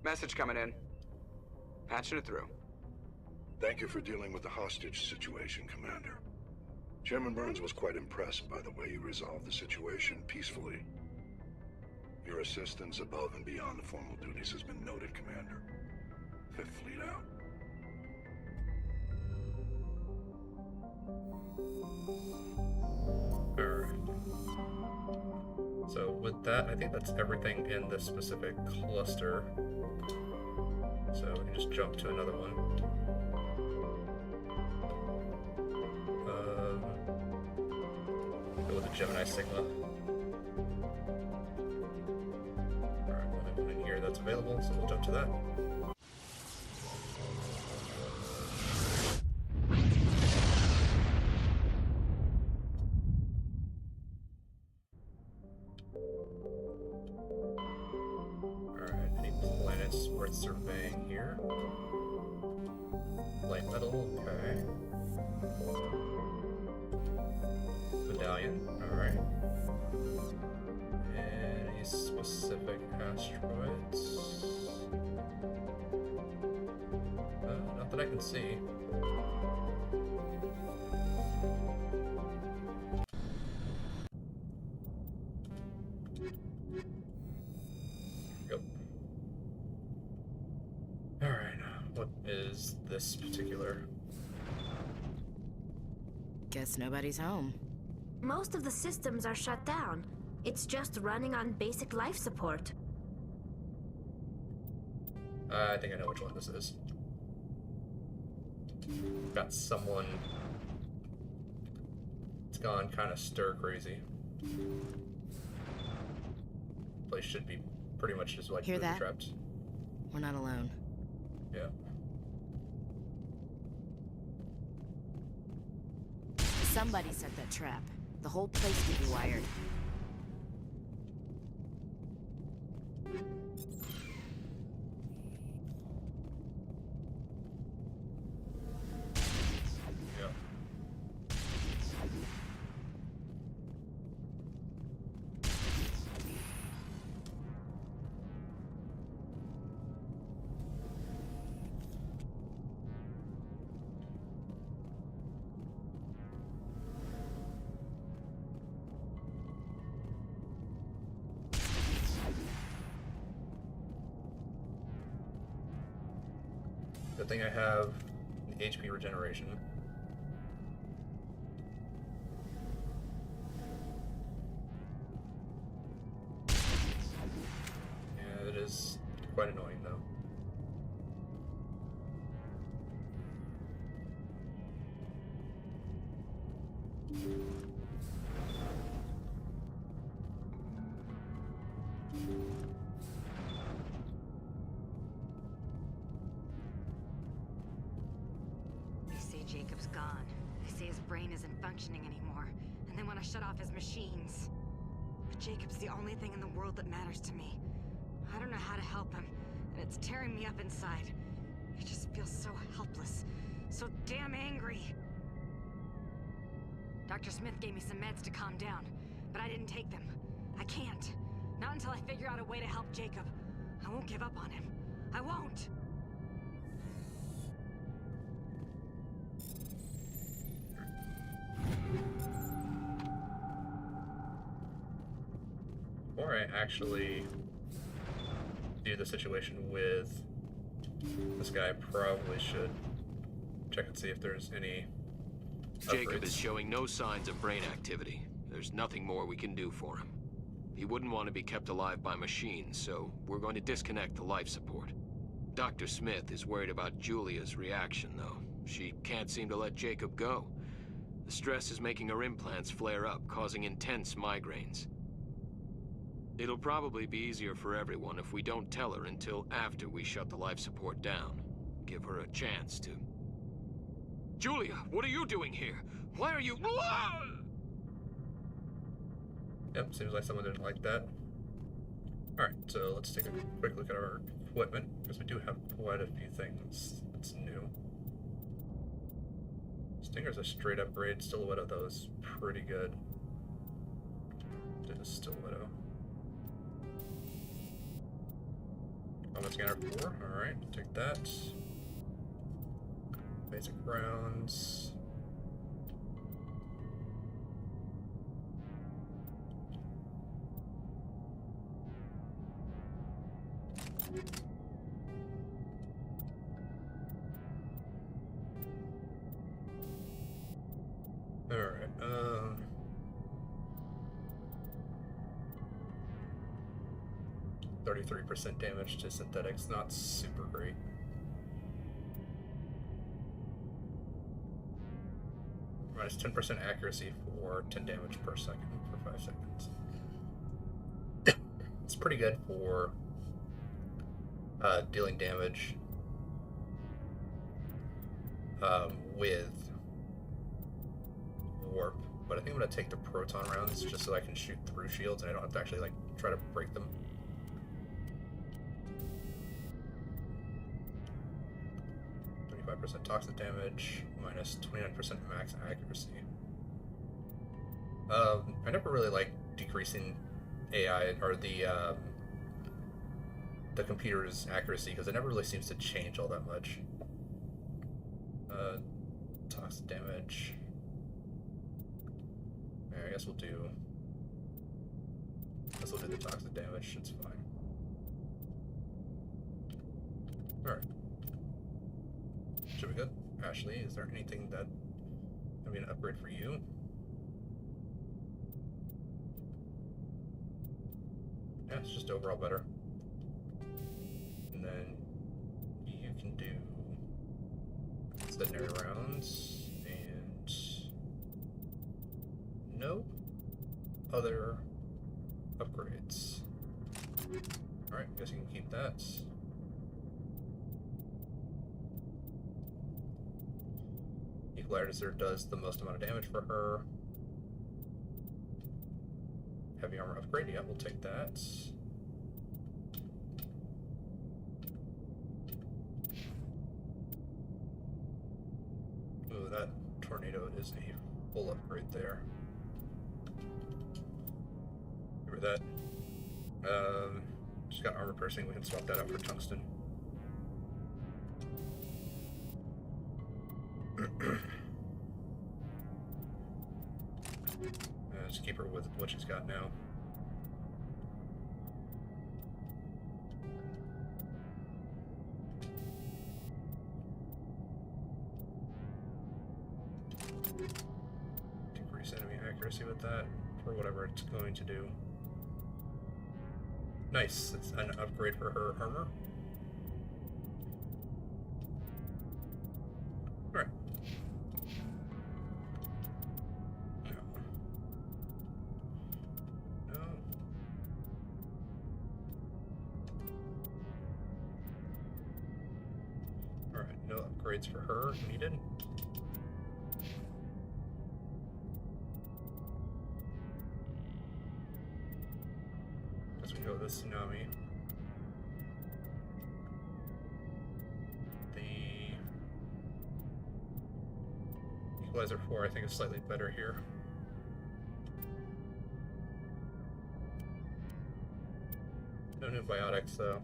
Message coming in. Patching it through. Thank you for dealing with the hostage situation, Commander. Chairman Burns was quite impressed by the way you resolved the situation peacefully. Your assistance above and beyond the formal duties has been noted, Commander. 5th Fleet out. Alright. So with that, I think that's everything in this specific cluster. So we can just jump to another one. Go with the Gemini Sigma. Alright, we'll have one in here that's available, so we'll jump to that. Worth surveying here. Light metal, okay. Medallion, alright. Any specific asteroids? Not that I can see. this particular. Guess nobody's home. Most of the systems are shut down. It's just running on basic life support. I think I know which one this is. Got someone. It's gone kind of stir crazy. Place should be pretty much just like Hear that? trapped. We're not alone. Yeah. Somebody set that trap. The whole place could be wired. Good thing I have the HP regeneration. Yeah, it is quite annoying though. Jacob's gone. They say his brain isn't functioning anymore, and they want to shut off his machines. But Jacob's the only thing in the world that matters to me. I don't know how to help him, and it's tearing me up inside. I just feel so helpless, so damn angry. Dr. Smith gave me some meds to calm down, but I didn't take them. I can't. Not until I figure out a way to help Jacob. I won't give up on him. I won't! Before I actually do the situation with this guy, I probably should check and see if there's any Jacob upgrades. is showing no signs of brain activity. There's nothing more we can do for him. He wouldn't want to be kept alive by machines, so we're going to disconnect the life support. Dr. Smith is worried about Julia's reaction, though. She can't seem to let Jacob go. The stress is making her implants flare up, causing intense migraines. It'll probably be easier for everyone if we don't tell her until after we shut the life support down. Give her a chance to... Julia, what are you doing here? Why are you... Yep, seems like someone didn't like that. Alright, so let's take a quick look at our equipment, because we do have quite a few things that's new. Stinger's a straight upgrade. Stiletto, though, is pretty good. Did a Stiletto. Combat Scanner 4, alright, take that. Basic rounds. Alright, 33% damage to synthetics, not super great. Minus 10% accuracy for 10 damage per second for 5 seconds. It's pretty good for dealing damage with warp, but I think I'm gonna take the proton rounds just so I can shoot through shields and I don't have to actually like try to break them. % toxic damage, minus 29% max accuracy. I never really liked decreasing AI or the computer's accuracy because it never really seems to change all that much. Toxic damage. Yeah, I guess we'll do the toxic damage. It's fine. All right. should be good. Ashley, is there anything that would be an upgrade for you? Yeah, it's just overall better. And then you can do centenary rounds and no other upgrades. Alright, guess you can keep that. Equalizer does the most amount of damage for her. Heavy armor upgrade, yeah, we'll take that. Ooh, that tornado is a full upgrade there. Remember that? Just got armor piercing, we can swap that out for tungsten. Just keep her with what she's got now. Decrease enemy accuracy with that for whatever it's going to do. Nice, it's an upgrade for her armor. Alright. No. Alright, no upgrades for her needed. Go with the tsunami. The Equalizer 4 I think is slightly better here. No new biotics though.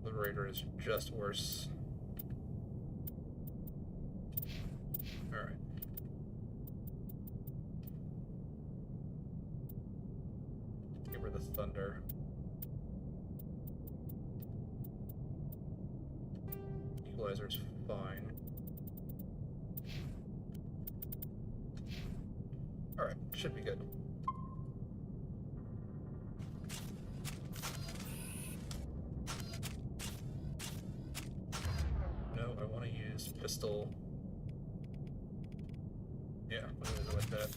Liberator is just worse. Alright. This thunder. Equalizer's fine. Alright, should be good. No, I want to use pistol. Yeah, I'm gonna go with that.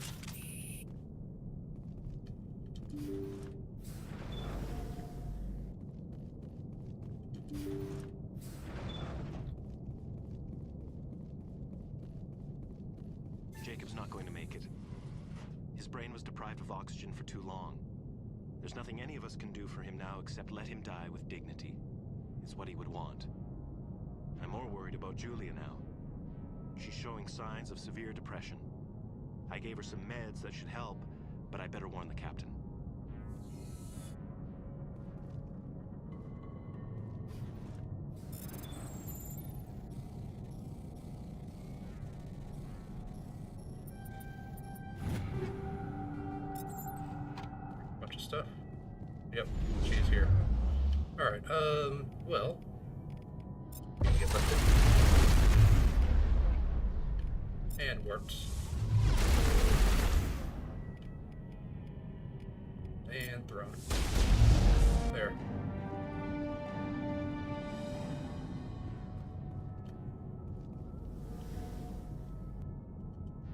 Jacob's not going to make it. His brain was deprived of oxygen for too long. There's nothing any of us can do for him now except let him die with dignity. It's what he would want. I'm more worried about Julia now. She's showing signs of severe depression. I gave her some meds that should help, but I better warn the captain. Stuff. Yep, she's here. Alright, well. We can get lifted. And warped. And thrown. There.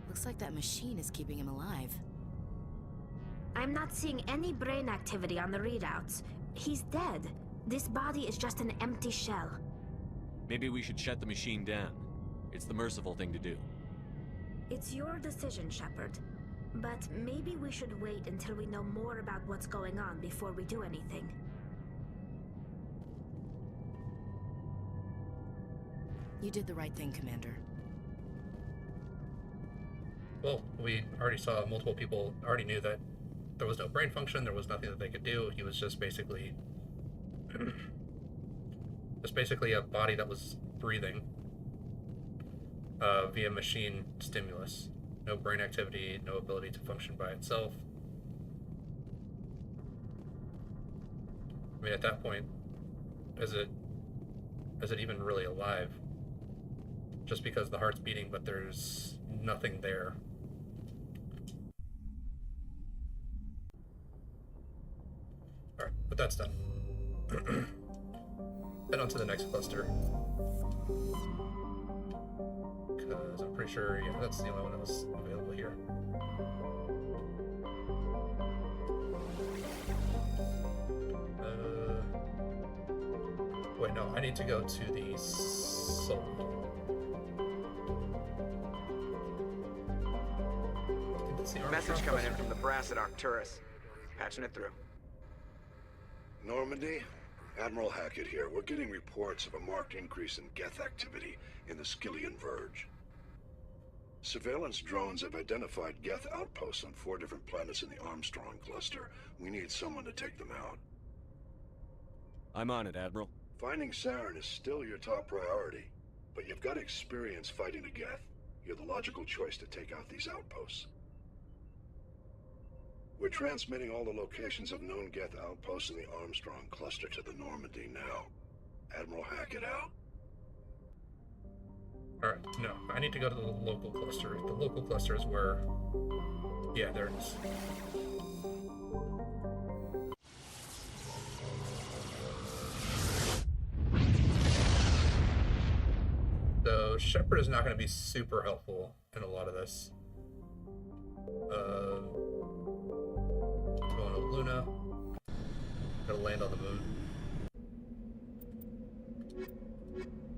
Looks like that machine is keeping him alive. I'm not seeing any brain activity on the readouts. He's dead. This body is just an empty shell. Maybe we should shut the machine down. It's the merciful thing to do. It's your decision, Shepard. But maybe we should wait until we know more about what's going on before we do anything. You did the right thing, Commander. Well, we already saw multiple people already knew that there was no brain function, there was nothing that they could do. He was just basically a body that was breathing via machine stimulus. No brain activity, no ability to function by itself. I mean, at that point, is it Is it even really alive? Just because the heart's beating, but there's nothing there. Alright, but that's done. Head on to the next cluster. Because I'm pretty sure, yeah, that's the only one that was available here. Wait, no, I need to go to the soul. Message coming in from the brass at Arcturus. Patching it through. Normandy? Admiral Hackett here. We're getting reports of a marked increase in Geth activity in the Skyllian Verge. Surveillance drones have identified Geth outposts on 4 different planets in the Armstrong cluster. We need someone to take them out. I'm on it, Admiral. Finding Saren is still your top priority, but you've got experience fighting the Geth. You're the logical choice to take out these outposts. We're transmitting all the locations of known Geth outposts in the Armstrong cluster to the Normandy now. Admiral Hackett out. Alright, no, I need to go to the local cluster. The local cluster is where... Yeah, there it is. So, Shepard is not going to be super helpful in a lot of this. Going to Luna. Gotta land on the moon.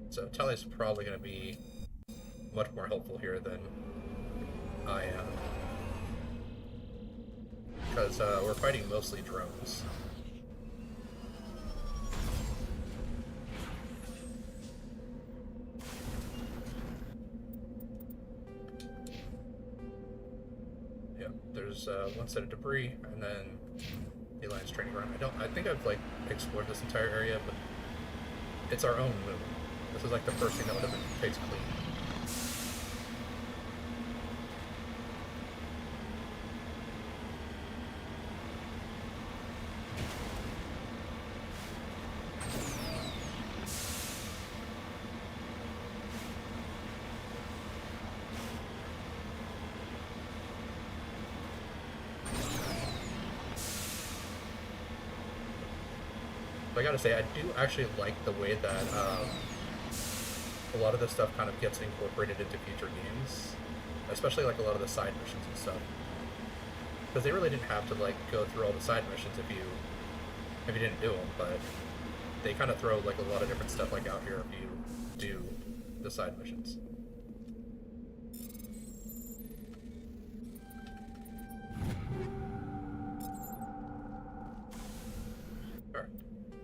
So, Tali's probably going to be much more helpful here than I am. Because we're fighting mostly drones. Yeah, there's one set of debris, and then the Alliance training ground. I think I've like explored this entire area, but it's our own moon. This is like the first thing that would have been fixed clean. I gotta say, I do actually like the way that a lot of this stuff kind of gets incorporated into future games, especially like a lot of the side missions and stuff. Because they really didn't have to like go through all the side missions if you didn't do them, but they kind of throw like a lot of different stuff like out here if you do the side missions.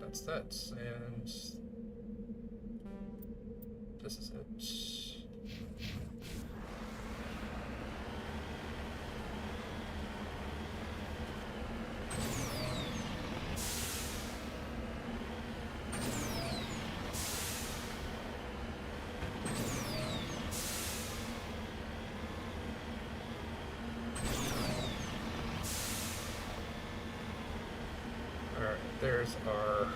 That's that, and this is it. Alright, there's our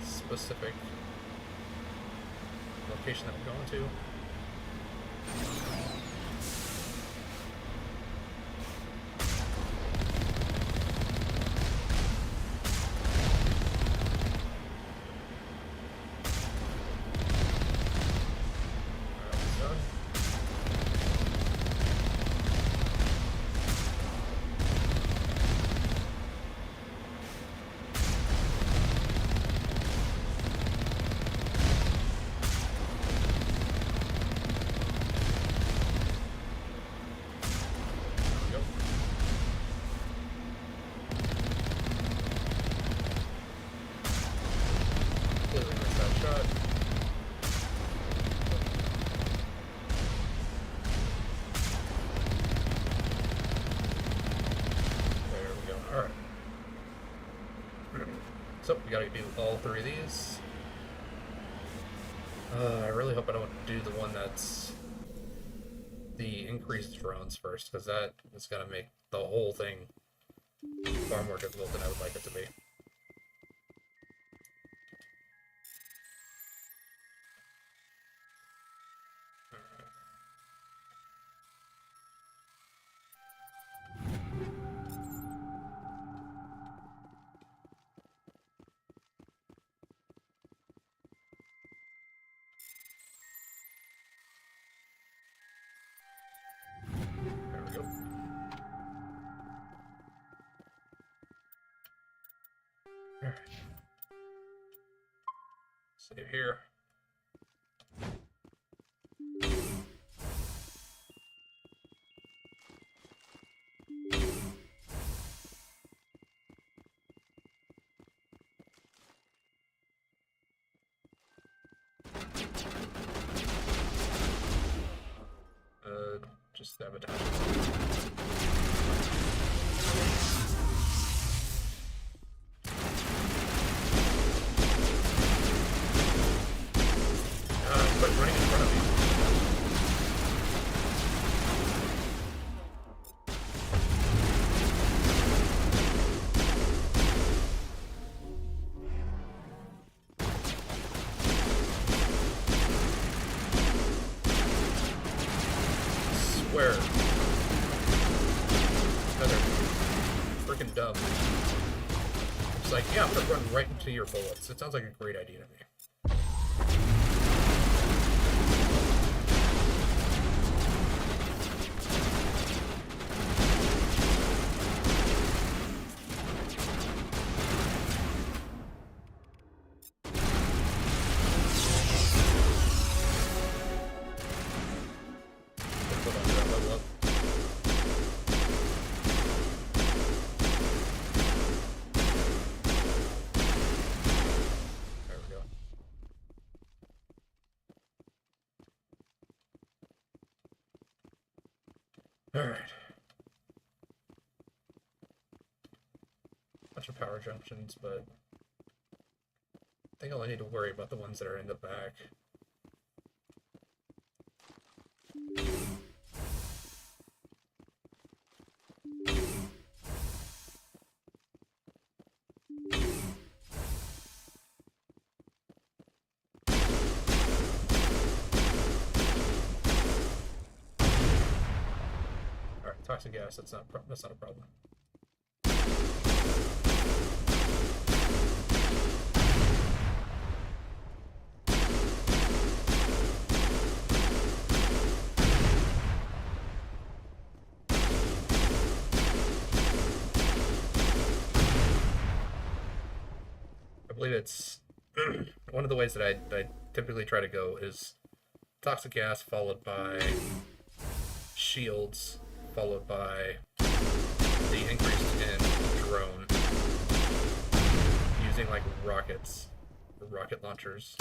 specific location that we're going to. So, we gotta do all 3 of these. I really hope I don't do the one that's the increased drones first, because that is gonna make the whole thing far more difficult than I would like it to be. Alright. Save here. Just sabotage. Quit running in front of me. Swear. Another freaking dumb. It's like, yeah, I'm gonna run right into your bullets. It sounds like a great idea to me. Alright. Bunch of power junctions, but I think I'll need to worry about the ones that are in the back. Toxic gas, that's not a problem. I believe it's one of the ways that I typically try to go is toxic gas followed by shields, followed by the increase in drone, using like rockets, or rocket launchers.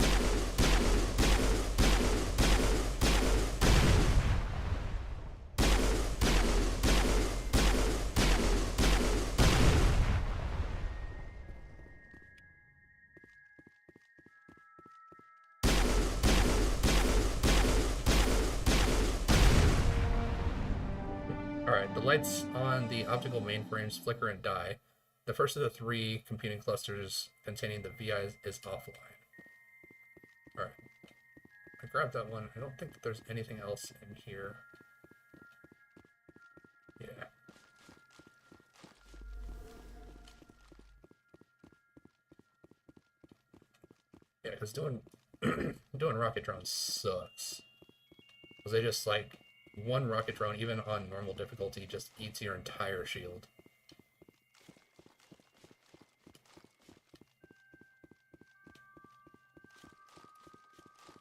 Alright, the lights on the optical mainframes flicker and die. The first of the 3 computing clusters containing the VI is offline. Alright. I grabbed that one. I don't think that there's anything else in here. Yeah. Yeah, because doing rocket drones sucks. Because they just like one rocket drone, even on normal difficulty, just eats your entire shield.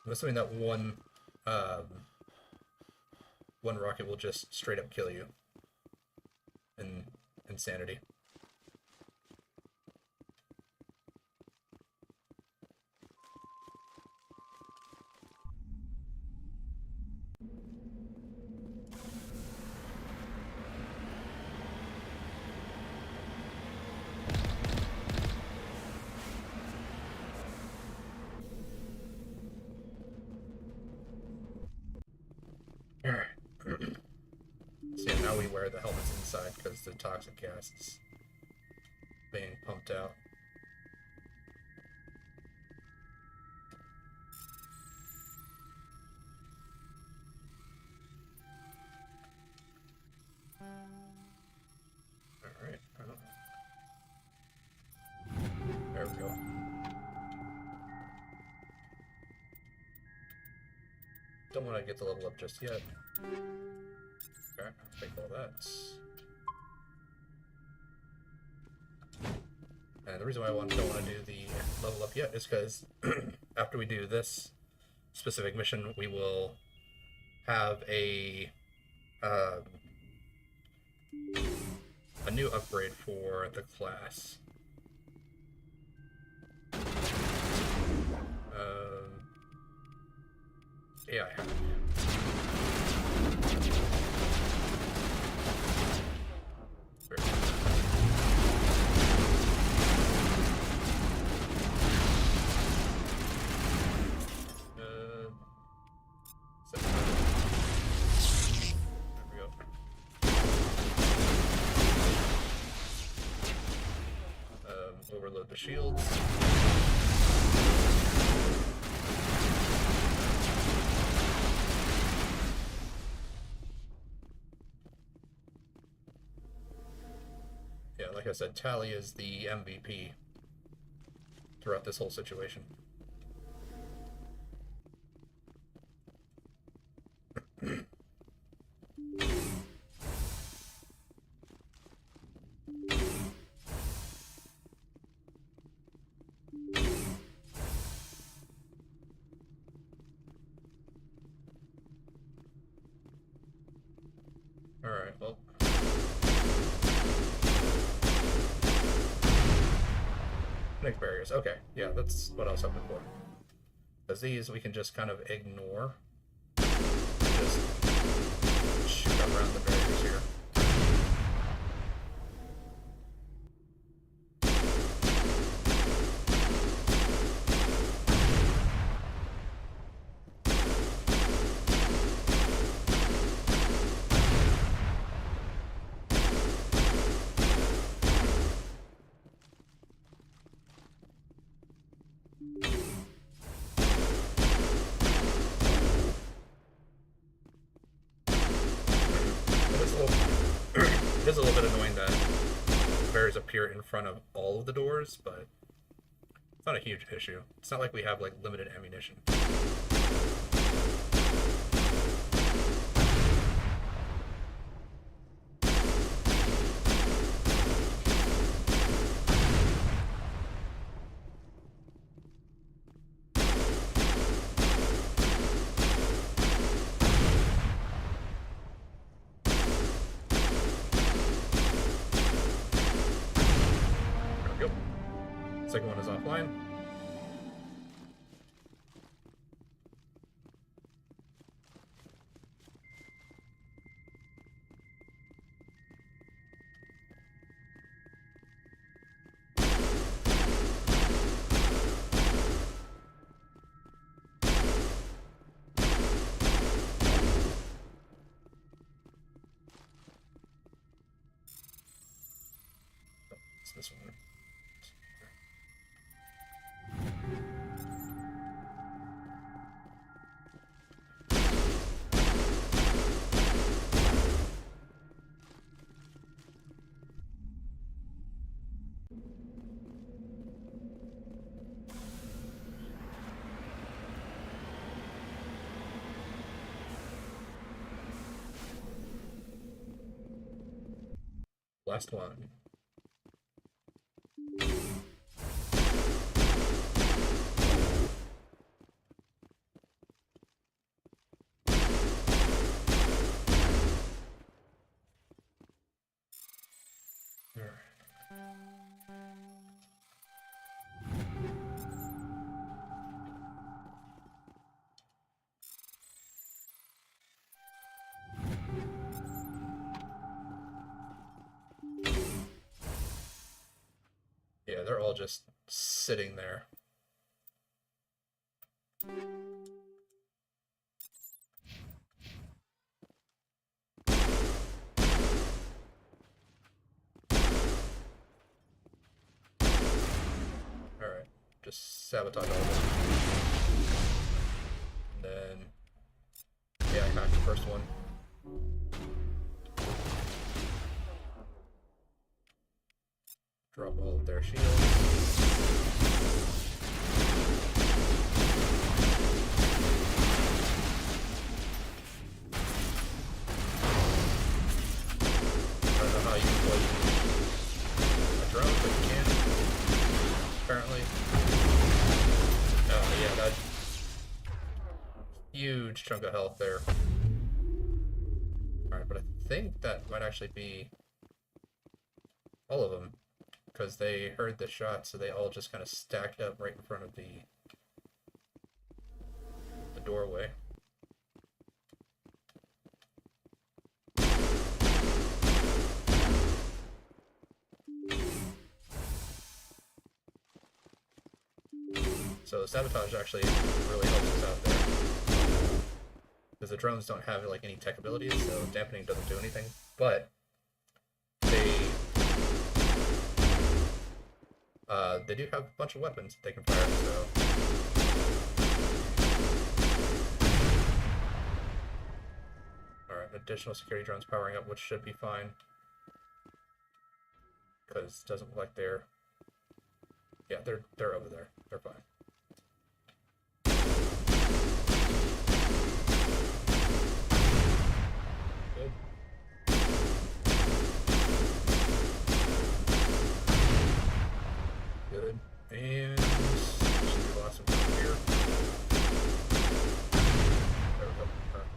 I'm assuming that one rocket will just straight up kill you in insanity. So yeah, now we wear the helmets inside because the toxic gas is being pumped out. Alright, there we go. Don't want to get the level up just yet. Okay, I'll take all that. And the reason why I don't want to do the level up yet is because after we do this specific mission, we will have a new upgrade for the class. AI hack. Overload the shields. Yeah, like I said, Tali is the MVP throughout this whole situation. Alright, well. Connect barriers. Okay, yeah, that's what I was hoping for. Because these we can just kind of ignore. Just shoot around the barriers here. It is a little bit annoying that barriers appear in front of all of the doors, but it's not a huge issue. It's not like we have like limited ammunition. Second one is offline. Oh, it's this one. Last one. Yeah, they're all just sitting there. Alright, just sabotage all of them. And then, yeah, I hacked the first one. Drop all of their shields. I don't know how you play a drone, but you can. apparently. Oh, yeah, that huge chunk of health there. Alright, but I think that might actually be all of them, because they heard the shot, so they all just kind of stacked up right in front of the doorway. So sabotage actually really helps us out there, because the drones don't have like any tech abilities, so dampening doesn't do anything. But they do have a bunch of weapons they can fire. So all right, additional security drones powering up, which should be fine, because it doesn't look like they're over there. They're fine. Good. Good. And should be lost some here. There we go. Alright.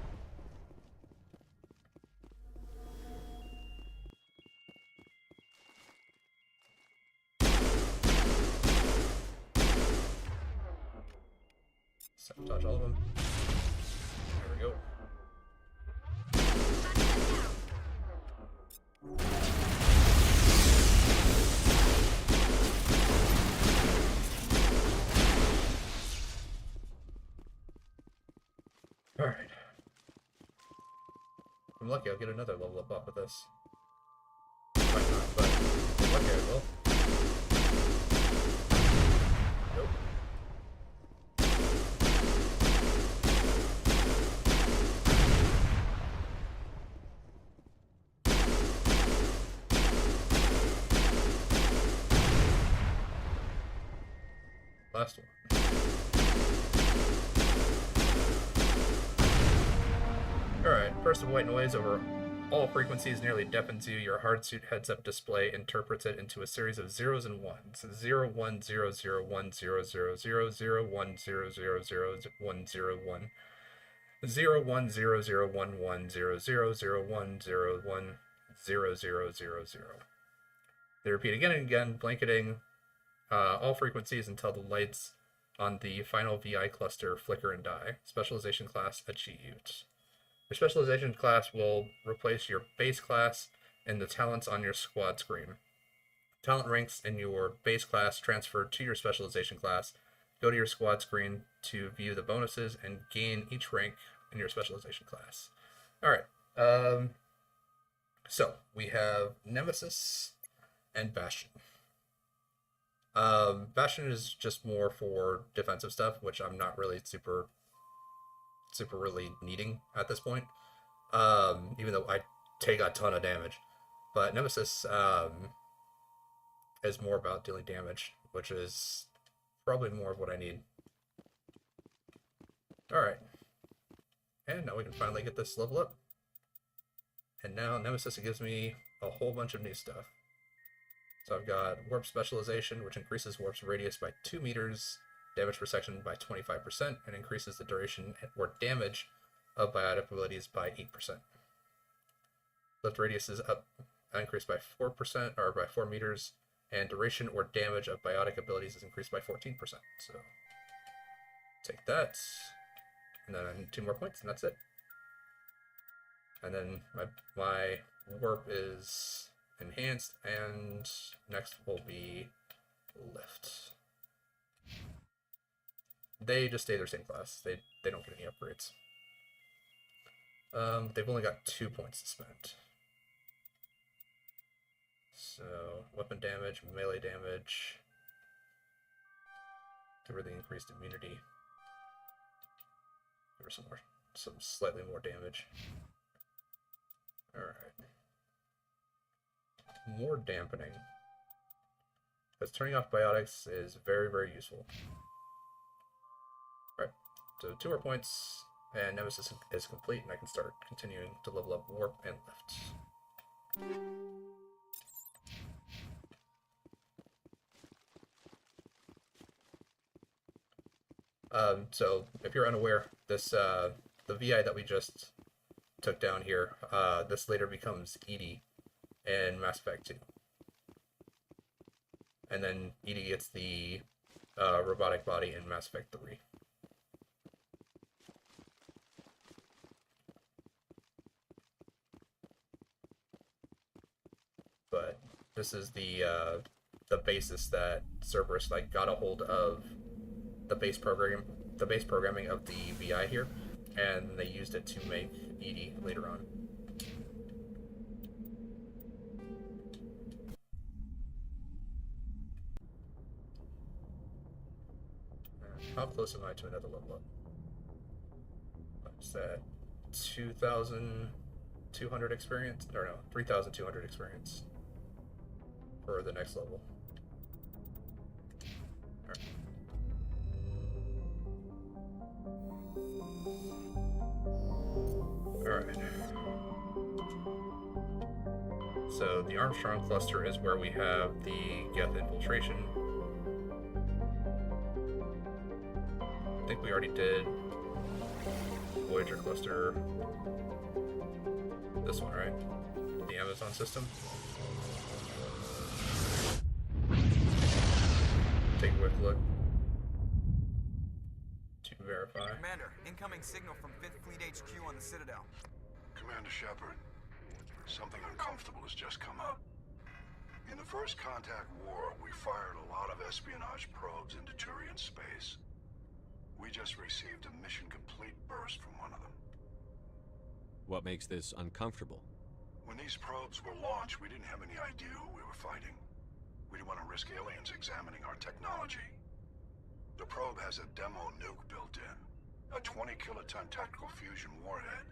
Sabotage all of them. There we go. Alright. If I'm lucky, I'll get another level up off of this. Might not, but if I'm lucky, I will. Nope. Last one. Alright, burst of white noise over all frequencies nearly deafens you. Your hardsuit heads-up display interprets it into a series of zeros and ones. 0, 1, 0, 0, 1, 0, 0, 0, 0, 1, 0, 0, 0, 1, 0, 1. 0, 1, 0, 0, 1, 1, 0, 0, 0, 1, 0, 1, 0, 0, 0, 0. They repeat again and again, blanketing all frequencies until the lights on the final VI cluster flicker and die. Specialization class achieved. Your specialization class will replace your base class and the talents on your squad screen. Talent ranks in your base class transfer to your specialization class. Go to your squad screen to view the bonuses and gain each rank in your specialization class. Alright, so we have Nemesis and Bastion. Bastion is just more for defensive stuff, which I'm not really super really needing at this point, even though I take a ton of damage. But Nemesis is more about dealing damage, which is probably more of what I need. Alright, and now we can finally get this level up. And now Nemesis gives me a whole bunch of new stuff. So I've got Warp Specialization, which increases Warp's radius by 2 meters, damage per section by 25%, and increases the duration or damage of biotic abilities by 8%. Lift radius is up, increased by 4%, or by 4 meters, and duration or damage of biotic abilities is increased by 14%. So take that, and then I need 2 more points, and that's it. And then my warp is enhanced, and next will be lift. They just stay their same class. They don't get any upgrades. They've only got 2 points to spend. So weapon damage, melee damage, give her the increased immunity. Give her some slightly more damage. Alright. More dampening. Because turning off biotics is very, very useful. Alright, so 2 more points, and Nemesis is complete, and I can start continuing to level up Warp and Lift. So if you're unaware, this the VI that we just took down here, this later becomes EDI in Mass Effect 2. And then EDI gets the robotic body in Mass Effect 3. But this is the basis that Cerberus like got a hold of the base programming of the VI here, and they used it to make EDI later on. How close am I to another level up? What's that? 2,200 experience? Or no, 3,200 experience for the next level. Alright. So the Armstrong cluster is where we have the Geth infiltration. I think we already did Voyager cluster. This one, right? The Amazon system. Take a quick look to verify. Commander, incoming signal from 5th Fleet HQ on the Citadel. Commander Shepard, something uncomfortable has just come up. In the First Contact War, we fired a lot of espionage probes into Turian space. We just received a mission complete burst from one of them. What makes this uncomfortable? When these probes were launched, we didn't have any idea who we were fighting. We didn't want to risk aliens examining our technology. The probe has a demo nuke built in. A 20-kiloton tactical fusion warhead.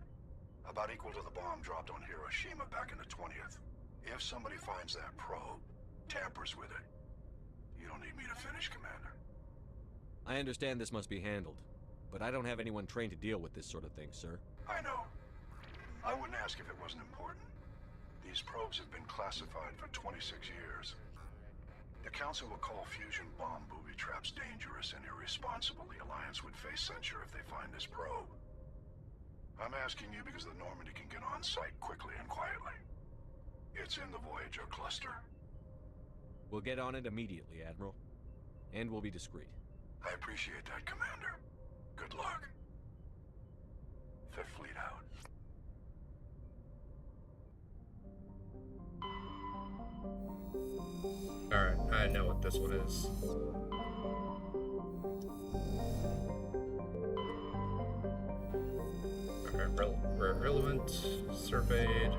About equal to the bomb dropped on Hiroshima back in the 20th. If somebody finds that probe, tampers with it, you don't need me to finish, Commander. I understand this must be handled, but I don't have anyone trained to deal with this sort of thing, sir. I know. I wouldn't ask if it wasn't important. These probes have been classified for 26 years. The Council will call fusion bomb booby traps dangerous and irresponsible. The Alliance would face censure if they find this probe. I'm asking you because the Normandy can get on site quickly and quietly. It's in the Voyager cluster. We'll get on it immediately, Admiral. And we'll be discreet. I appreciate that, Commander. Good luck. Fifth Fleet out. Alright, I know what this one is. Alright, rare element surveyed.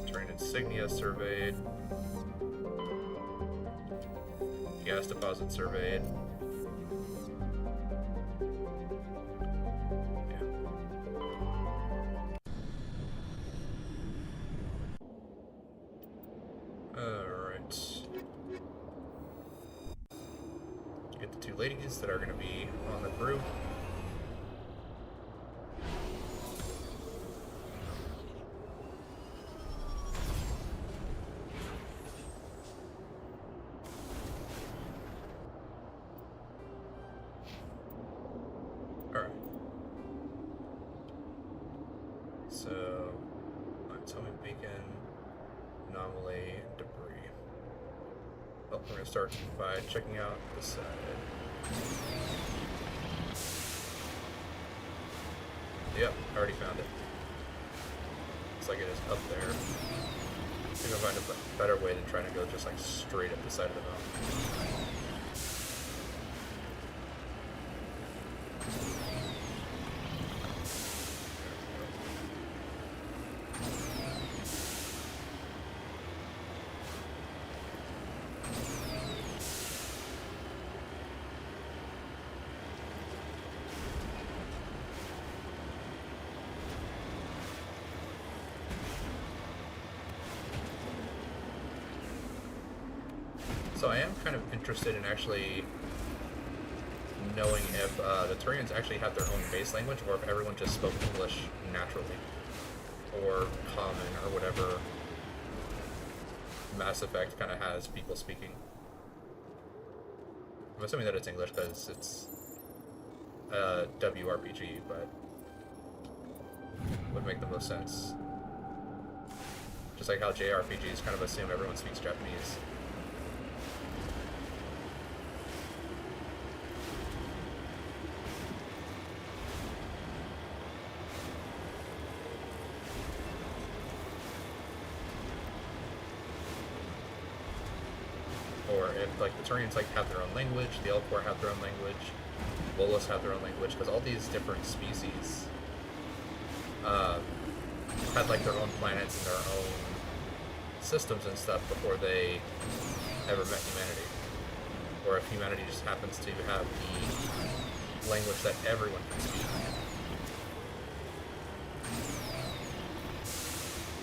Terrain insignia surveyed. Gas deposit surveyed. Get the two ladies that are going to be on the crew. Alright. So, atomic beacon, anomaly, debris. Well, we're going to start by checking out this side. Yep, I already found it. Looks like it is up there. I think I'll find a better way than trying to go just like straight up the side of the mountain. So I am kind of interested in actually knowing if the Turians actually have their own base language, or if everyone just spoke English naturally, or common, or whatever Mass Effect kind of has people speaking. I'm assuming that it's English because it's WRPG, but would make the most sense. Just like how JRPGs kind of assume everyone speaks Japanese. Or if like the Turians like have their own language, the Elcor have their own language, Volus have their own language, because all these different species had like their own planets and their own systems and stuff before they ever met humanity. Or if humanity just happens to have the language that everyone can speak.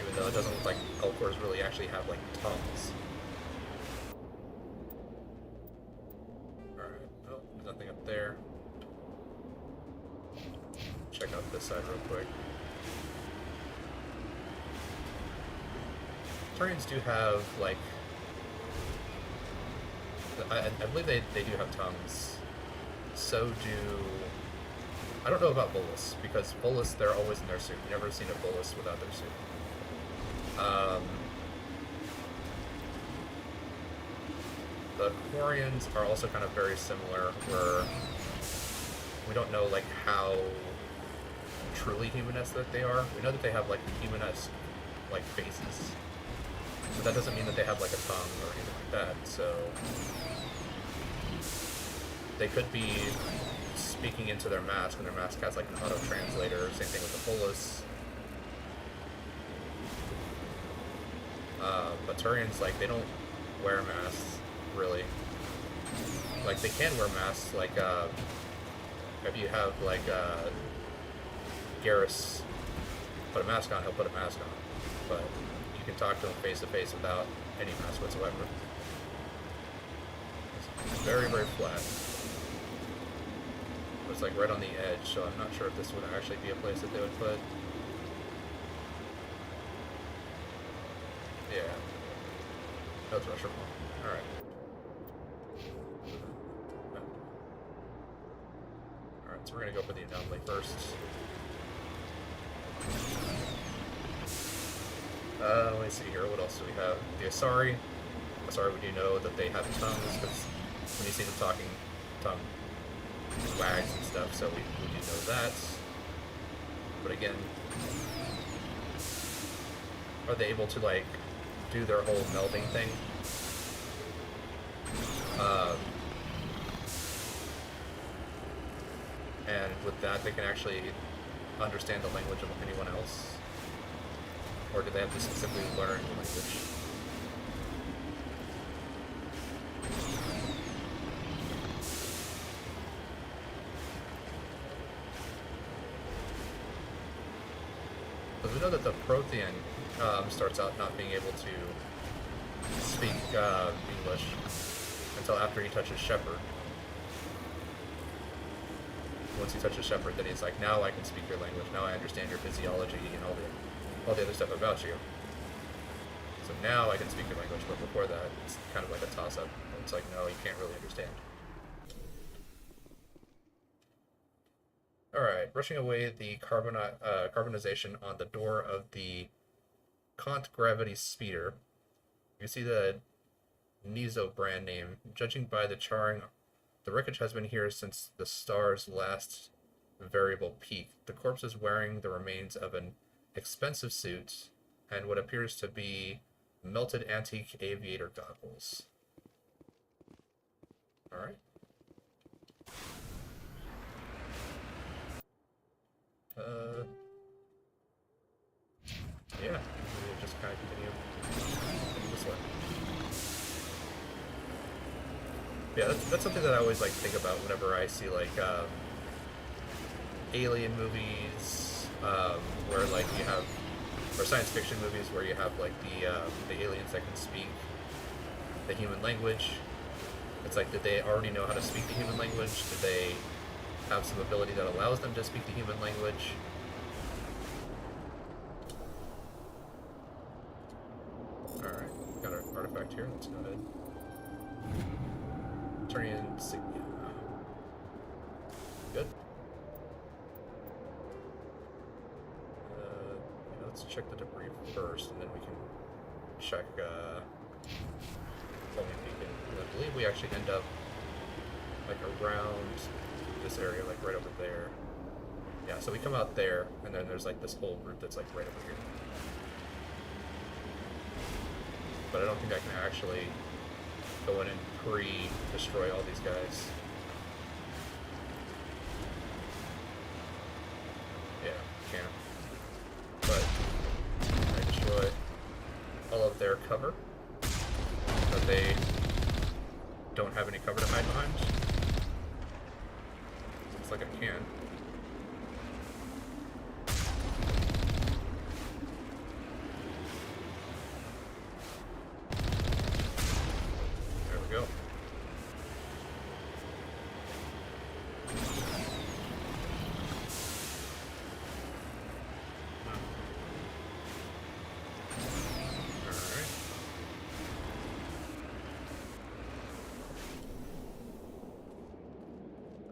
Even though it doesn't look like Elcors really actually have like tongues. Alright, oh, there's nothing up there. Check out this side real quick. Turians do have, like, I believe they do have tongues. So do... I don't know about Volus, because Volus, they're always in their suit. You've never seen a Volus without their suit. The Quarians are also kind of very similar, where we don't know, like, how truly humanesque that they are. We know that they have, like, humanesque, like, faces. But that doesn't mean that they have, like, a tongue or anything like that, so... They could be speaking into their mask, and their mask has, like, an auto-translator. Same thing with the Volus. But Turians, like, they don't wear masks, really. Like, they can wear masks, like, if you have, like, Garrus put a mask on, he'll put a mask on. But you can talk to him face to face without any mask whatsoever. It's very, very flat. It's like right on the edge, so I'm not sure if this would actually be a place that they would put. Yeah. That's Rusher. Alright. Alright, so we're gonna go for the anomaly first. Let me see here, what else do we have? The Asari. Asari, we do know that they have tongues, because when you see them talking, tongue wags and stuff, so we do know that. But again, are they able to, like, do their whole melding thing? And with that, they can actually understand the language of anyone else? Or do they have to specifically learn the language? Because we know that the Prothean starts out not being able to speak English until after he touches Shepard. Once he touches Shepard, then he's like, now I can speak your language, now I understand your physiology and all the other stuff about you. So now I can speak your language, but before that, it's kind of like a toss-up. It's like, no, you can't really understand. Alright, brushing away the carbonization on the door of the Kant Gravity Speeder. You see the Nizo brand name. Judging by the charring, the wreckage has been here since the star's last variable peak. The corpse is wearing the remains of an expensive suit and what appears to be melted antique aviator goggles. Alright. Yeah, we'll just kind of continue this way. Yeah, that's something that I always like think about whenever I see like alien movies, where like you have, or science fiction movies where you have like the aliens that can speak the human language. It's like, did they already know how to speak the human language? Did they have some ability that allows them to speak the human language? Alright, got an artifact here, let's go ahead. Turning insignia. Good. Let's check the debris first, and then we can check homing beacon. And I believe we actually end up like around this area, like right over there. Yeah, so we come out there, and then there's like this whole route that's like right over here. But I don't think I can actually go in and pre-destroy all these guys. Yeah, can't. But I destroy all of their cover, but they don't have any cover to hide behind. Looks like I can. There we go.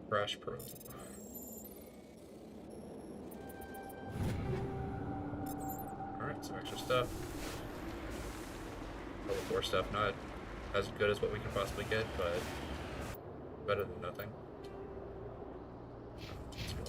Crash probe. Alright, some extra stuff. Level 4 stuff, not as good as what we can possibly get, but better than nothing. Let's go.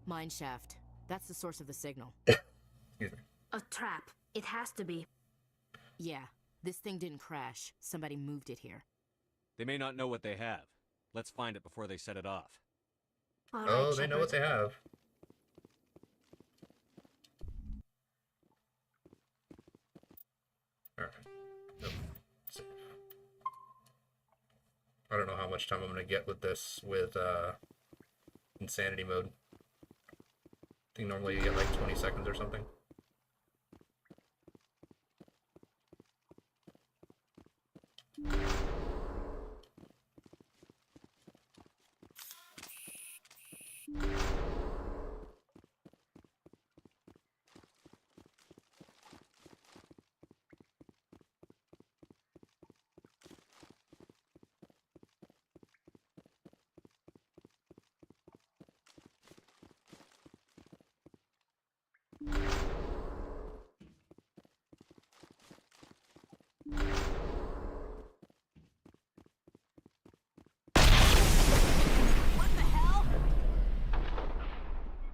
Mine shaft. That's the source of the signal. A trap. It has to be. Yeah, this thing didn't crash. Somebody moved it here. They may not know what they have. Let's find it before they set it off. All Oh, right, they know what they have. Alright. Nope. Save. I don't know how much time I'm gonna get with this with insanity mode. I think normally you get like 20 seconds or something.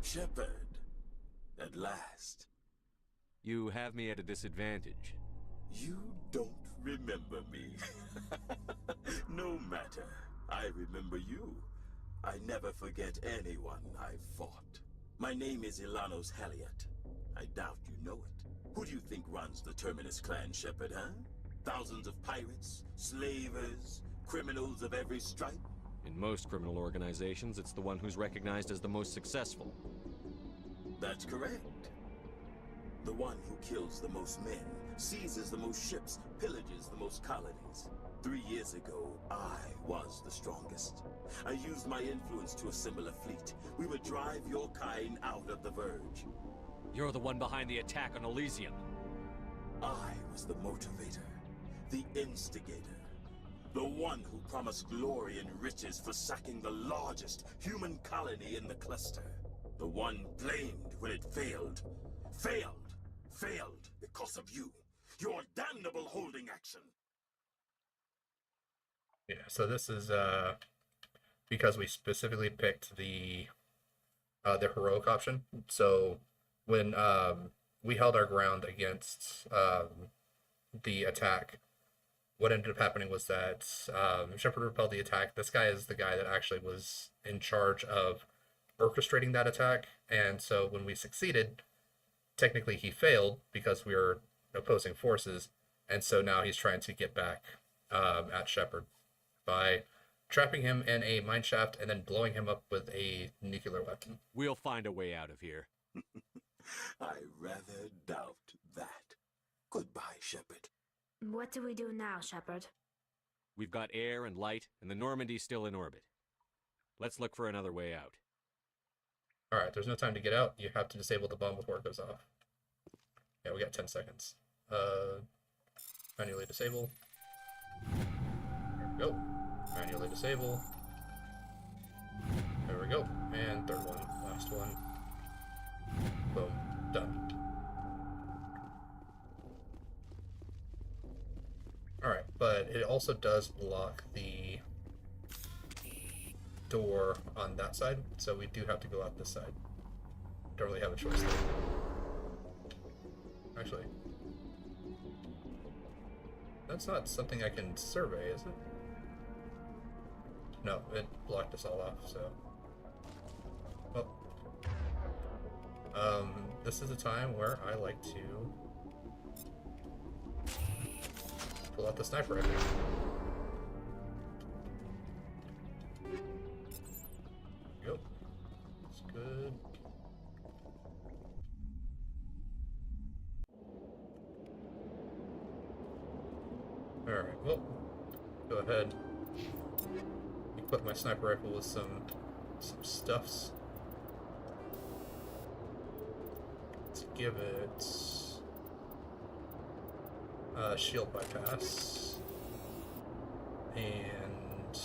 Shepard, at last. You have me at a disadvantage. You don't remember me. No matter. I remember you. I never forget anyone I've fought. My name is Ilanos Haliat. I doubt you know it. Who do you think runs the Terminus clan, Shepard, huh? Thousands of pirates, slavers, criminals of every stripe? In most criminal organizations, it's the one who's recognized as the most successful. That's correct. The one who kills the most men, seizes the most ships, pillages the most colonies. 3 years ago, I was the strongest. I used my influence to assemble a fleet. We would drive your kind out of the Verge. You're the one behind the attack on Elysium. I was the motivator, the instigator. The one who promised glory and riches for sacking the largest human colony in the cluster. The one blamed when it failed. Failed because of you. Your damnable holding action. Yeah, so this is because we specifically picked the heroic option. So when we held our ground against the attack, what ended up happening was that Shepard repelled the attack. This guy is the guy that actually was in charge of orchestrating that attack, and so when we succeeded, technically he failed because we were opposing forces, and so now he's trying to get back at Shepard by trapping him in a mineshaft and then blowing him up with a nuclear weapon. We'll find a way out of here. I rather doubt that. Goodbye, Shepard. What do we do now, Shepard? We've got air and light, and the Normandy's still in orbit. Let's look for another way out. Alright, there's no time to get out. You have to disable the bomb before it goes off. Yeah, we got 10 seconds. Manually disable. There we go. Manually disable. There we go. And third one. Last one. Boom. Done. Alright, but it also does block the door on that side, so we do have to go out this side. Don't really have a choice there. Actually, that's not something I can survey, is it? No, it blocked us all off, so... Well... this is a time where I like to pull out the sniper rifle. Go. That's good. Alright, well, go ahead. Equip my sniper rifle with some stuffs. Let's give it shield bypass and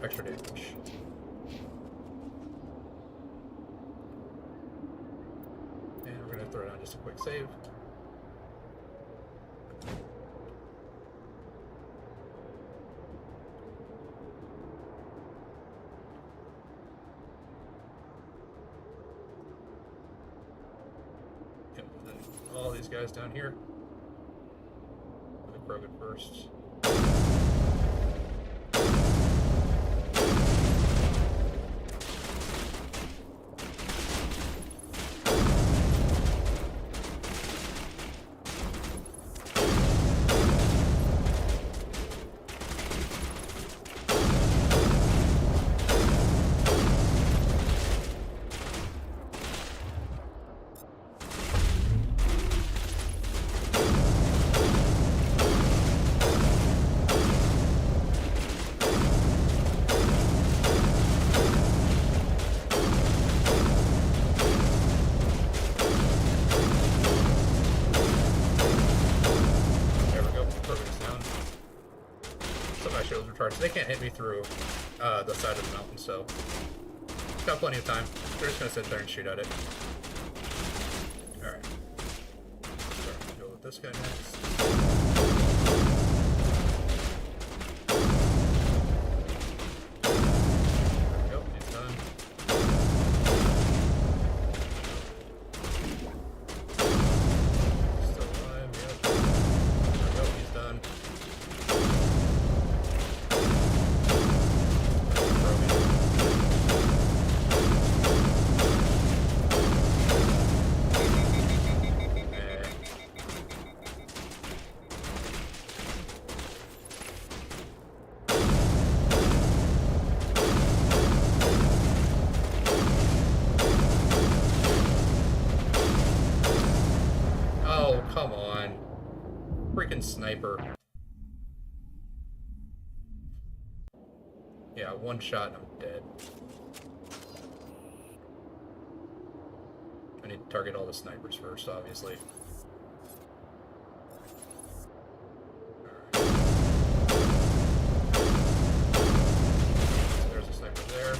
extra damage. And we're gonna throw down just a quick save. All these guys down here. The Krogan first. So they can't hit me through the side of the mountain, so got plenty of time. They're just gonna sit there and shoot at it. Alright. Start to go with this guy next. There we go, he's done. Still alive, yep. There we go, he's done. Oh, come on. Freaking sniper. Yeah, one shot and I'm dead. I need to target all the snipers first, obviously. Alright. There's a sniper there.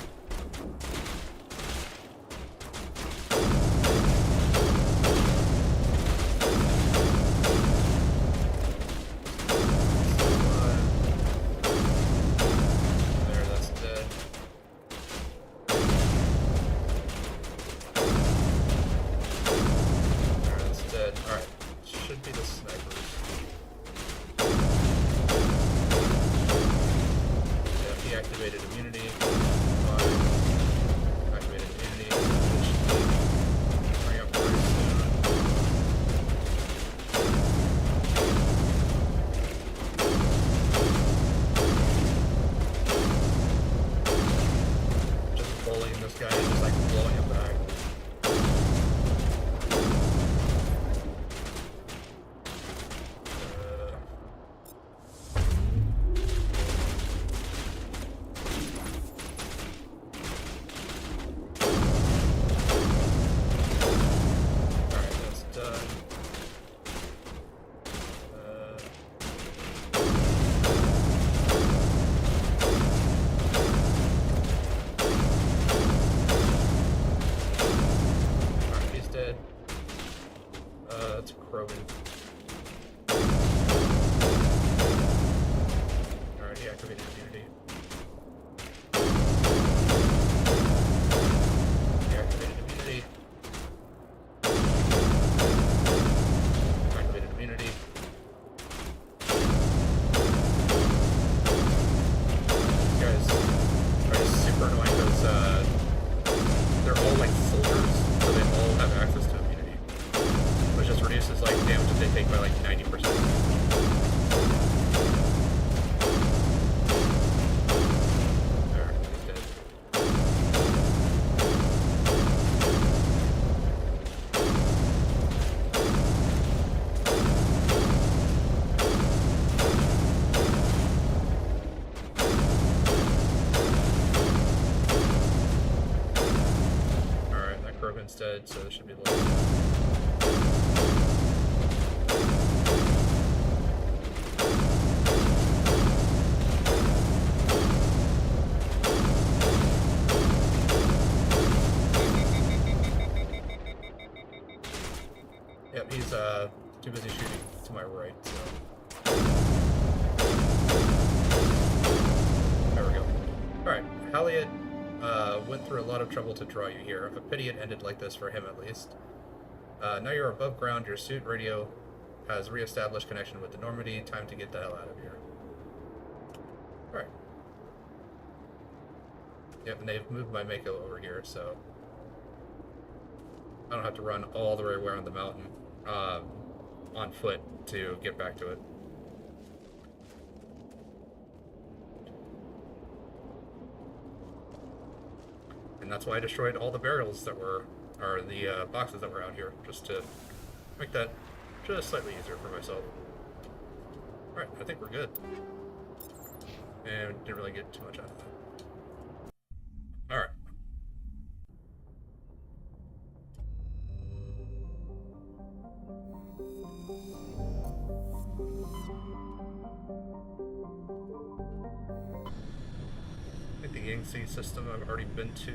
to Krogan. Alright, he activated immunity. He activated immunity. Activated immunity. These guys are just super annoying because they're all like soldiers, so they all have access to immunity, which just reduces like damage that they take by like 90%. There, he's dead. Alright, that Krogan's dead, so this should be low. Yep, he's too busy shooting to my right, so. There we go. Alright, Halliot went through a lot of trouble to draw you here. A pity it ended like this for him, at least. Now you're above ground, your suit radio has re-established connection with the Normandy. Time to get the hell out of here. Alright. Yep, and they've moved my Mako over here, so I don't have to run all the way around the mountain on foot to get back to it. And that's why I destroyed all the barrels that were, or the boxes that were out here, just to make that just slightly easier for myself. Alright, I think we're good. And didn't really get too much out of that. Alright. I think the Yangtze system I've already been to.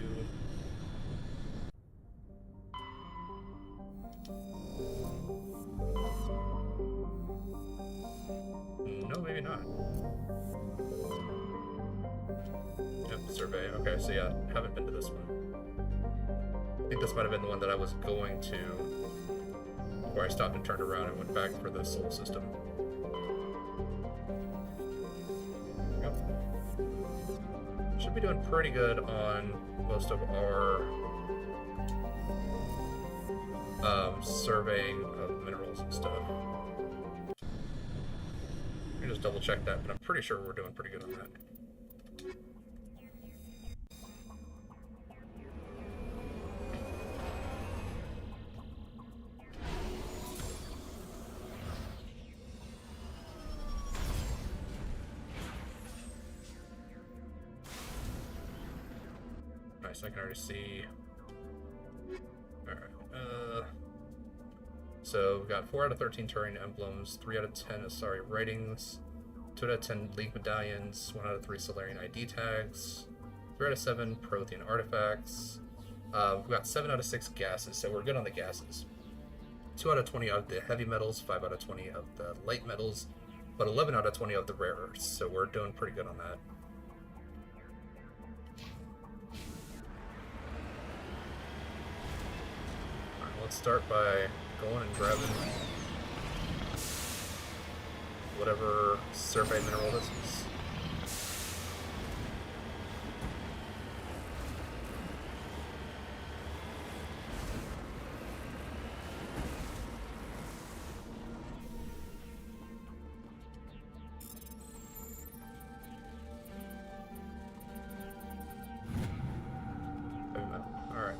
No, maybe not. Yep, survey. Okay, so yeah, haven't been to this one. I think this might have been the one that I was going to, where I stopped and turned around and went back for the Sol system. Yep. Should be doing pretty good on most of our surveying of minerals and stuff. Let me just double check that, but I'm pretty sure we're doing pretty good on that. Nice, I can already see. Alright, so we've got 4 out of 13 Turian emblems, 3 out of 10 Asari writings, 2 out of 10 League medallions, 1 out of 3 Solarian ID tags, 3 out of 7 Prothean artifacts. We've got 7 out of 6 gases, so we're good on the gases. 2 out of 20 of the heavy metals, 5 out of 20 of the light metals, but 11 out of 20 of the rare earths, so we're doing pretty good on that. Alright, let's start by going and grabbing whatever survey mineral this is. Alright,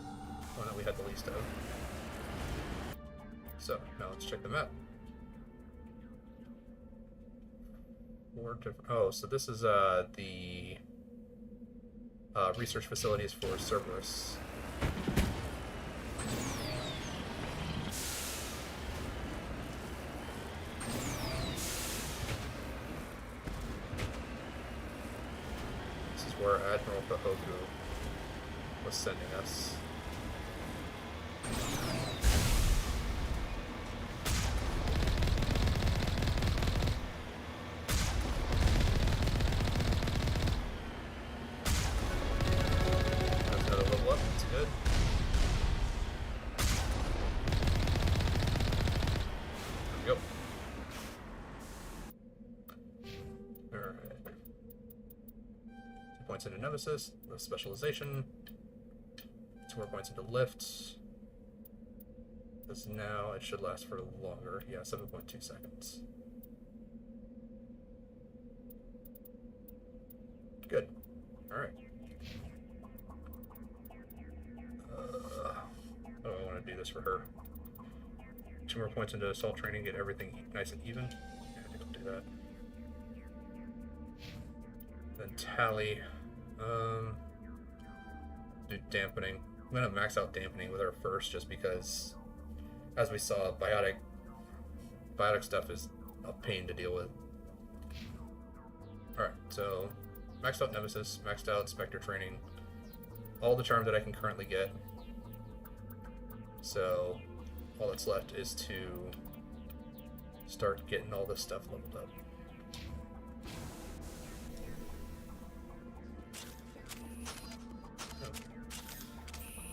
one that we had the least of. So, now let's check the map. Oh, so this is the research facilities for Cerberus. This is where Admiral Bahoku was sending us. go. Alright. 2 points into Nemesis, the specialization. 2 more points into lift. This now, it should last for longer. Yeah, 7.2 seconds. Good. Alright. Oh, I want to do this for her. 2 more points into assault training, get everything nice and even. Yeah, I think I'll do that. Then tally. Do dampening. I'm gonna max out dampening with her first, just because, as we saw, biotic stuff is a pain to deal with. Alright, so maxed out Nemesis, maxed out Spectre training, all the charm that I can currently get. So all that's left is to start getting all this stuff leveled up.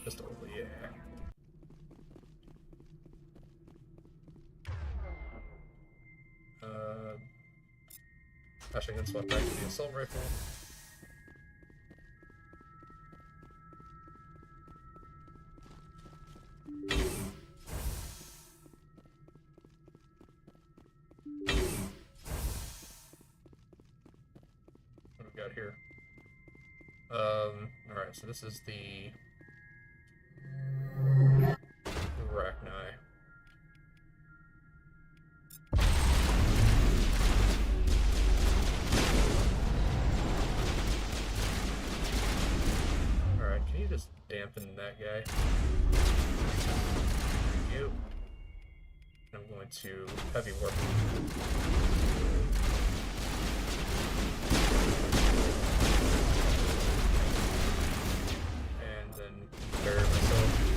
Pistol, yeah. Actually, I can swap back to the assault rifle. What do we got here? Alright, so this is the Arachni. Alright, can you just dampen that guy? Thank you. I'm going to heavy work. And then bury myself.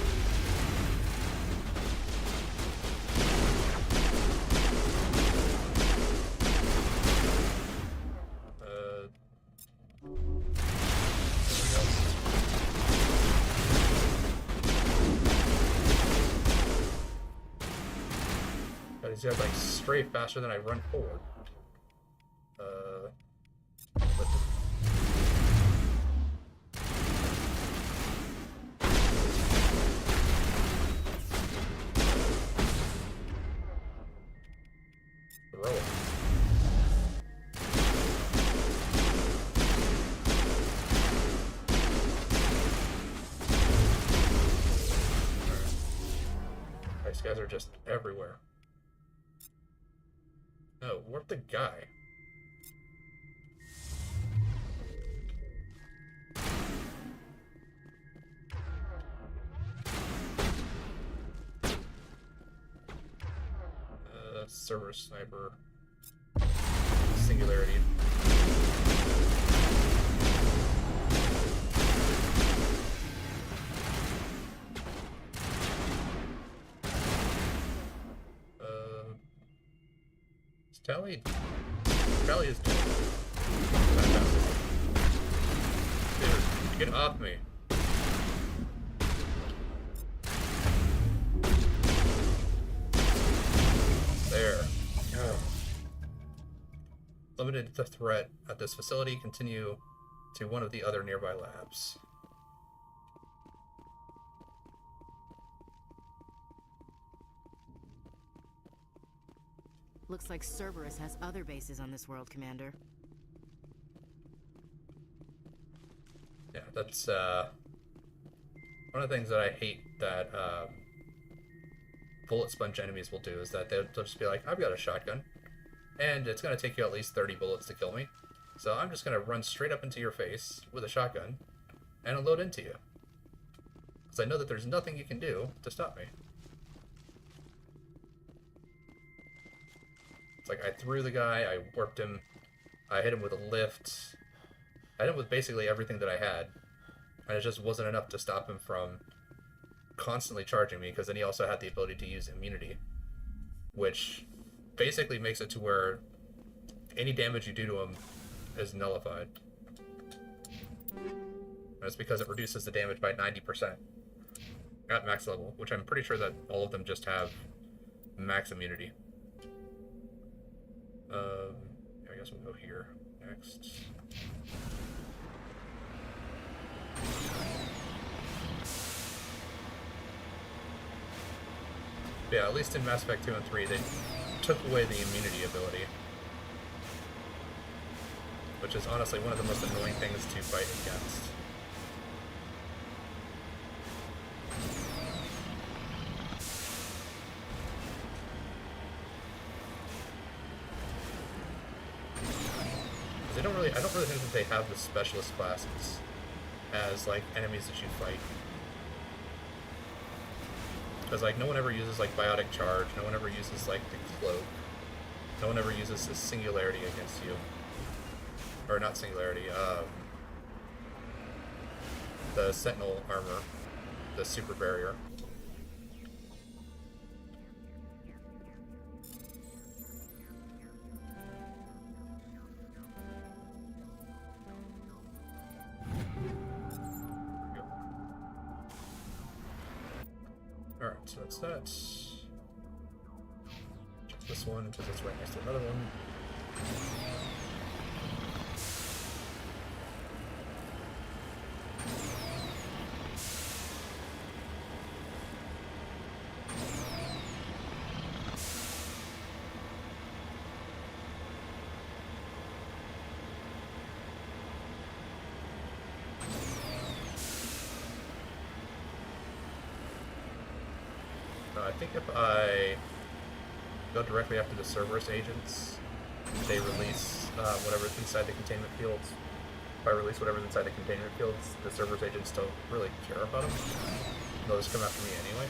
These guys like stray faster than I run forward. Throw it. These guys are just everywhere. No, where's the guy? Server sniper. Singularity. Tally is dead. Fantastic. Dude, get off me. There. Oh. Limited the threat at this facility. Continue to one of the other nearby labs. Looks like Cerberus has other bases on this world, Commander. Yeah, that's one of the things that I hate that bullet sponge enemies will do is that they'll just be like, I've got a shotgun, and it's going to take you at least 30 bullets to kill me, so I'm just going to run straight up into your face with a shotgun and unload into you. Because I know that there's nothing you can do to stop me. It's like I threw the guy, I warped him, I hit him with a lift, I hit him with basically everything that I had, and it just wasn't enough to stop him from constantly charging me, because then he also had the ability to use immunity, which basically makes it to where any damage you do to him is nullified. And it's because it reduces the damage by 90% at max level, which I'm pretty sure that all of them just have max immunity. I guess we'll go here next. Yeah, at least in Mass Effect 2 and 3, they took away the immunity ability. Which is honestly one of the most annoying things to fight against. I don't really think that they have the specialist classes as like enemies that you fight. Because like no one ever uses like biotic charge, no one ever uses like the cloak, no one ever uses the singularity against you. Or not singularity, the sentinel armor, the super barrier. Alright, so that's that. Check this one, because it's right next to another one. I think if I go directly after the Cerberus agents, they release whatever's inside the containment fields. If I release whatever's inside the containment fields, the Cerberus agents don't really care about them. They'll just come after me anyway.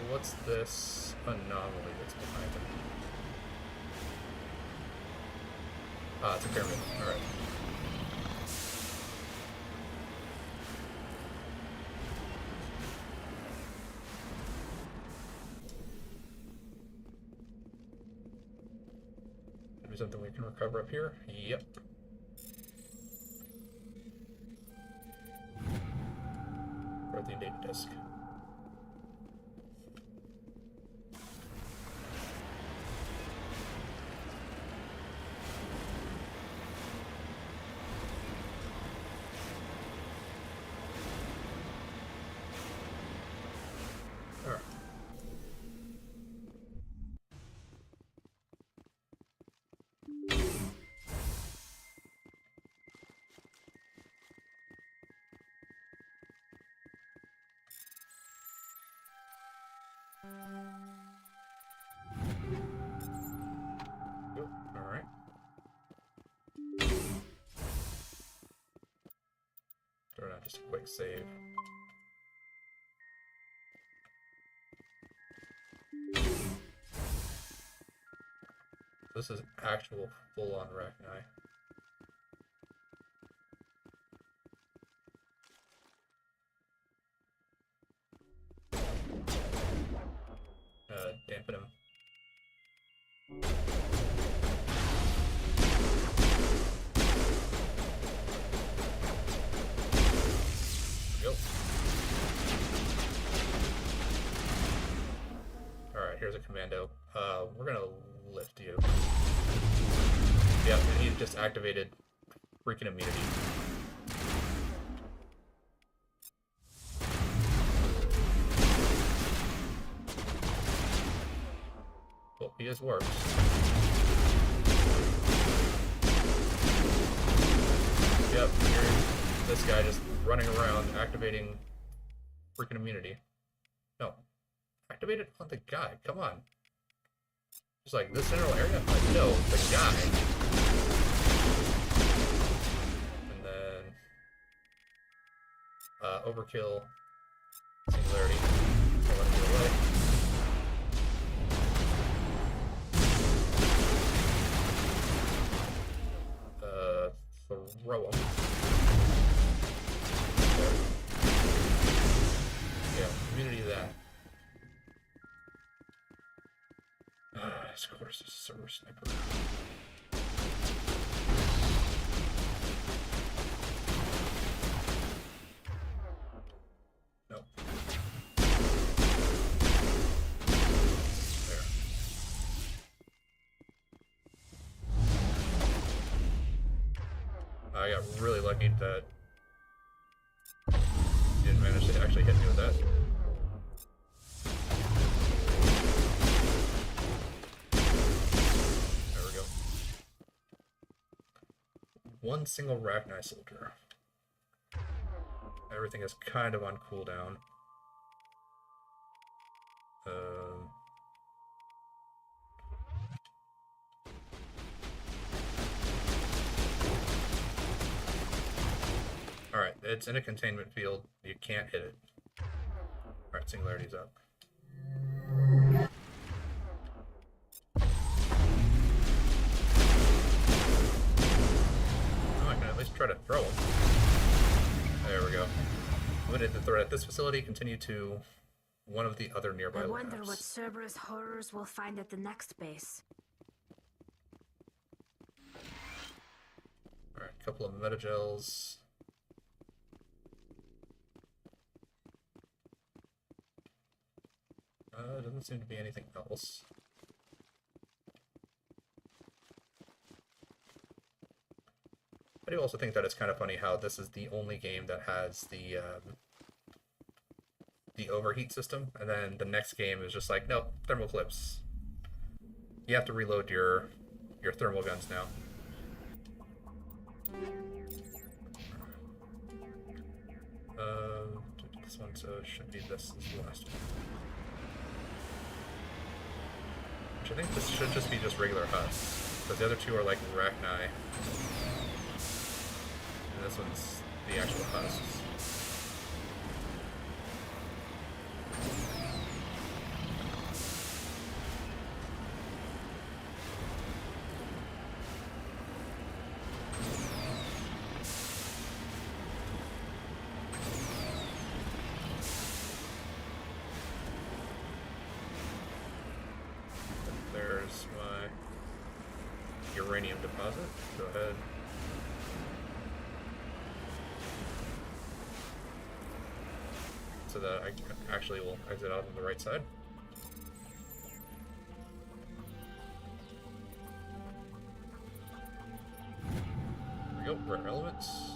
What's this anomaly that's behind him? Ah, it's a pyramid. Alright. Maybe something we can recover up here? Yep. Protein data disk. Alright. Throw out just a quick save. This is actual full-on Rachni. Dampen him. Go. Alright, here's a commando. We're gonna lift you. Yep, and he just activated freaking immunity. Well, he is worse. Yep, here's this guy just running around, activating freaking immunity. No. Activate it on the guy, come on. Just like, this general area? Like, no, the guy. And then... overkill. Singularity. I'll let him get away. Throw him. Of course, this is server sniper. Nope. There. I got really lucky that he didn't manage to actually hit me with that. One single Rachni soldier. Everything is kind of on cooldown. Alright, it's in a containment field. You can't hit it. Alright, singularity's up. At least try to throw him. There we go. Limited the threat at this facility. Continue to one of the other nearby I wonder labs. what Cerberus horrors we'll find at the next base. Alright, a couple of metagels. Doesn't seem to be anything else. I do also think that it's kind of funny how this is the only game that has the overheat system, and then the next game is just like, nope, thermal clips. You have to reload your thermal guns now. This one should be this is the last one. Which I think this should just be just regular husks, because the other two are like Rachni. And this one's the actual husks. There's my uranium deposit. Go ahead. So that I actually will exit out on the right side. There we go, rare elements.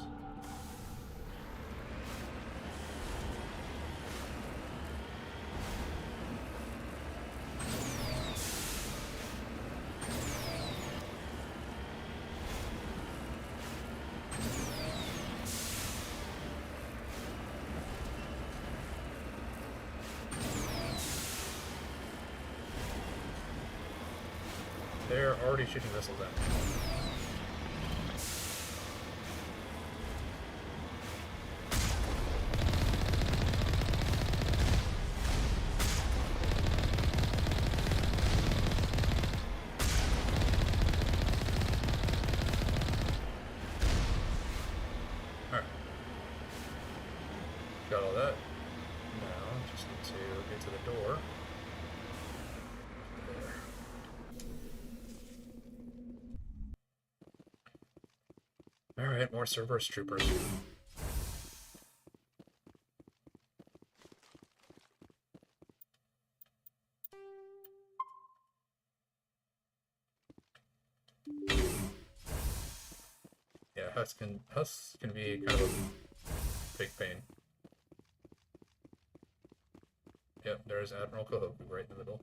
They're already shooting missiles at me. Alright. Got all that. Now, just need to get to the door. Alright, more Cerberus troopers. Yeah, Husks can be kind of a big pain. Yep, there's Admiral Kohoku right in the middle.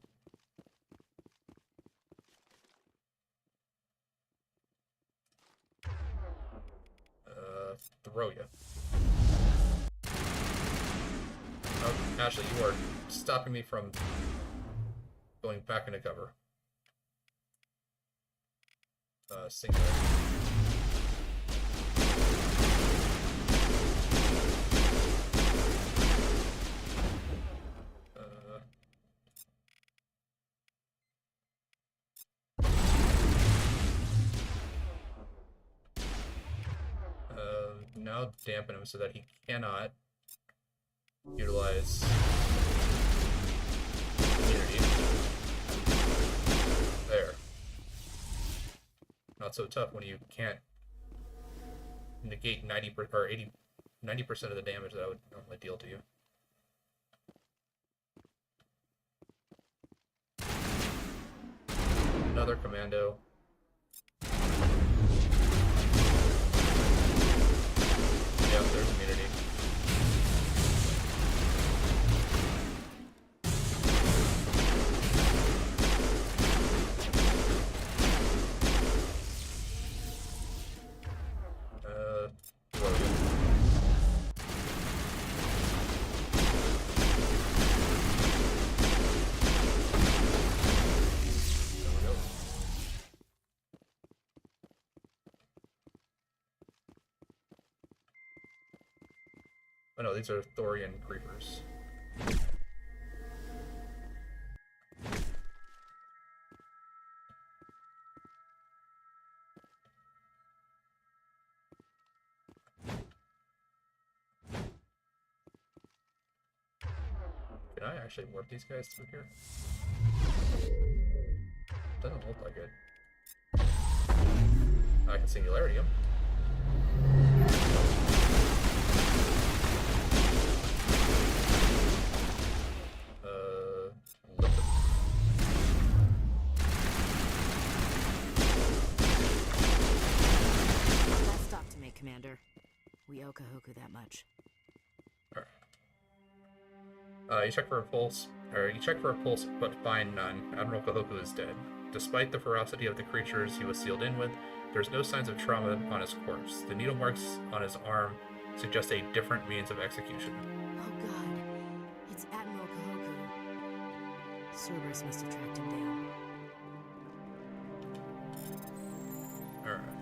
Throw you. Oh, Ashley, you are stopping me from going back into cover. Singular. Now dampen him so that he cannot utilize immunity. not so tough when you can't negate 90% of the damage that I would normally deal to you. Another commando. Yep, there's immunity. Oh no, these are Thorian creepers. Can I actually warp these guys through here? Doesn't look like it. I can singularity them. Last stop to make, Commander. We owe Kahoku that much. You check for a pulse, but find none. Admiral Kahoku is dead. Despite the ferocity of the creatures he was sealed in with, there's no signs of trauma on his corpse. The needle marks on his arm suggest a different means of execution. Oh god, it's Admiral Kahoku. Cerberus must have tracked him down. Alright.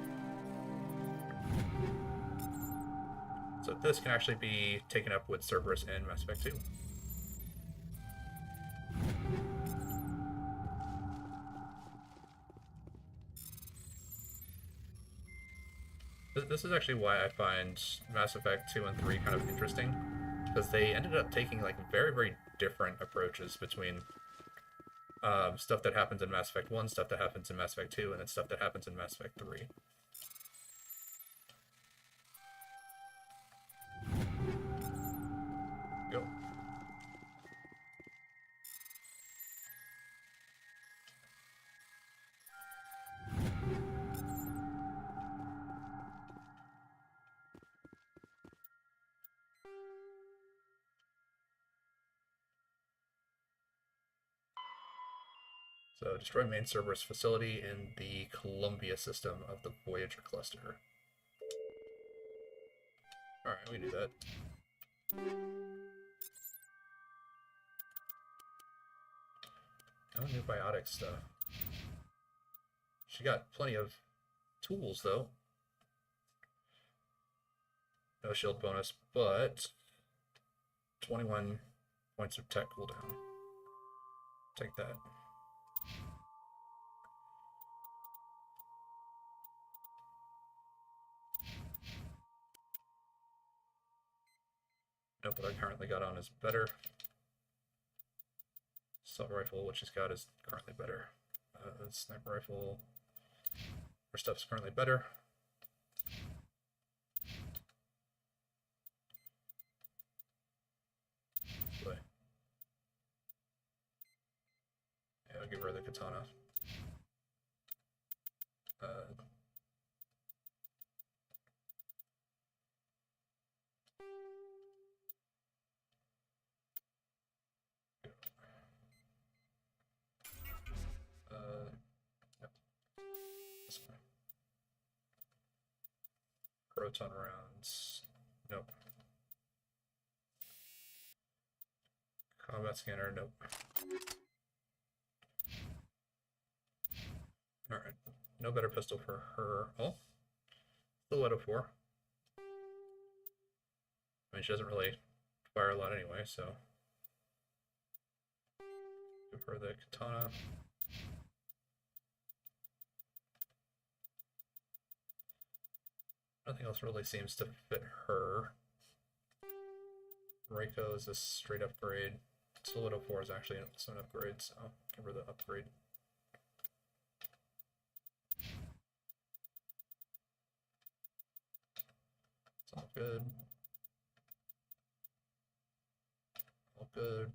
So this can actually be taken up with Cerberus in Mass Effect 2. This is actually why I find Mass Effect 2 and 3 kind of interesting, because they ended up taking like very, very different approaches between stuff that happens in Mass Effect 1, stuff that happens in Mass Effect 2, and then stuff that happens in Mass Effect 3. Go. So, destroy main Cerberus facility in the Columbia system of the Voyager cluster. Alright, we do that. Oh, new biotic stuff. She got plenty of tools, though. No shield bonus, but 21 points of tech cooldown. Take that. Nope, what I currently got on is better. Assault rifle, which she's got, is currently better. Sniper rifle, her stuff's currently better. Boy. Yeah, I'll give her the katana. Yep. This way. Proton rounds. Nope. Combat scanner. Nope. Alright. No better pistol for her. Oh. Stiletto 4. I mean, she doesn't really fire a lot anyway, so. Give her the katana. Nothing else really seems to fit her. Reiko is a straight upgrade. Stiletto 4 is actually also an upgrade, so give her the upgrade. good. All good.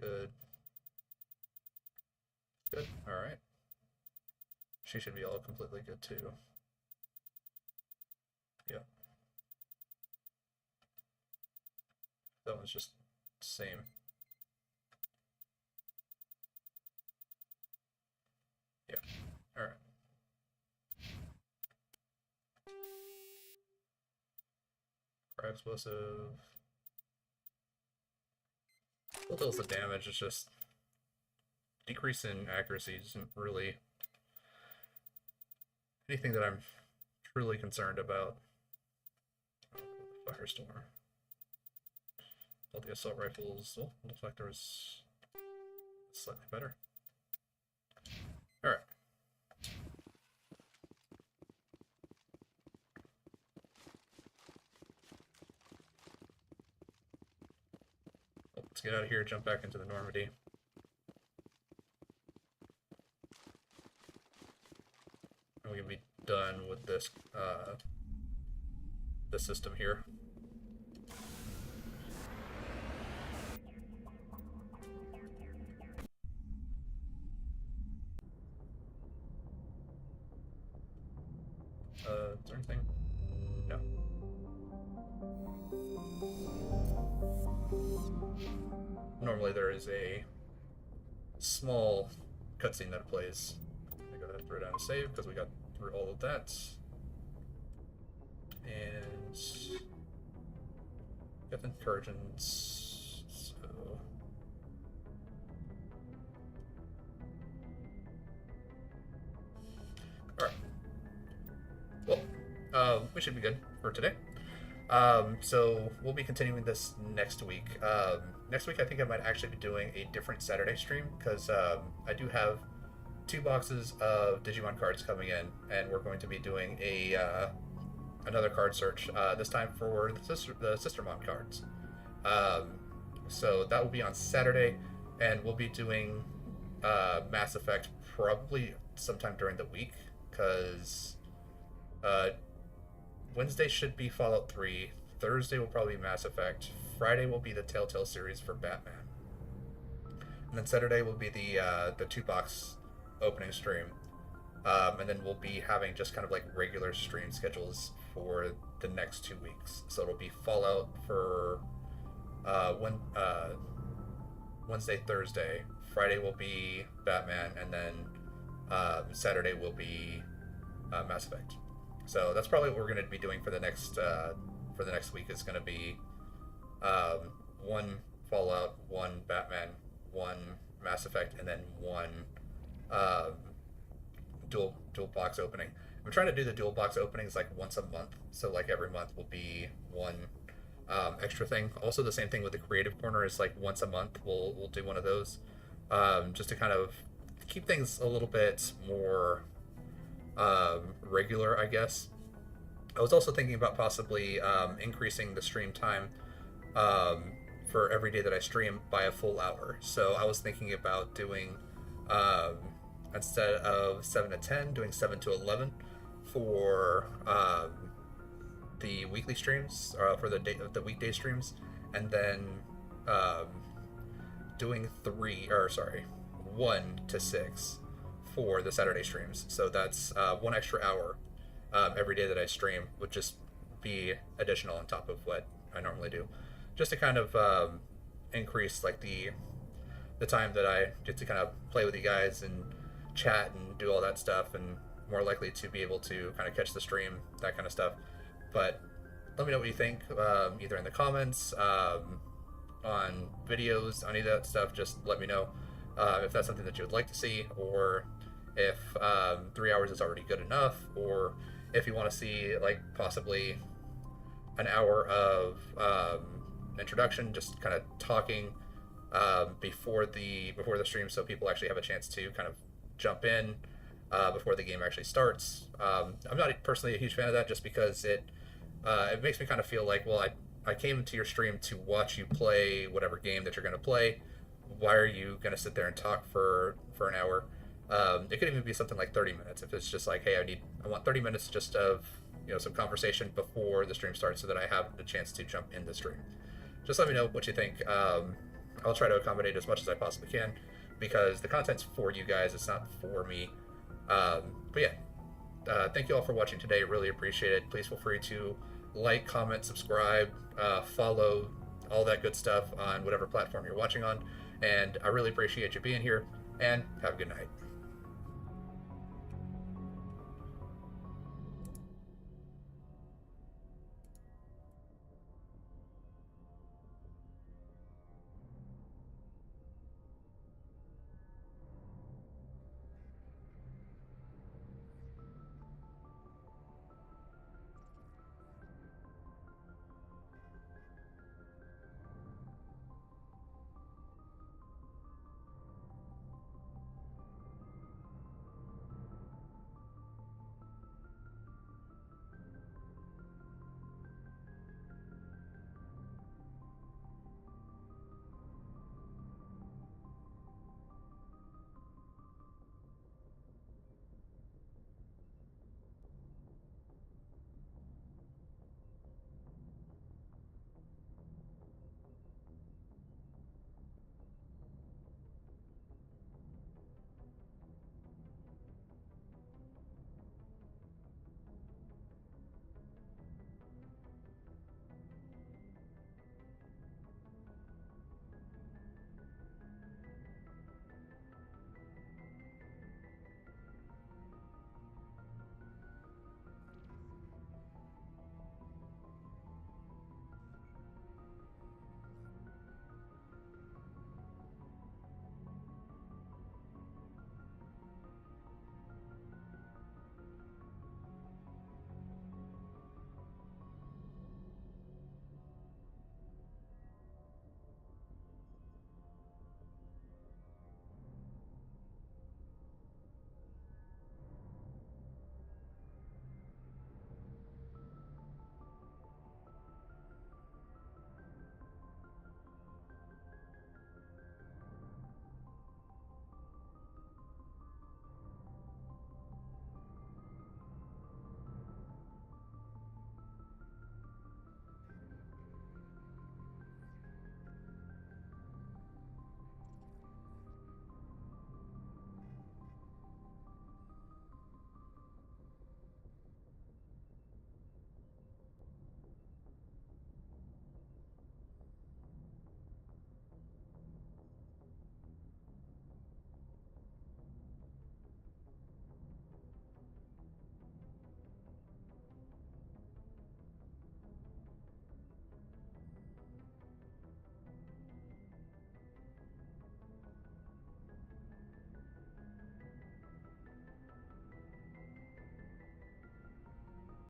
Good. Good. Alright. She should be all completely good too. Yep. That one's just same. Yeah. Alright. Cryo explosive. What deals the damage? It's just decrease in accuracy isn't really anything that I'm truly concerned about. Firestorm. All the assault rifles. Oh, looks like there was slightly better. Alright. Let's get out of here, jump back into the Normandy. And we can be done with this system here. Is there anything? No. Normally there is a small cutscene that plays. I gotta throw down a save because we got through all of that. And got the incursions, so alright. Well, we should be good for today. So we'll be continuing this next week. Next week I think I might actually be doing a different Saturday stream because I do have 2 boxes of Digimon cards coming in, and we're going to be doing a another card search, this time for the Sistermon cards. So that will be on Saturday, and we'll be doing Mass Effect probably sometime during the week, because Wednesday should be Fallout 3, Thursday will probably be Mass Effect, Friday will be the Telltale series for Batman, and then Saturday will be the 2-box opening stream. And then we'll be having just kind of like regular stream schedules for the next 2 weeks. So it'll be Fallout for Wednesday, Thursday. Friday will be Batman, and then Saturday will be Mass Effect. So that's probably what we're going to be doing for the next week. It's going to be 1 Fallout, 1 Batman, 1 Mass Effect, and then 1 dual box opening. I'm trying to do the dual box openings like once a month, so like every month will be 1 extra thing. Also the same thing with the creative corner, is like once a month we'll do one of those, just to kind of keep things a little bit more regular, I guess. I was also thinking about possibly increasing the stream time for every day that I stream by a full hour. So I was thinking about doing instead of 7 to 10, doing 7 to 11 for the weekly streams, for the weekday streams, and then doing 1 to 6 for the Saturday streams. So that's 1 extra hour every day that I stream would just be additional on top of what I normally do, just to kind of increase like the time that I get to kind of play with you guys and chat and do all that stuff, and more likely to be able to kind of catch the stream, that kind of stuff. But let me know what you think, either in the comments, on videos, on any of that stuff. Just let me know if that's something that you would like to see, or if 3 hours is already good enough, or if you want to see like possibly an hour of introduction, just kind of talking before the stream, so people actually have a chance to kind of jump in before the game actually starts. I'm not personally a huge fan of that, just because it makes me kind of feel like, well, I came to your stream to watch you play whatever game that you're going to play. Why are you going to sit there and talk for an hour? It could even be something like 30 minutes. If it's just like, hey, I want 30 minutes just of some conversation before the stream starts so that I have the chance to jump in the stream. Just let me know what you think. I'll try to accommodate as much as I possibly can, because the content's for you guys, it's not for me. But yeah, thank you all for watching today. Really appreciate it. Please feel free to like, comment, subscribe, follow, all that good stuff on whatever platform you're watching on. And I really appreciate you being here, and have a good night.